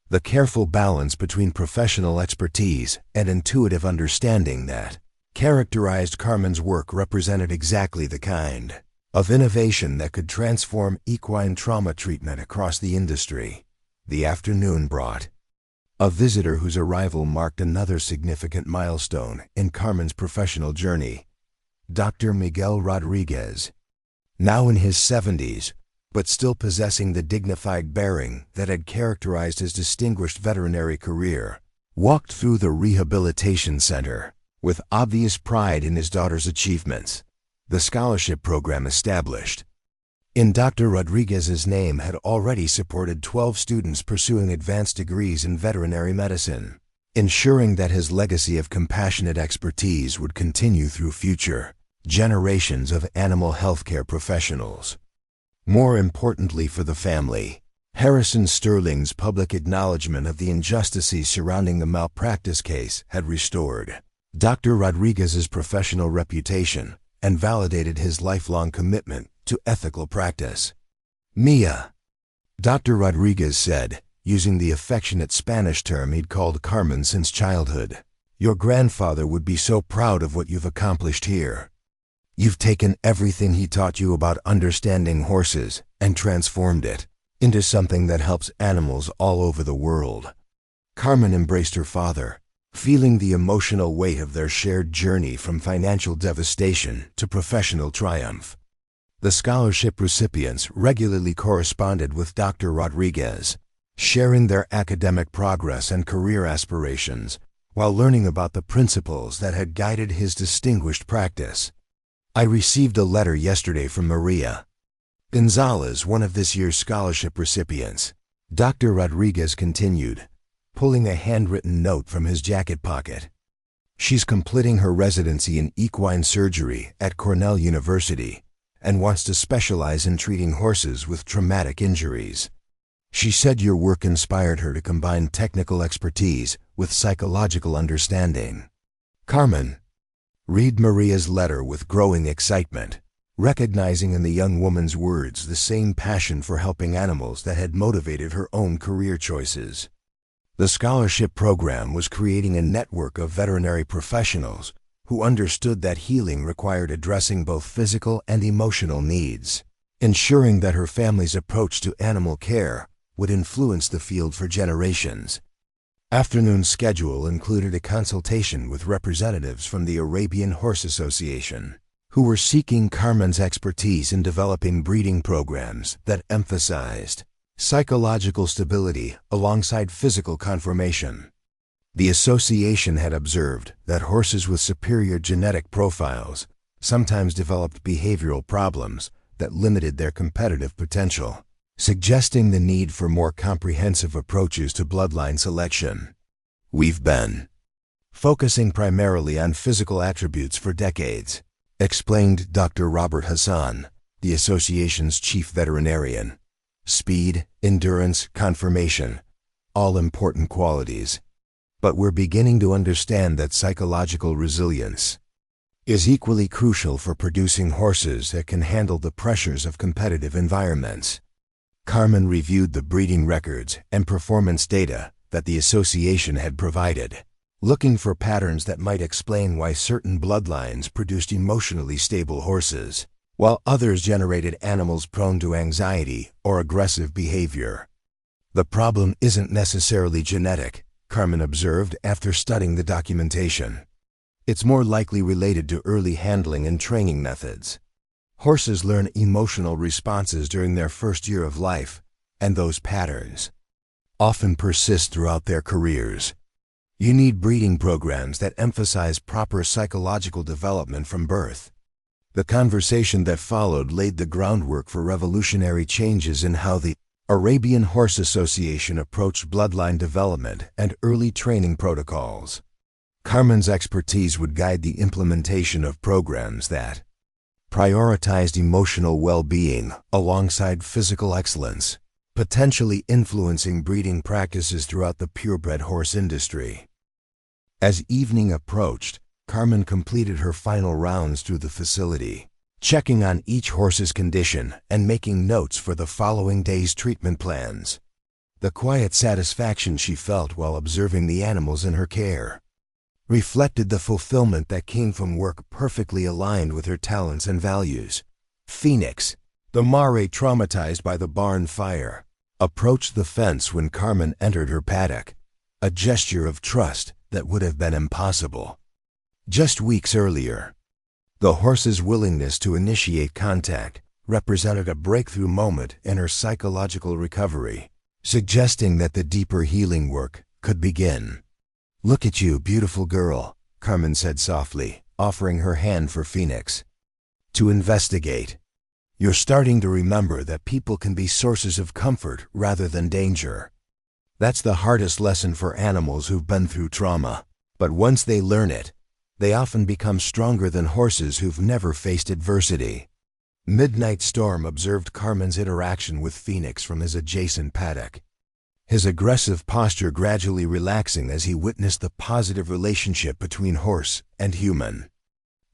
The careful balance between professional expertise and intuitive understanding that characterized Carmen's work represented exactly the kind of innovation that could transform equine trauma treatment across the industry. The afternoon brought a visitor whose arrival marked another significant milestone in Carmen's professional journey. Dr. Miguel Rodriguez, now in his 70s, but still possessing the dignified bearing that had characterized his distinguished veterinary career, walked through the rehabilitation center with obvious pride in his daughter's achievements. The scholarship program established in Dr. Rodriguez's name had already supported 12 students pursuing advanced degrees in veterinary medicine, ensuring that his legacy of compassionate expertise would continue through future generations of animal healthcare professionals. More importantly for the family, Harrison Sterling's public acknowledgement of the injustices surrounding the malpractice case had restored Dr. Rodriguez's professional reputation and validated his lifelong commitment to ethical practice. "Mia," Dr. Rodriguez said, using the affectionate Spanish term he'd called Carmen since childhood, "your grandfather would be so proud of what you've accomplished here. You've taken everything he taught you about understanding horses and transformed it into something that helps animals all over the world." Carmen embraced her father, feeling the emotional weight of their shared journey from financial devastation to professional triumph. The scholarship recipients regularly corresponded with Dr. Rodriguez, sharing their academic progress and career aspirations while learning about the principles that had guided his distinguished practice. "I received a letter yesterday from Maria Gonzalez, one of this year's scholarship recipients," Dr. Rodriguez continued, pulling a handwritten note from his jacket pocket. "She's completing her residency in equine surgery at Cornell University and wants to specialize in treating horses with traumatic injuries. She said your work inspired her to combine technical expertise with psychological understanding. Carmen, read Maria's letter with growing excitement, recognizing in the young woman's words the same passion for helping animals that had motivated her own career choices. The scholarship program was creating a network of veterinary professionals who understood that healing required addressing both physical and emotional needs, ensuring that her family's approach to animal care would influence the field for generations. Afternoon's schedule included a consultation with representatives from the Arabian Horse Association, who were seeking Carmen's expertise in developing breeding programs that emphasized psychological stability alongside physical conformation. The association had observed that horses with superior genetic profiles sometimes developed behavioral problems that limited their competitive potential, suggesting the need for more comprehensive approaches to bloodline selection. We've been focusing primarily on physical attributes for decades, explained Dr. Robert Hassan, the association's chief veterinarian. Speed, endurance, conformation, all important qualities. But we're beginning to understand that psychological resilience is equally crucial for producing horses that can handle the pressures of competitive environments. Carmen reviewed the breeding records and performance data that the association had provided, looking for patterns that might explain why certain bloodlines produced emotionally stable horses, while others generated animals prone to anxiety or aggressive behavior. The problem isn't necessarily genetic, Carmen observed after studying the documentation. It's more likely related to early handling and training methods. Horses learn emotional responses during their first year of life, and those patterns often persist throughout their careers. You need breeding programs that emphasize proper psychological development from birth. The conversation that followed laid the groundwork for revolutionary changes in how the Arabian Horse Association approached bloodline development and early training protocols. Carmen's expertise would guide the implementation of programs that prioritized emotional well-being alongside physical excellence, potentially influencing breeding practices throughout the purebred horse industry. As evening approached, Carmen completed her final rounds through the facility, checking on each horse's condition and making notes for the following day's treatment plans. The quiet satisfaction she felt while observing the animals in her care reflected the fulfillment that came from work perfectly aligned with her talents and values. Phoenix, the mare traumatized by the barn fire, approached the fence when Carmen entered her paddock, a gesture of trust that would have been impossible just weeks earlier. The horse's willingness to initiate contact represented a breakthrough moment in her psychological recovery, suggesting that the deeper healing work could begin. "Look at you, beautiful girl," Carmen said softly, offering her hand for Phoenix to investigate. "You're starting to remember that people can be sources of comfort rather than danger. That's the hardest lesson for animals who've been through trauma, but once they learn it, they often become stronger than horses who've never faced adversity." Midnight Storm observed Carmen's interaction with Phoenix from his adjacent paddock, his aggressive posture gradually relaxing as he witnessed the positive relationship between horse and human.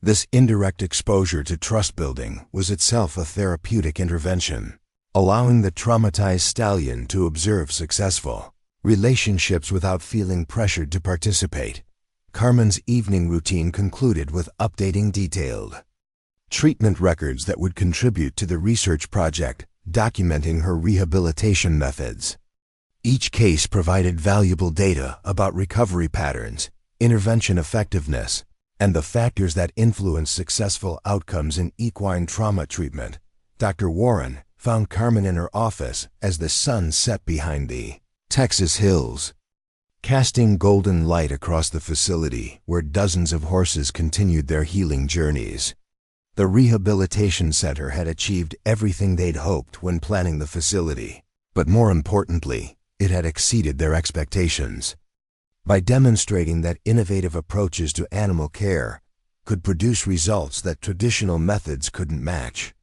This indirect exposure to trust building was itself a therapeutic intervention, allowing the traumatized stallion to observe successful relationships without feeling pressured to participate. Carmen's evening routine concluded with updating detailed treatment records that would contribute to the research project, documenting her rehabilitation methods. Each case provided valuable data about recovery patterns, intervention effectiveness, and the factors that influence successful outcomes in equine trauma treatment. Dr. Warren found Carmen in her office as the sun set behind the Texas hills, casting golden light across the facility where dozens of horses continued their healing journeys. The rehabilitation center had achieved everything they'd hoped when planning the facility, but more importantly, it had exceeded their expectations. By demonstrating that innovative approaches to animal care could produce results that traditional methods couldn't match.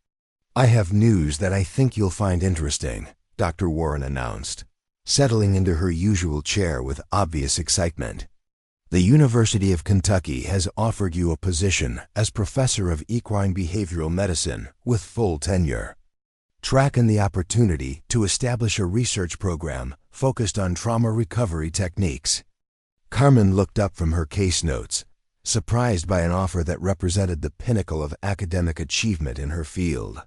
"I have news that I think you'll find interesting," Dr. Warren announced, settling into her usual chair with obvious excitement. The University of Kentucky has offered you a position as professor of equine behavioral medicine with full tenure. Track in the opportunity to establish a research program focused on trauma recovery techniques. Carmen looked up from her case notes, surprised by an offer that represented the pinnacle of academic achievement in her field.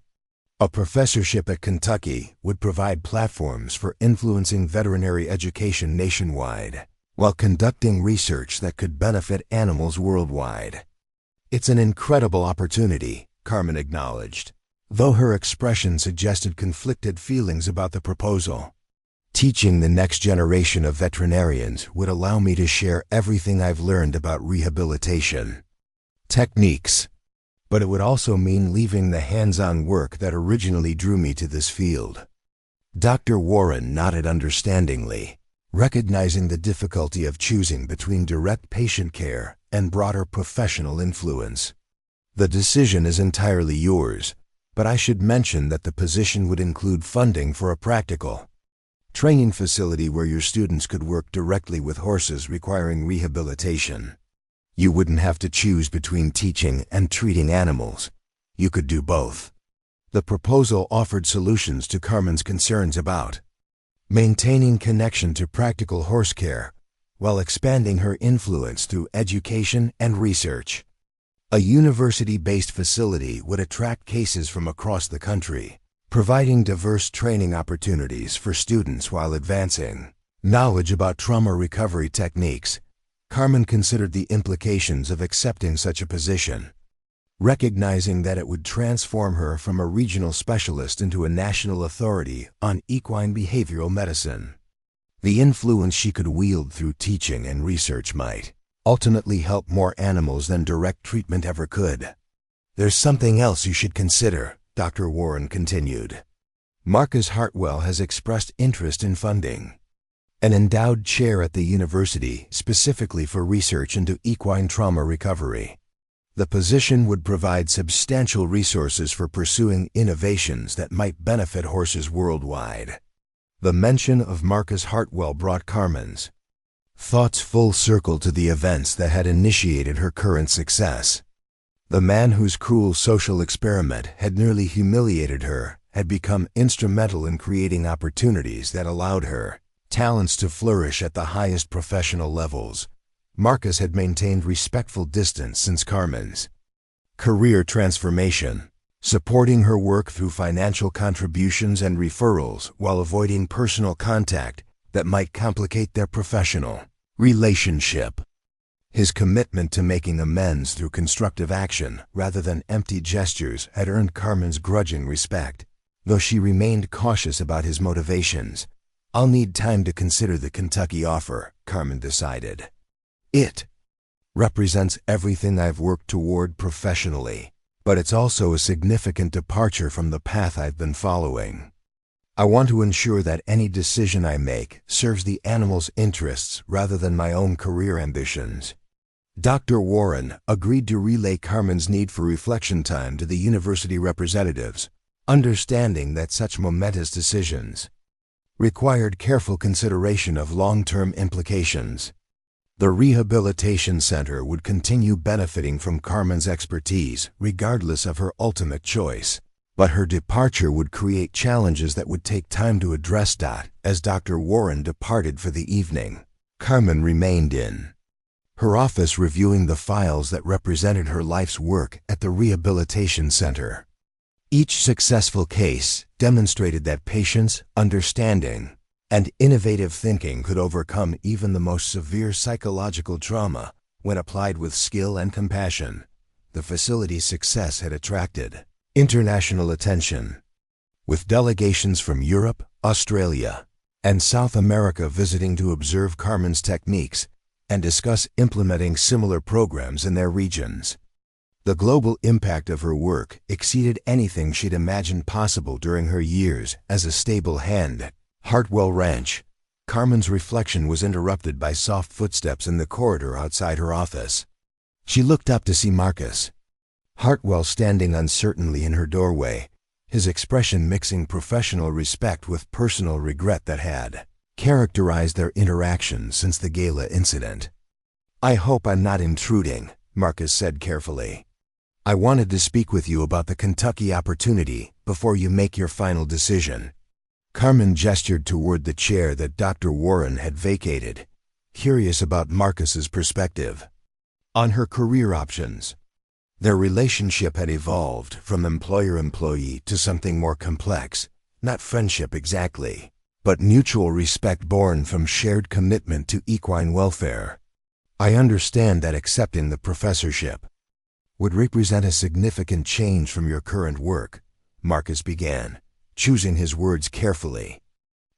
A professorship at Kentucky would provide platforms for influencing veterinary education nationwide, while conducting research that could benefit animals worldwide. It's an incredible opportunity, Carmen acknowledged, though her expression suggested conflicted feelings about the proposal. Teaching the next generation of veterinarians would allow me to share everything I've learned about rehabilitation techniques, but it would also mean leaving the hands-on work that originally drew me to this field. Dr. Warren nodded understandingly, recognizing the difficulty of choosing between direct patient care and broader professional influence. The decision is entirely yours, but I should mention that the position would include funding for a practical training facility where your students could work directly with horses requiring rehabilitation. You wouldn't have to choose between teaching and treating animals. You could do both. The proposal offered solutions to Carmen's concerns about maintaining connection to practical horse care while expanding her influence through education and research. A university-based facility would attract cases from across the country, providing diverse training opportunities for students while advancing knowledge about trauma recovery techniques. Carmen considered the implications of accepting such a position, recognizing that it would transform her from a regional specialist into a national authority on equine behavioral medicine. The influence she could wield through teaching and research might ultimately help more animals than direct treatment ever could. There's something else you should consider, Dr. Warren continued. Marcus Hartwell has expressed interest in funding an endowed chair at the university specifically for research into equine trauma recovery. The position would provide substantial resources for pursuing innovations that might benefit horses worldwide. The mention of Marcus Hartwell brought Carmen's thoughts full circle to the events that had initiated her current success. The man whose cruel social experiment had nearly humiliated her had become instrumental in creating opportunities that allowed her talents to flourish at the highest professional levels. Marcus had maintained respectful distance since Carmen's career transformation, supporting her work through financial contributions and referrals while avoiding personal contact that might complicate their professional relationship. His commitment to making amends through constructive action rather than empty gestures had earned Carmen's grudging respect, though she remained cautious about his motivations. I'll need time to consider the Kentucky offer, Carmen decided. It represents everything I've worked toward professionally, but it's also a significant departure from the path I've been following. I want to ensure that any decision I make serves the animal's interests rather than my own career ambitions. Dr. Warren agreed to relay Carmen's need for reflection time to the university representatives, understanding that such momentous decisions required careful consideration of long-term implications. The Rehabilitation Center would continue benefiting from Carmen's expertise regardless of her ultimate choice, but her departure would create challenges that would take time to address. As Dr. Warren departed for the evening, Carmen remained in her office reviewing the files that represented her life's work at the Rehabilitation Center. Each successful case demonstrated that patience, understanding, and innovative thinking could overcome even the most severe psychological trauma when applied with skill and compassion. The facility's success had attracted international attention, with delegations from Europe, Australia, and South America visiting to observe Carmen's techniques and discuss implementing similar programs in their regions. The global impact of her work exceeded anything she'd imagined possible during her years as a stable hand at Hartwell Ranch. Carmen's reflection was interrupted by soft footsteps in the corridor outside her office. She looked up to see Marcus Hartwell standing uncertainly in her doorway, his expression mixing professional respect with personal regret that had characterized their interaction since the gala incident. "I hope I'm not intruding," Marcus said carefully. "I wanted to speak with you about the Kentucky opportunity before you make your final decision." Carmen gestured toward the chair that Dr. Warren had vacated, curious about Marcus's perspective on her career options. Their relationship had evolved from employer-employee to something more complex, not friendship exactly, but mutual respect born from shared commitment to equine welfare. "I understand that accepting the professorship would represent a significant change from your current work," Marcus began, choosing his words carefully.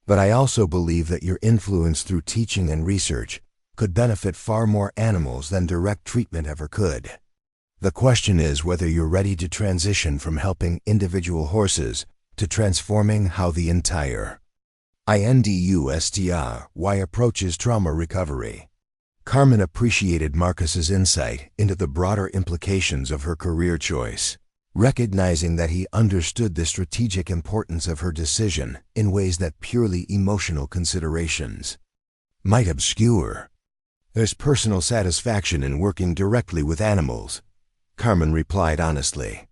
"But I also believe that your influence through teaching and research could benefit far more animals than direct treatment ever could. The question is whether you're ready to transition from helping individual horses to transforming how the entire industry approaches trauma recovery." Carmen appreciated Marcus's insight into the broader implications of her career choice, recognizing that he understood the strategic importance of her decision in ways that purely emotional considerations might obscure. "There's personal satisfaction in working directly with animals," Carmen replied honestly.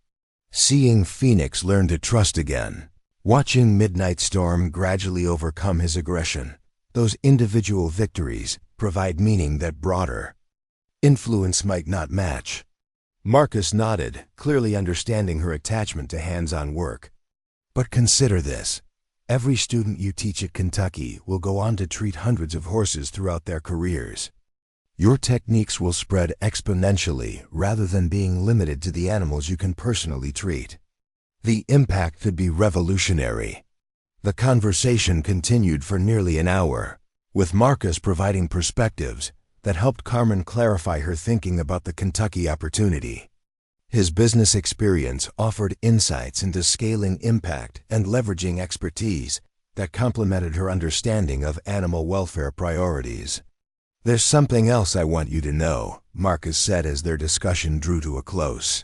"Seeing Phoenix learn to trust again, watching Midnight Storm gradually overcome his aggression, those individual victories provide meaning that broader influence might not match." Marcus nodded, clearly understanding her attachment to hands-on work. "But consider this. Every student you teach at Kentucky will go on to treat hundreds of horses throughout their careers. Your techniques will spread exponentially rather than being limited to the animals you can personally treat. The impact could be revolutionary." The conversation continued for nearly an hour, with Marcus providing perspectives that helped Carmen clarify her thinking about the Kentucky opportunity. His business experience offered insights into scaling impact and leveraging expertise that complemented her understanding of animal welfare priorities. "There's something else I want you to know," Marcus said as their discussion drew to a close.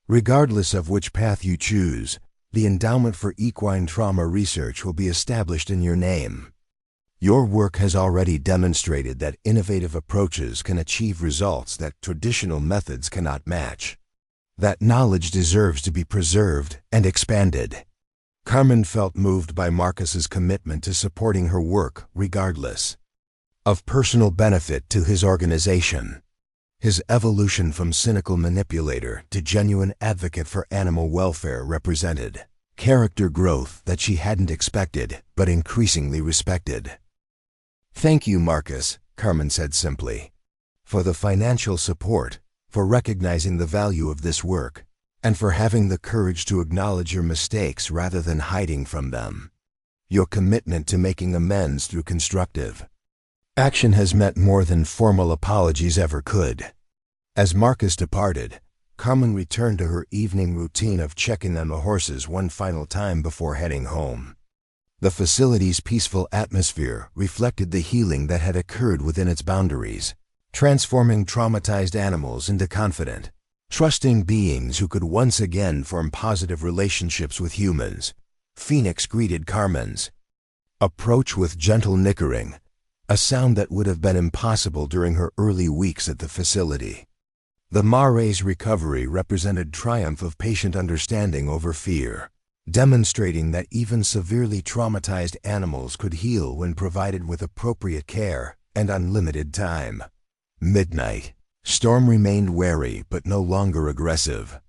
"Regardless of which path you choose, the Endowment for Equine Trauma Research will be established in your name. Your work has already demonstrated that innovative approaches can achieve results that traditional methods cannot match. That knowledge deserves to be preserved and expanded." Carmen felt moved by Marcus's commitment to supporting her work regardless of personal benefit to his organization. His evolution from cynical manipulator to genuine advocate for animal welfare represented character growth that she hadn't expected but increasingly respected. "Thank you, Marcus," Carmen said simply, "for the financial support, for recognizing the value of this work, and for having the courage to acknowledge your mistakes rather than hiding from them. Your commitment to making amends through constructive action has meant more than formal apologies ever could." As Marcus departed, Carmen returned to her evening routine of checking on the horses one final time before heading home. The facility's peaceful atmosphere reflected the healing that had occurred within its boundaries, transforming traumatized animals into confident, trusting beings who could once again form positive relationships with humans. Phoenix greeted Carmen's approach with gentle nickering, a sound that would have been impossible during her early weeks at the facility. The Mare's recovery represented triumph of patient understanding over fear, demonstrating that even severely traumatized animals could heal when provided with appropriate care and unlimited time. Midnight Storm remained wary but no longer aggressive,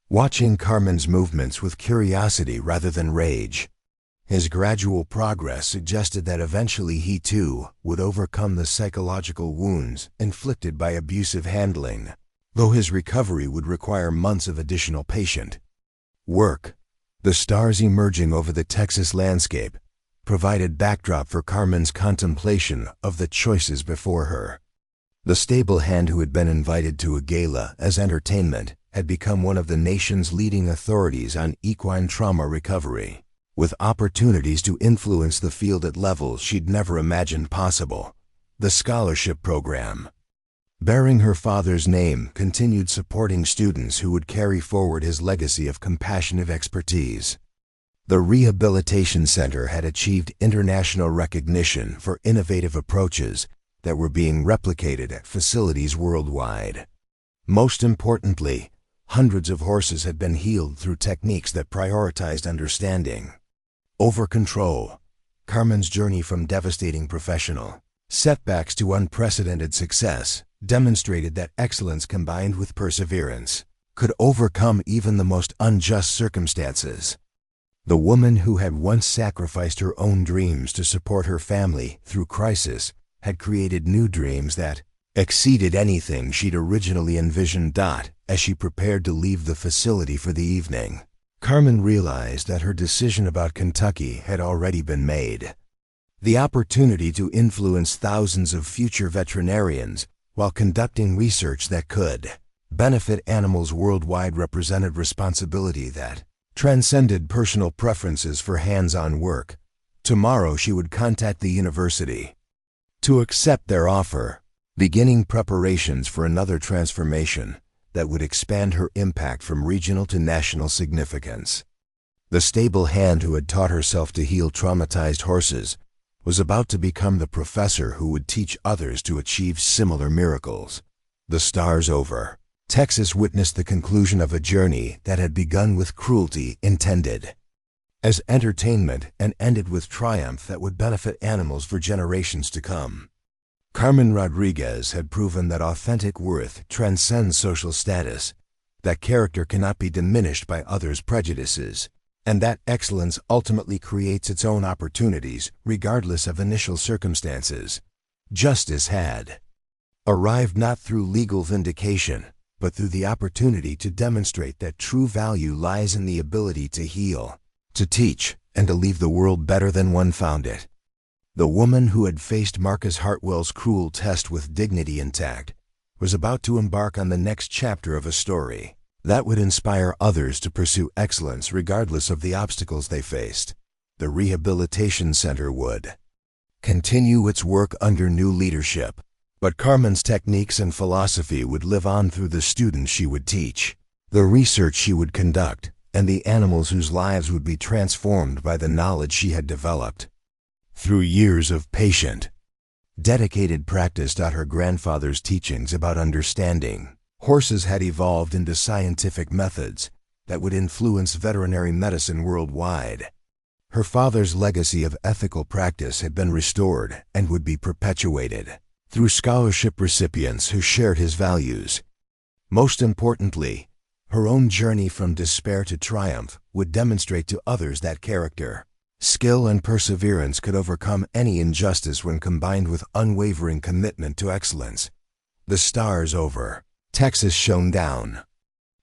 watching Carmen's movements with curiosity rather than rage. His gradual progress suggested that eventually he too would overcome the psychological wounds inflicted by abusive handling, though his recovery would require months of additional patient work. The stars emerging over the Texas landscape provided backdrop for Carmen's contemplation of the choices before her. The stable hand who had been invited to a gala as entertainment had become one of the nation's leading authorities on equine trauma recovery, with opportunities to influence the field at levels she'd never imagined possible. The scholarship program, bearing her father's name, continued supporting students who would carry forward his legacy of compassionate expertise. The Rehabilitation Center had achieved international recognition for innovative approaches that were being replicated at facilities worldwide. Most importantly, hundreds of horses had been healed through techniques that prioritized understanding over control. Carmen's journey from devastating professional setbacks to unprecedented success demonstrated that excellence combined with perseverance could overcome even the most unjust circumstances. The woman who had once sacrificed her own dreams to support her family through crisis had created new dreams that exceeded anything she'd originally envisioned. As she prepared to leave the facility for the evening, Carmen realized that her decision about Kentucky had already been made. The opportunity to influence thousands of future veterinarians while conducting research that could benefit animals worldwide represented responsibility that transcended personal preferences for hands-on work. Tomorrow she would contact the university to accept their offer, beginning preparations for another transformation that would expand her impact from regional to national significance. The stable hand who had taught herself to heal traumatized horses was about to become the professor who would teach others to achieve similar miracles. The stars over, Texas witnessed the conclusion of a journey that had begun with cruelty intended as entertainment and ended with triumph that would benefit animals for generations to come. Carmen Rodriguez had proven that authentic worth transcends social status, that character cannot be diminished by others' prejudices, and that excellence ultimately creates its own opportunities regardless of initial circumstances. Justice had arrived not through legal vindication, but through the opportunity to demonstrate that true value lies in the ability to heal, to teach, and to leave the world better than one found it. The woman who had faced Marcus Hartwell's cruel test with dignity intact was about to embark on the next chapter of a story that would inspire others to pursue excellence regardless of the obstacles they faced. The Rehabilitation Center would continue its work under new leadership, but Carmen's techniques and philosophy would live on through the students she would teach, the research she would conduct, and the animals whose lives would be transformed by the knowledge she had developed. Through years of patient, dedicated practice, her grandfather's teachings about understanding horses had evolved into scientific methods that would influence veterinary medicine worldwide. Her father's legacy of ethical practice had been restored and would be perpetuated through scholarship recipients who shared his values. Most importantly, her own journey from despair to triumph would demonstrate to others that character, skill, and perseverance could overcome any injustice when combined with unwavering commitment to excellence. The stars over Texas shone down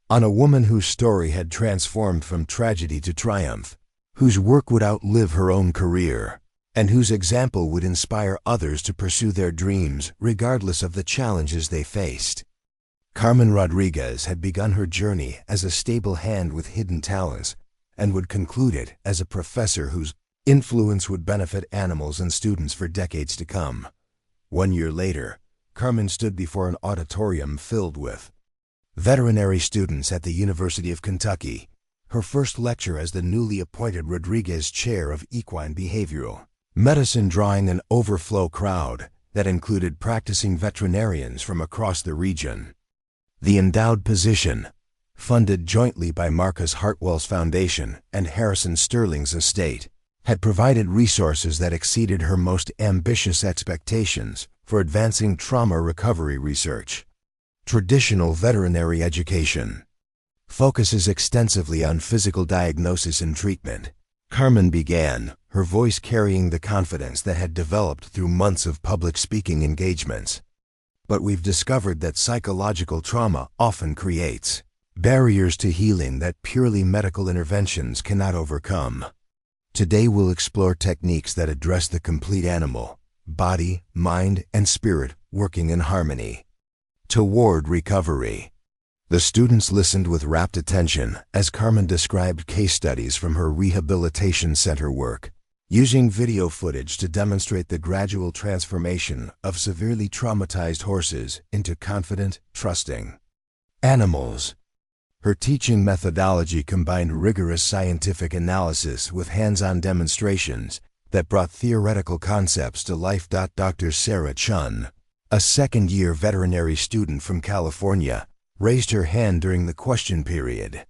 on a woman whose story had transformed from tragedy to triumph, whose work would outlive her own career, and whose example would inspire others to pursue their dreams regardless of the challenges they faced. Carmen Rodriguez had begun her journey as a stable hand with hidden talents and would conclude it as a professor whose influence would benefit animals and students for decades to come. 1 year later, Carmen stood before an auditorium filled with veterinary students at the University of Kentucky, her first lecture as the newly appointed Rodriguez Chair of Equine Behavioral Medicine, drawing an overflow crowd that included practicing veterinarians from across the region. The endowed position, funded jointly by Marcus Hartwell's Foundation and Harrison Sterling's estate, had provided resources that exceeded her most ambitious expectations for advancing trauma recovery research. Traditional veterinary education focuses extensively on physical diagnosis and treatment. Carmen began, her voice carrying the confidence that had developed through months of public speaking engagements. But we've discovered that psychological trauma often creates barriers to healing that purely medical interventions cannot overcome. Today we'll explore techniques that address the complete animal, body, mind, and spirit working in harmony toward recovery. The students listened with rapt attention as Carmen described case studies from her rehabilitation center work, using video footage to demonstrate the gradual transformation of severely traumatized horses into confident, trusting animals. Her teaching methodology combined rigorous scientific analysis with hands-on demonstrations that brought theoretical concepts to life. Dr. Sarah Chun, a second-year veterinary student from California, raised her hand during the question period.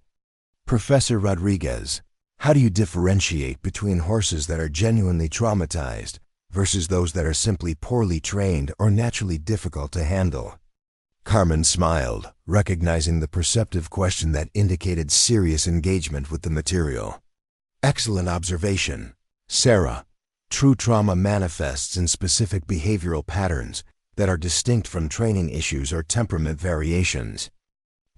Professor Rodriguez, how do you differentiate between horses that are genuinely traumatized versus those that are simply poorly trained or naturally difficult to handle? Carmen smiled, recognizing the perceptive question that indicated serious engagement with the material. Excellent observation, Sarah. True trauma manifests in specific behavioral patterns that are distinct from training issues or temperament variations.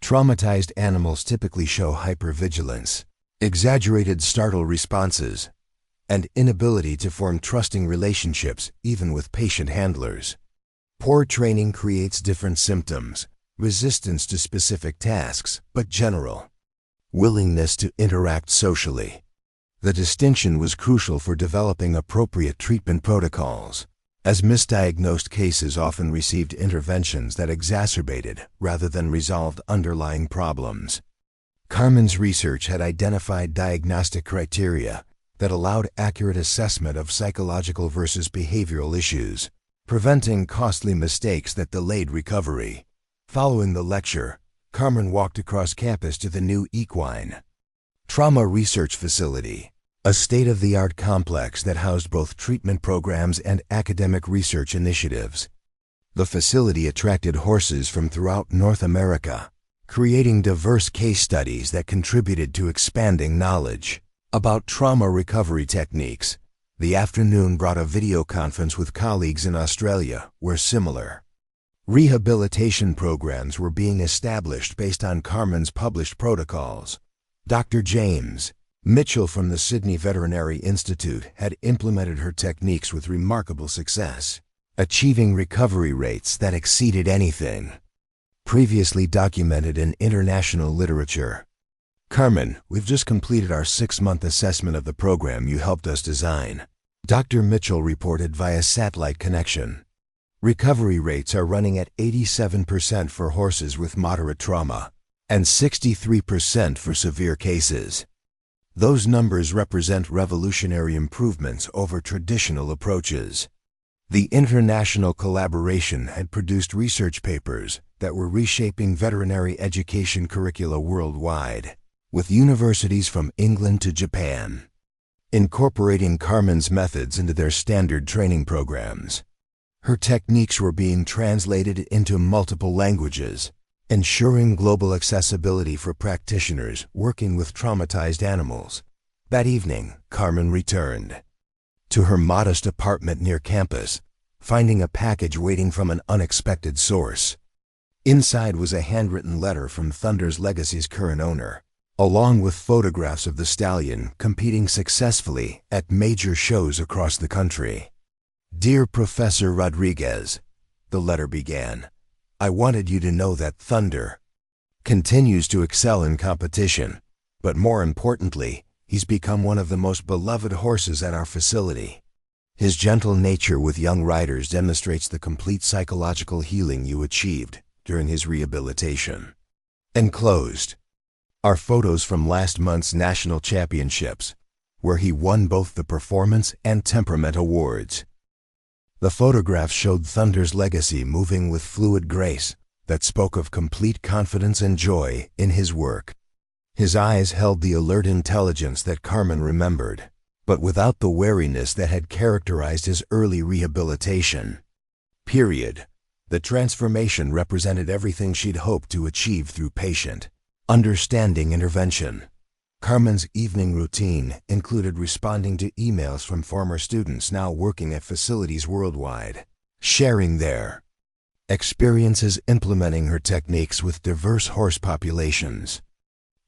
Traumatized animals typically show hypervigilance, exaggerated startle responses, and inability to form trusting relationships even with patient handlers. Poor training creates different symptoms, resistance to specific tasks, but general willingness to interact socially. The distinction was crucial for developing appropriate treatment protocols, as misdiagnosed cases often received interventions that exacerbated rather than resolved underlying problems. Carmen's research had identified diagnostic criteria that allowed accurate assessment of psychological versus behavioral issues, preventing costly mistakes that delayed recovery. Following the lecture, Carmen walked across campus to the new equine trauma research facility, a state-of-the-art complex that housed both treatment programs and academic research initiatives. The facility attracted horses from throughout North America, creating diverse case studies that contributed to expanding knowledge about trauma recovery techniques. The afternoon brought a video conference with colleagues in Australia where similar rehabilitation programs were being established based on Carmen's published protocols. Dr. James Mitchell from the Sydney Veterinary Institute had implemented her techniques with remarkable success, achieving recovery rates that exceeded anything previously documented in international literature. Carmen, we've just completed our 6-month assessment of the program you helped us design, Dr. Mitchell reported via satellite connection. Recovery rates are running at 87% for horses with moderate trauma and 63% for severe cases. Those numbers represent revolutionary improvements over traditional approaches. The international collaboration had produced research papers that were reshaping veterinary education curricula worldwide, with universities from England to Japan incorporating Carmen's methods into their standard training programs. Her techniques were being translated into multiple languages, ensuring global accessibility for practitioners working with traumatized animals. That evening, Carmen returned to her modest apartment near campus, finding a package waiting from an unexpected source. Inside was a handwritten letter from Thunder's Legacy's current owner, along with photographs of the stallion competing successfully at major shows across the country. Dear Professor Rodriguez, the letter began, I wanted you to know that Thunder continues to excel in competition, but more importantly, he's become one of the most beloved horses at our facility. His gentle nature with young riders demonstrates the complete psychological healing you achieved during his rehabilitation. Enclosed are photos from last month's national championships, where he won both the performance and temperament awards. The photographs showed Thunder's Legacy moving with fluid grace that spoke of complete confidence and joy in his work. His eyes held the alert intelligence that Carmen remembered, but without the wariness that had characterized his early rehabilitation. The transformation represented everything she'd hoped to achieve through patient, understanding intervention. Carmen's evening routine included responding to emails from former students now working at facilities worldwide, sharing their experiences implementing her techniques with diverse horse populations.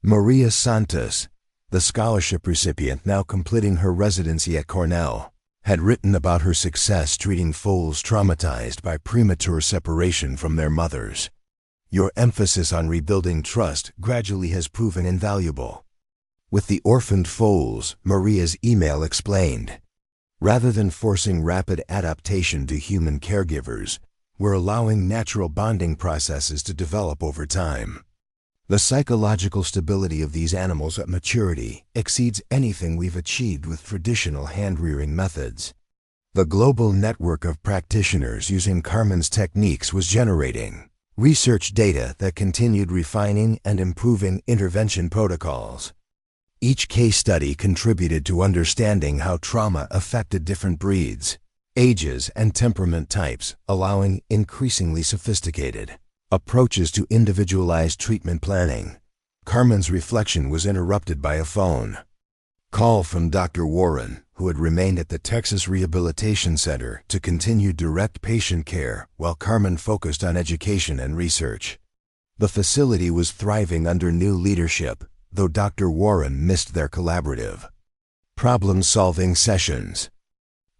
Maria Santos, the scholarship recipient now completing her residency at Cornell, had written about her success treating foals traumatized by premature separation from their mothers. Your emphasis on rebuilding trust gradually has proven invaluable. With the orphaned foals, Maria's email explained, rather than forcing rapid adaptation to human caregivers, we're allowing natural bonding processes to develop over time. The psychological stability of these animals at maturity exceeds anything we've achieved with traditional hand-rearing methods. The global network of practitioners using Carmen's techniques was generating research data that continued refining and improving intervention protocols. Each case study contributed to understanding how trauma affected different breeds, ages, and temperament types, allowing increasingly sophisticated approaches to individualized treatment planning. Carmen's reflection was interrupted by a phone call from Dr. Warren, who had remained at the Texas Rehabilitation Center to continue direct patient care while Carmen focused on education and research. The facility was thriving under new leadership, though Dr. Warren missed their collaborative problem-solving sessions.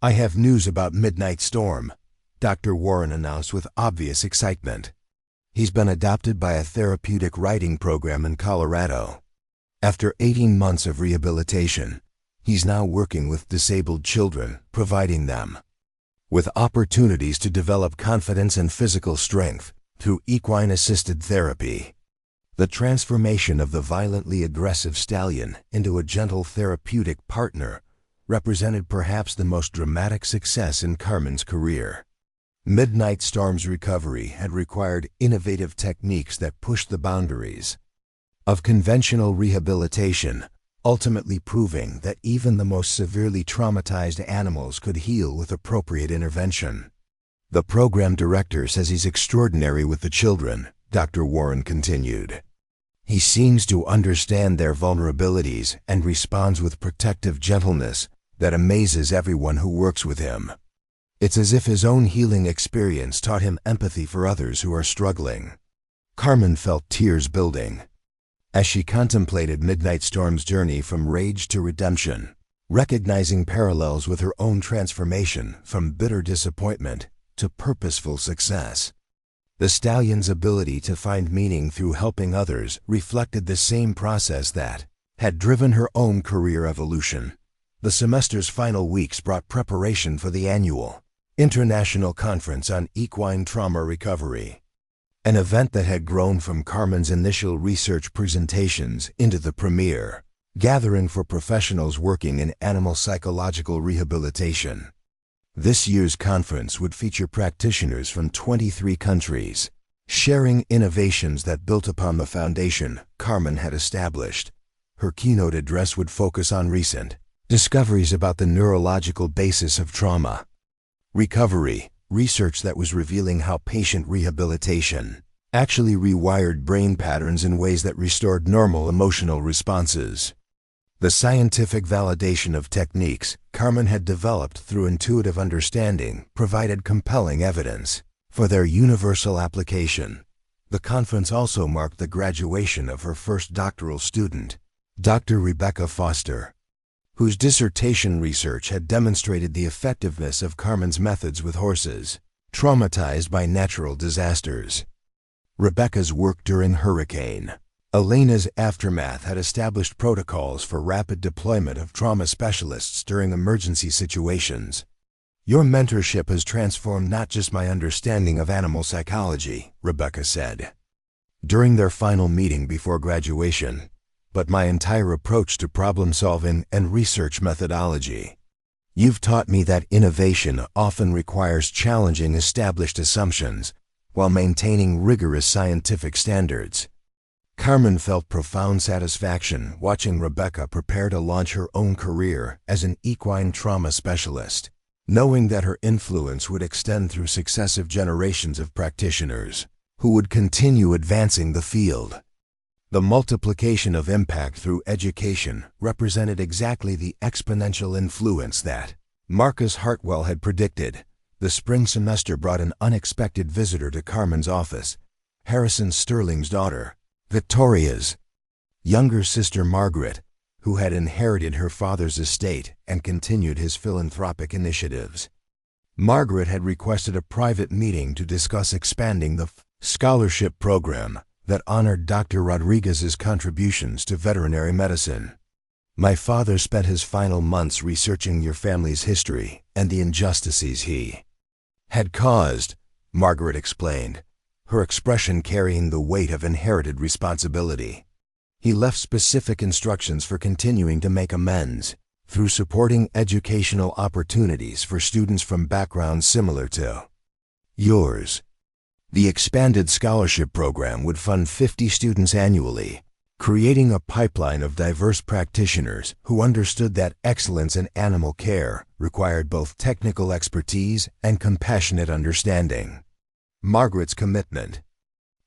"I have news about Midnight Storm," Dr. Warren announced with obvious excitement. He's been adopted by a therapeutic riding program in Colorado. After 18 months of rehabilitation, he's now working with disabled children, providing them with opportunities to develop confidence and physical strength through equine-assisted therapy. The transformation of the violently aggressive stallion into a gentle therapeutic partner represented perhaps the most dramatic success in Carmen's career. Midnight Storm's recovery had required innovative techniques that pushed the boundaries of conventional rehabilitation, ultimately proving that even the most severely traumatized animals could heal with appropriate intervention. "The program director says he's extraordinary with the children," Dr. Warren continued. "He seems to understand their vulnerabilities and responds with protective gentleness that amazes everyone who works with him. It's as if his own healing experience taught him empathy for others who are struggling." Carmen felt tears building as she contemplated Midnight Storm's journey from rage to redemption, recognizing parallels with her own transformation from bitter disappointment to purposeful success. The stallion's ability to find meaning through helping others reflected the same process that had driven her own career evolution. The semester's final weeks brought preparation for the annual International Conference on Equine Trauma Recovery, an event that had grown from Carmen's initial research presentations into the premier gathering for professionals working in animal psychological rehabilitation. This year's conference would feature practitioners from 23 countries, sharing innovations that built upon the foundation Carmen had established. Her keynote address would focus on recent discoveries about the neurological basis of trauma recovery, research that was revealing how patient rehabilitation actually rewired brain patterns in ways that restored normal emotional responses. The scientific validation of techniques Carmen had developed through intuitive understanding provided compelling evidence for their universal application. The conference also marked the graduation of her first doctoral student, Dr. Rebecca Foster, whose dissertation research had demonstrated the effectiveness of Carmen's methods with horses traumatized by natural disasters. Rebecca's work during Hurricane Elena's aftermath had established protocols for rapid deployment of trauma specialists during emergency situations. "Your mentorship has transformed not just my understanding of animal psychology," Rebecca said during their final meeting before graduation, "but my entire approach to problem-solving and research methodology. You've taught me that innovation often requires challenging established assumptions while maintaining rigorous scientific standards." Carmen felt profound satisfaction watching Rebecca prepare to launch her own career as an equine trauma specialist, knowing that her influence would extend through successive generations of practitioners who would continue advancing the field. The multiplication of impact through education represented exactly the exponential influence that Marcus Hartwell had predicted. The spring semester brought an unexpected visitor to Carmen's office, Harrison Sterling's daughter, Victoria's younger sister Margaret, who had inherited her father's estate and continued his philanthropic initiatives. Margaret had requested a private meeting to discuss expanding the scholarship program that honored Dr. Rodriguez's contributions to veterinary medicine. "My father spent his final months researching your family's history and the injustices he had caused," Margaret explained. her expression carrying the weight of inherited responsibility. He left specific instructions for continuing to make amends through supporting educational opportunities for students from backgrounds similar to yours. The expanded scholarship program would fund 50 students annually, creating a pipeline of diverse practitioners who understood that excellence in animal care required both technical expertise and compassionate understanding. Margaret's commitment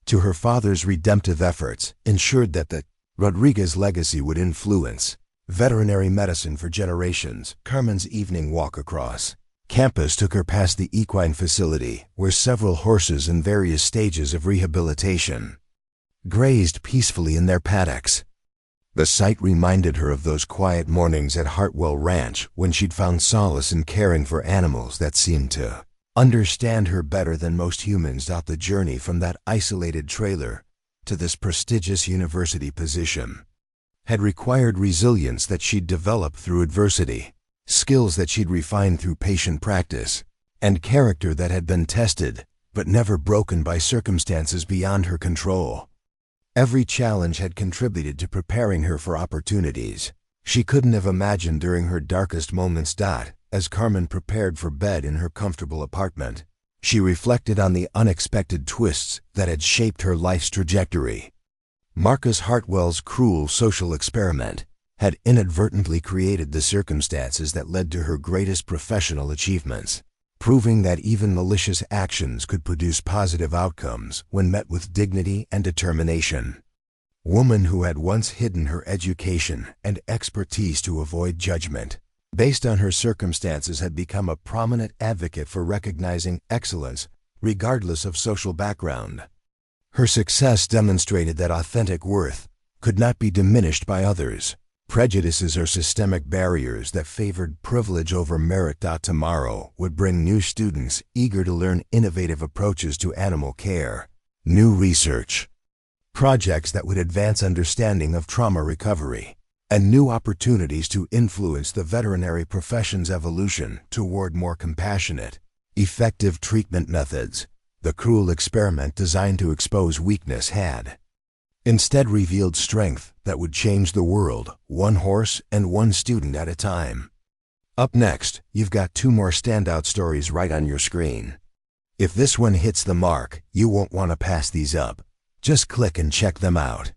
to her father's redemptive efforts ensured that the Rodriguez legacy would influence veterinary medicine for generations. Carmen's evening walk across campus took her past the equine facility, where several horses in various stages of rehabilitation grazed peacefully in their paddocks. The sight reminded her of those quiet mornings at Hartwell Ranch when she'd found solace in caring for animals that seemed to understand her better than most humans. The journey from that isolated trailer to this prestigious university position had required resilience that she'd developed through adversity, skills that she'd refined through patient practice, and character that had been tested but never broken by circumstances beyond her control. Every challenge had contributed to preparing her for opportunities she couldn't have imagined during her darkest moments. As Carmen prepared for bed in her comfortable apartment, she reflected on the unexpected twists that had shaped her life's trajectory. Marcus Hartwell's cruel social experiment had inadvertently created the circumstances that led to her greatest professional achievements, proving that even malicious actions could produce positive outcomes when met with dignity and determination. Woman who had once hidden her education and expertise to avoid judgment based on her circumstances had become a prominent advocate for recognizing excellence regardless of social background. Her success demonstrated that authentic worth could not be diminished by others. Prejudices or systemic barriers that favored privilege over merit. Tomorrow would bring new students eager to learn innovative approaches to animal care, new research, projects that would advance understanding of trauma recovery, and new opportunities to influence the veterinary profession's evolution toward more compassionate, effective treatment methods. The cruel experiment designed to expose weakness had instead revealed strength that would change the world, one horse and one student at a time. Up next, you've got 2 more standout stories right on your screen. If this one hits the mark, you won't want to pass these up. Just click and check them out.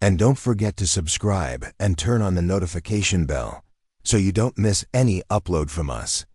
And don't forget to subscribe and turn on the notification bell so you don't miss any upload from us.